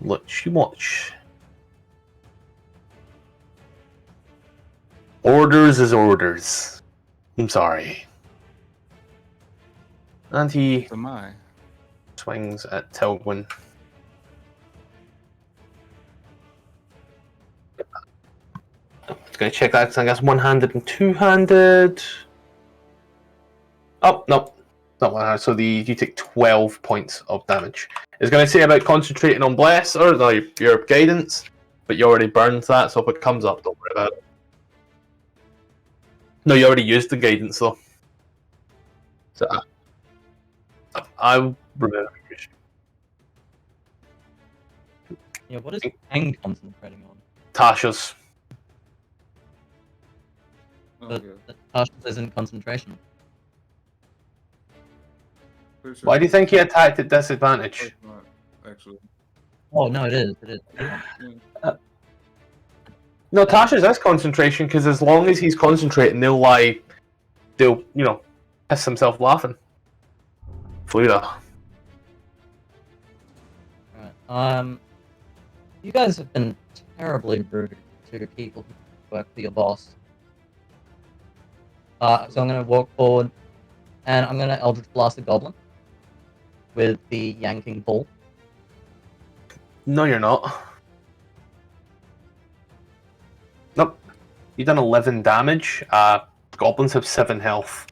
Watch. Orders is orders. I'm sorry. And he Am I? swings at Tilgwin. Just gonna check that because I guess one-handed and two-handed. Oh no, not one-handed. So you take 12 points of damage. It's gonna say about concentrating on bless or your guidance, but you already burned that. So if it comes up, don't worry about it. No, you already used the guidance though. So I remember. Yeah, what is Ang concentrating on? Tasha's. Oh, But yeah. Tasha's isn't concentration. Pretty sure Why do you it's think he attacked at disadvantage? not, actually. Oh no, it is. It is. Yeah. No, Tasha's is concentration because as long as he's concentrating, they'll piss himself laughing. Fluida. Alright. You guys have been terribly rude to people who work for your boss. So I'm gonna walk forward, and I'm gonna Eldritch Blast a goblin with the yanking ball. No, you're not. Nope. You've done 11 damage. Goblins have 7 health.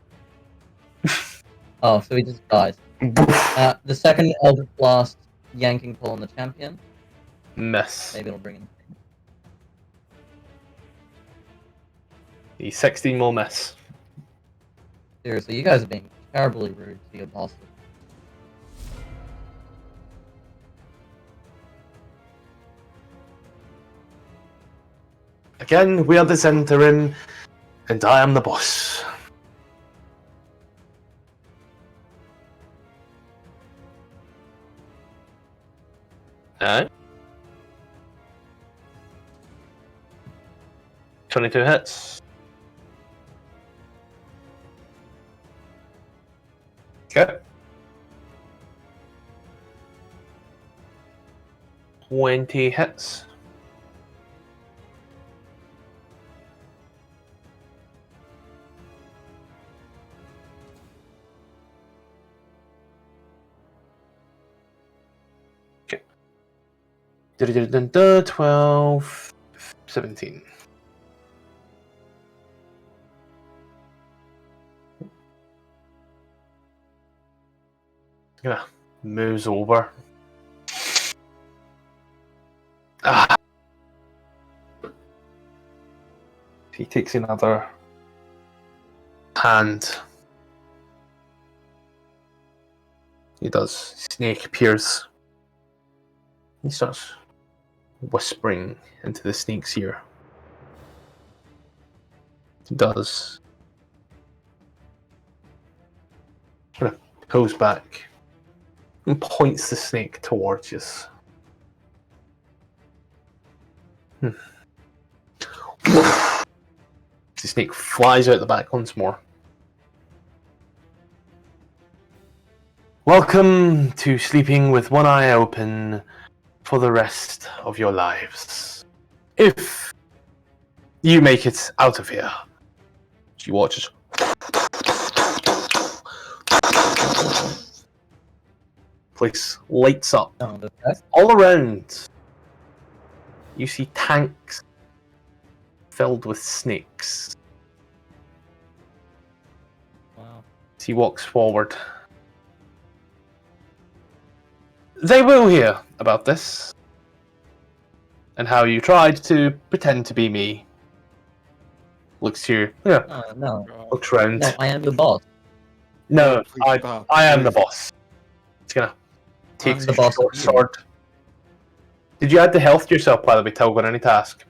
Oh, so he just dies. The second Eldritch Blast yanking pull on the champion. Miss. Maybe it'll bring him. The 16 will miss. Seriously, you guys are being terribly rude to your boss. Again, we are the Centaurin, and I am the boss. Alright. 22 hits. Okay. 20 hits. Okay. 12, 17. Gonna moves over. He takes another hand. He does. Snake appears. He starts whispering into the snake's ear. He does. Kind of pulls back and points the snake towards you. The snake flies out the back once more. Welcome to sleeping with one eye open for the rest of your lives. If you make it out of here. She watches. Place lights up. Oh, okay. All around, you see tanks filled with snakes. Wow. As he walks forward. They will hear about this. And how you tried to pretend to be me. Looks to you. Yeah, Oh, no. looks round. No, I am the boss. No, Please stop, I am please. the boss. It's gonna take I'm the the boss short of you. sword. Did you add the health to yourself, by the way, Tilg, on any task?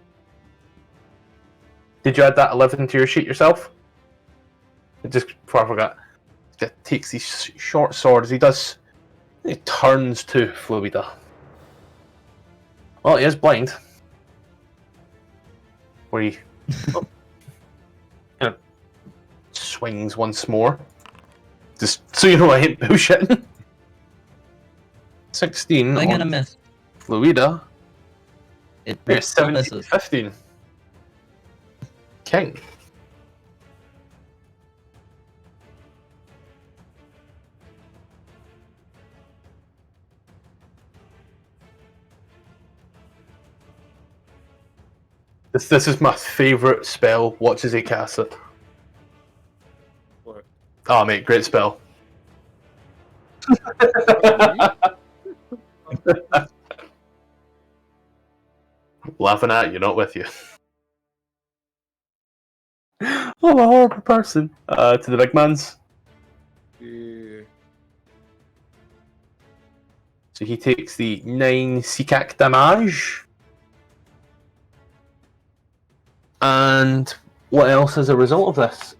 Did you add that 11 to your sheet yourself? Just before I forgot. He takes these short swords. He does. He turns to Fluida. Well, he is blind. where he kind of swings once more. Just so you know, I ain't bullshitting. 16 Swing and a on miss. Fluida. It We're hits or 17, misses. 15. King. This is my favourite spell. Watch as he casts it. What? Oh, mate, great spell. Laughing at you, not with you. I'm a horrible person. To the big mans. Yeah. So he takes the 9 Seacac damage. And what else as a result of this?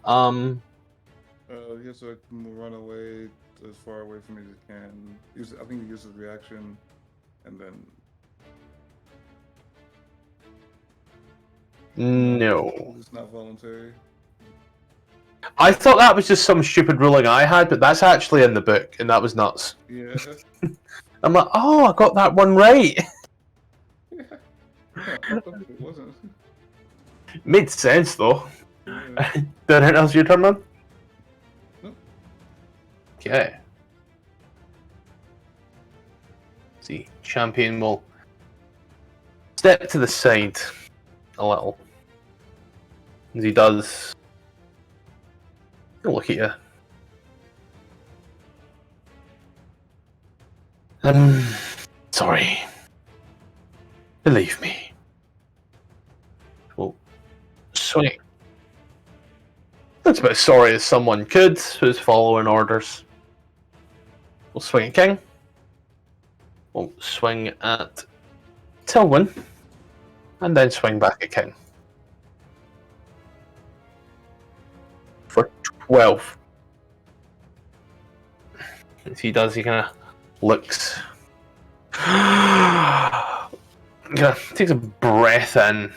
He has to run away as far away from me as he can. I think he uses reaction, and then No. it's not voluntary. I thought that was just some stupid ruling I had, but that's actually in the book, and that was nuts. Yeah. I'm like, oh, I got that one right. Yeah. It wasn't. Made sense, though. Yeah. Anything else your turn, man? Nope. Okay. See, champion will step to the side a little. As he does, he'll look at you. Sorry. Believe me. Well, swing. That's about as sorry as someone could who's following orders. We'll swing at King. We'll swing at Tilwyn. And then swing back at King. For 12. As he does, he kind of looks. Takes a breath in.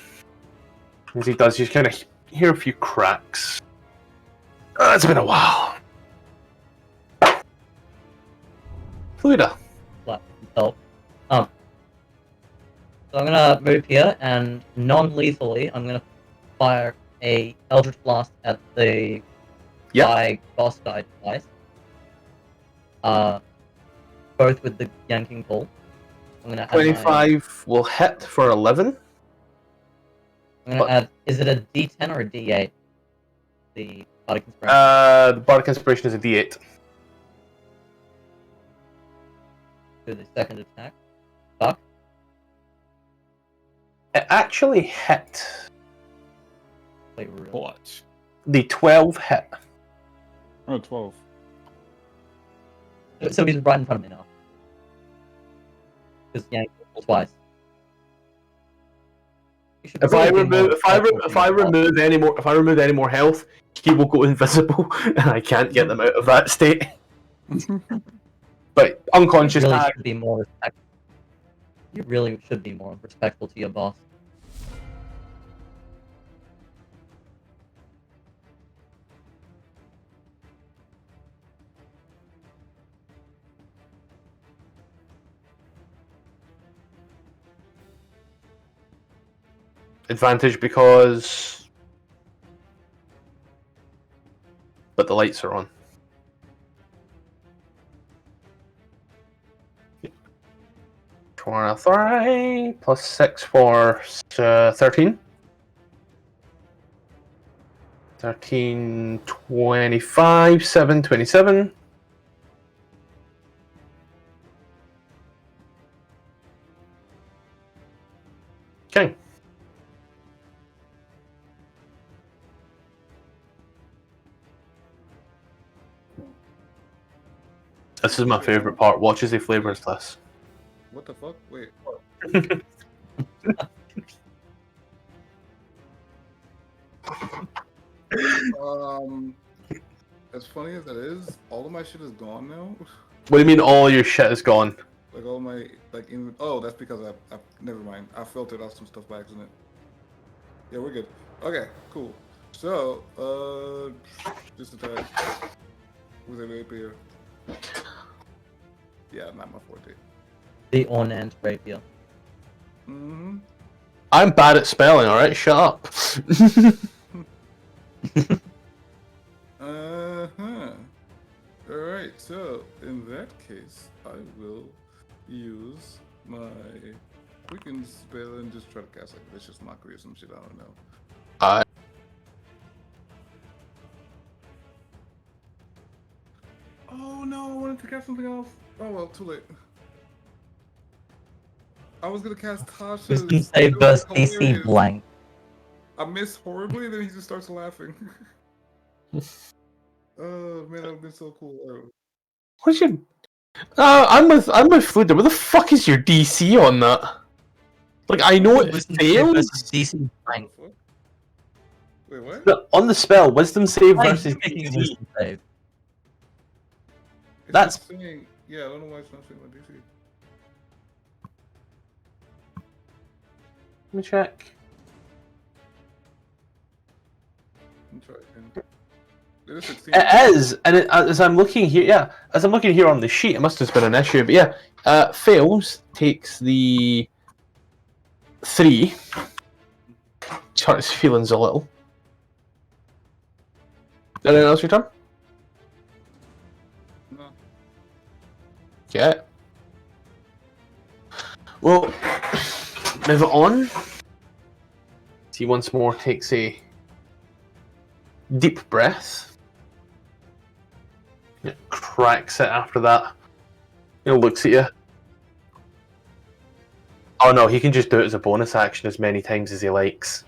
As he does, you kind of hear a few cracks. It's been a while. Fluida. So I'm gonna move here and non-lethally, I'm gonna fire a Eldritch Blast at the boss guy twice. Both with the yanking pull. I'm gonna add 25 will hit for 11. I'm gonna add. Is it a D10 or a D8? The Bardic Inspiration. The Bardic Inspiration is a D8. To the second attack. Fuck. It actually hit. Wait, really? What? The 12 hit. Oh, 12. So he's right in front of me now. Because yanking pull twice. If I remove any more health, he will go invisible, and I can't get them out of that state. But unconscious you really tag. should be more respectful. You really should be more respectful to your boss. Advantage because. But the lights are on. For a 3 plus 6 for 13. 13, 25, 7, 27. Okay. This is my favourite part. Watch as he flavours this. What the fuck? Wait. As funny as that is, all of my shit is gone now. What do you mean all your shit is gone? Like all my oh, that's because I never mind. I filtered out some stuff by accident. Yeah, we're good. Okay, cool. So, just attack with a rapier. Yeah, not my forte. The on-end rapier. Mm-hmm. I'm bad at spelling, alright? Shut up. Uh-huh. Alright, so in that case, I will use my quicken spell and just try to cast like vicious mockery or some shit, I don't know. Oh no, I wanted to cast something else. Oh well, too late. I was gonna cast Tasha's. Wisdom save versus DC blank. I missed horribly, then he just starts laughing. Oh man, that would've been so cool. What's your... I'm with Fluder. What the fuck is your DC on that? Like, I know it Wisdom save fails. versus DC blank. Wait, what? But on the spell, wisdom save I'm versus picking a DC. wisdom save. It's That's- not saying, yeah, I don't know why it's not saying my DC. Let me check. Let me try again. It is 16. It is, and as I'm looking here, yeah, as I'm looking here on the sheet, it must have been an issue, but yeah, fails, takes the 3, hurt his feelings a little. Anything else your turn? No. Okay. Well, move it on. He once more takes a deep breath. It cracks it after that. He looks at you. Oh no, he can just do it as a bonus action as many times as he likes.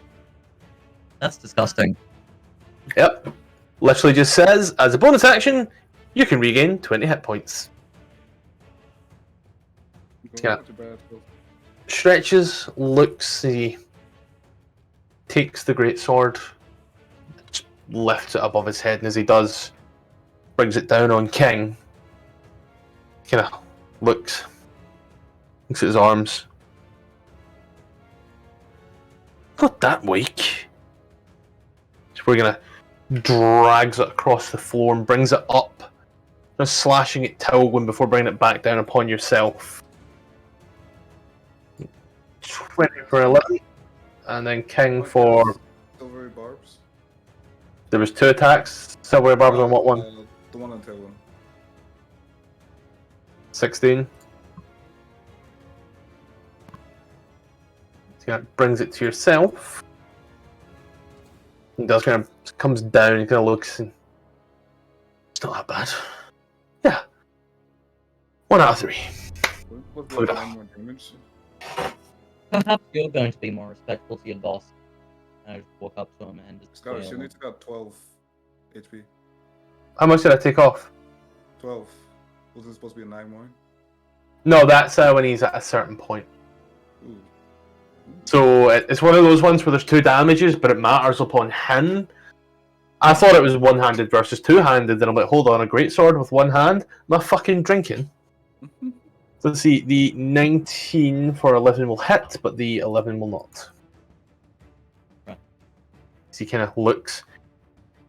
That's disgusting. Yep. Literally just says, as a bonus action, you can regain 20 hit points. Yeah. Stretches, looks, he takes the greatsword, lifts it above his head, and as he does, brings it down on King. Kind of looks at his arms. Not that weak. So we're gonna drags it across the floor and brings it up, just slashing at Tilwyn before bringing it back down upon yourself. 20 for 11, and then King for... Silvery barbs. There was 2 attacks. Silvery barbs on what one? The one on Tilwyn. 16. So that brings it to yourself. He does kind of comes down. He kind of looks, and it's not that bad. Yeah, 1 out of 3. What's Good. the more damage? Perhaps you're going to be more respectful to your boss. And I just walk up to him and just Scottish, say, you need to got 12 HP. How much did I take off? 12. Was it supposed to be a 9 more? No, that's when he's at a certain point. Ooh. So it's one of those ones where there's 2 damages, but it matters upon him. I thought it was one-handed versus two-handed, and I'm like, hold on, a greatsword with one hand? Am I fucking drinking? So let's see, the 19 for 11 will hit, but the 11 will not. Right. So he kind of looks.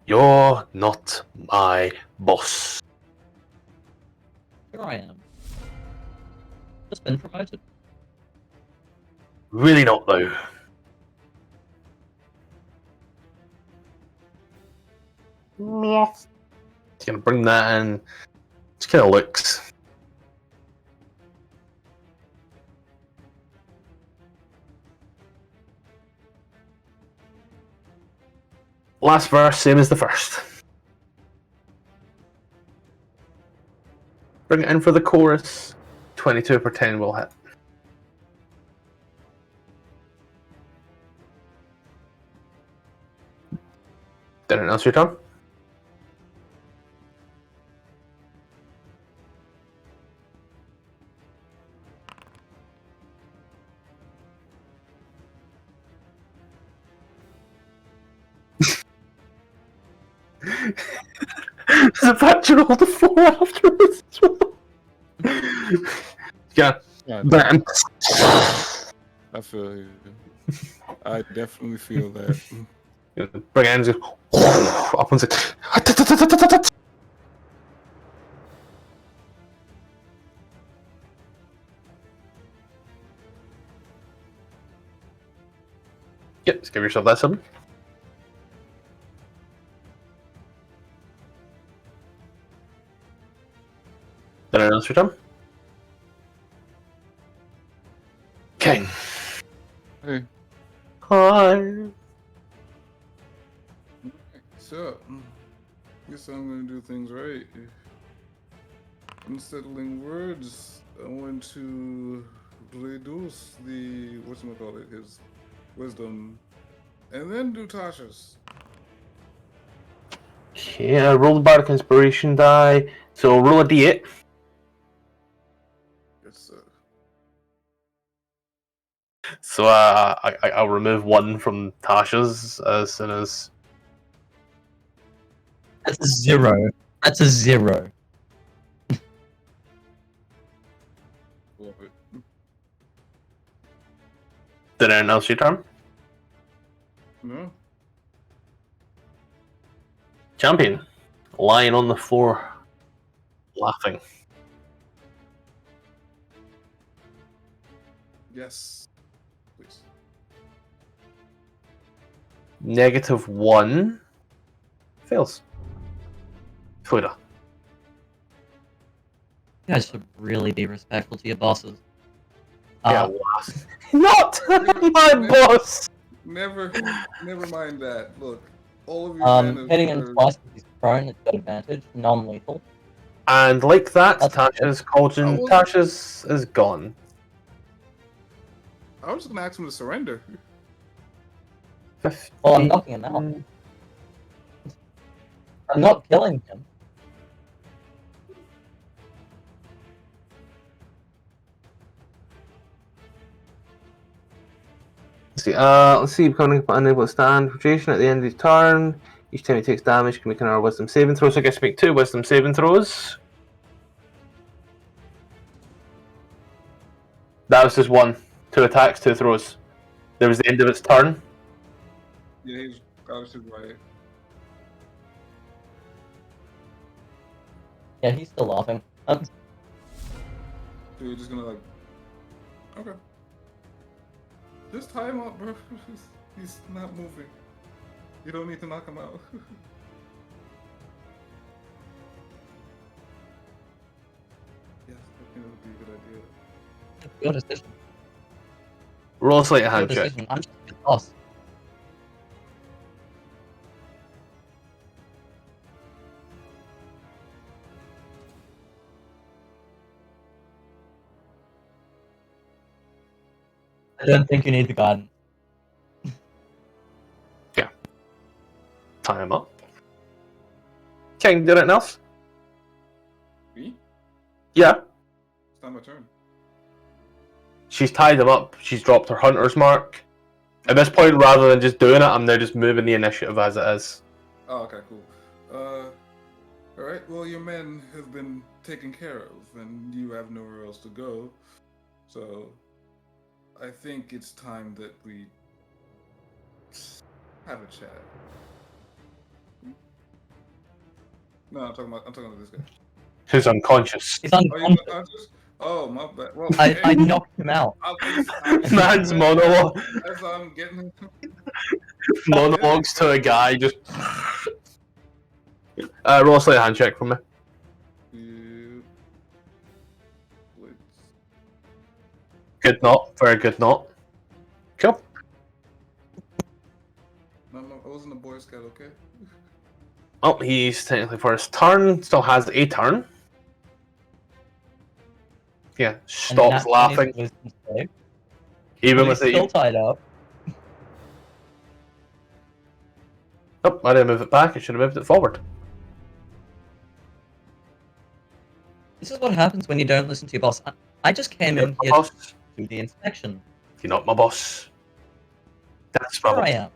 You're not my boss. here I am. Just been promoted. Really not, though. Yes. He's gonna bring that in. Just kind of looks. Last verse, same as the first. Bring it in for the chorus. 22 per 10 will hit. Didn't else your turn? The fact you rolled a 4 afterwards as well. Yeah. Yeah, Bam. I feel you. I definitely feel that. Brigands up and say, yep, just give yourself that summon. Then announce your turn. King. Hey. Hi. So, guess I'm gonna do things right. Unsettling words. I want to reduce the whatchamacallit, his wisdom, and then do Tasha's. Okay, roll the Bardic Inspiration die. So roll a d8. Yes, sir. So I'll remove one from Tasha's as soon as. That's a 0. That's a 0. Love it. Did anyone else your turn? No. Champion, lying on the floor, laughing. Yes. Please. -1 fails. Fuda. You guys should really be respectful to your bosses. Yeah, last. Not my boss. Never mind that. Look, all of you Hitting him twice because he's prone, it's got advantage, non-lethal. And like that, That's Tasha's cauldron. Tasha's is gone. I was just gonna ask him to surrender. 15. Well, I'm knocking him out. I'm not killing him. Let's see. Becoming unable to stand for duration at the end of his turn. Each time he takes damage, he can make another wisdom saving throw. So I guess make 2 wisdom saving throws. That was just 1. 2 attacks, 2 throws. There was the end of its turn. Yeah, he's obviously right. Yeah, he's still laughing. So you're just gonna like, okay. Just tie him up, bro. He's not moving. You don't need to knock him out. Yes, I think that would be a good idea. Your decision. Roll a sleight of Your hand check. decision. I'm just the boss. I don't think you need the guidance. Tie him up. King, did anything else? Me? Yeah. It's not my turn. She's tied him up. She's dropped her hunter's mark. At this point, rather than just doing it, I'm now just moving the initiative as it is. Oh, okay, cool. Alright, well, your men have been taken care of, and you have nowhere else to go. So, I think it's time that we have a chat. No, I'm talking about this guy. Who's unconscious. He's Oh, you're unconscious. unconscious? Oh, my bad. Well, I knocked him out. Man's monologue. As I'm getting Monologues to a guy just. Roll a sleight of hand check from me. Good knot. Very good knot. Cool. No, I wasn't a Boy Scout, okay? Oh, he's technically for his turn. Still has a turn. Yeah, stops laughing. Even with He's still it. tied up. Oh, I didn't move it back. I should have moved it forward. This is what happens when you don't listen to your boss. I just came in here Boss. to do the inspection. You're not my boss. That's my Here I boss.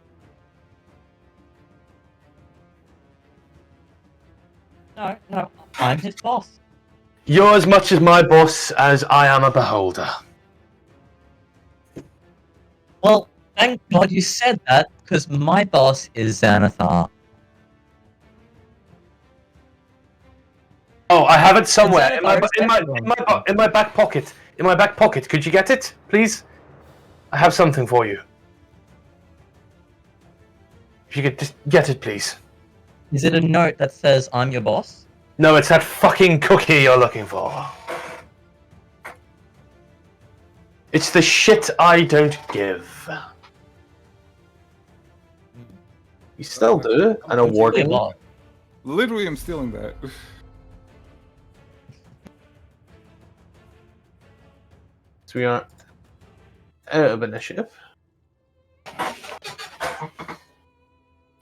am. No, I'm his boss. You're as much as my boss as I am a beholder. Well, Thank God you said that, because my boss is Xanathar. Oh, I have it somewhere And in my Xanathar is in my back pocket. In my back pocket. Could you get it, please? I have something for you. If you could just get it, please. Is it a note that says I'm your boss? No, it's that fucking cookie you're looking for. It's the shit I don't give. You still do an award. Clear boss. Literally, I'm stealing that. So we are out of initiative.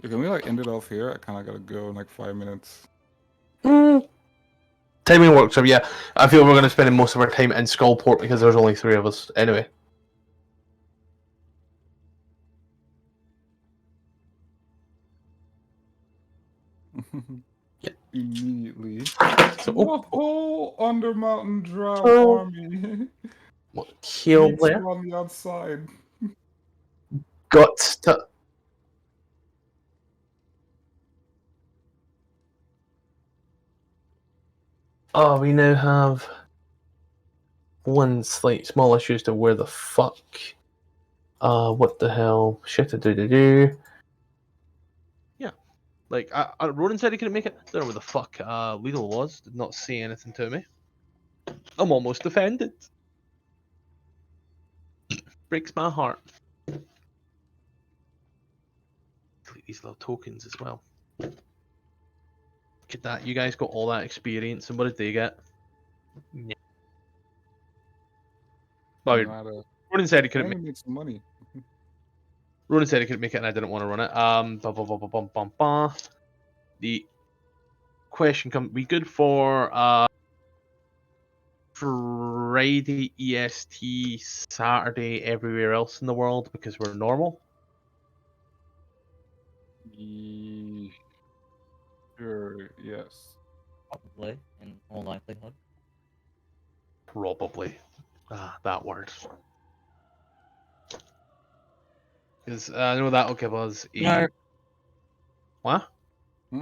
Can we like end it off here? I kind of gotta go in like 5 minutes. Timing works. So yeah, I feel we're going to spend most of our time in Skullport because there's only 3 of us anyway. Yeah. Immediately. So, The whole Undermountain Drow Oh. army what kill meets there? on the outside. Got to. Oh, we now have one slight small issue as to where the fuck. What the hell? Shit, do. Yeah, like Ronan said he couldn't make it. Don't know where the fuck Lidl was. Did not say anything to me. I'm almost offended. Breaks my heart. Delete these little tokens as well. Look at that. You guys got all that experience, and what did they get? Yeah. Well, Ronan said he couldn't Make some money. Ronan said he couldn't make it, and I didn't want to run it. The question comes: we good for Friday EST, Saturday everywhere else in the world because we're normal? Sure, yes. Probably, in all likelihood. Probably. That word. Because I know that'll give us a. No. What?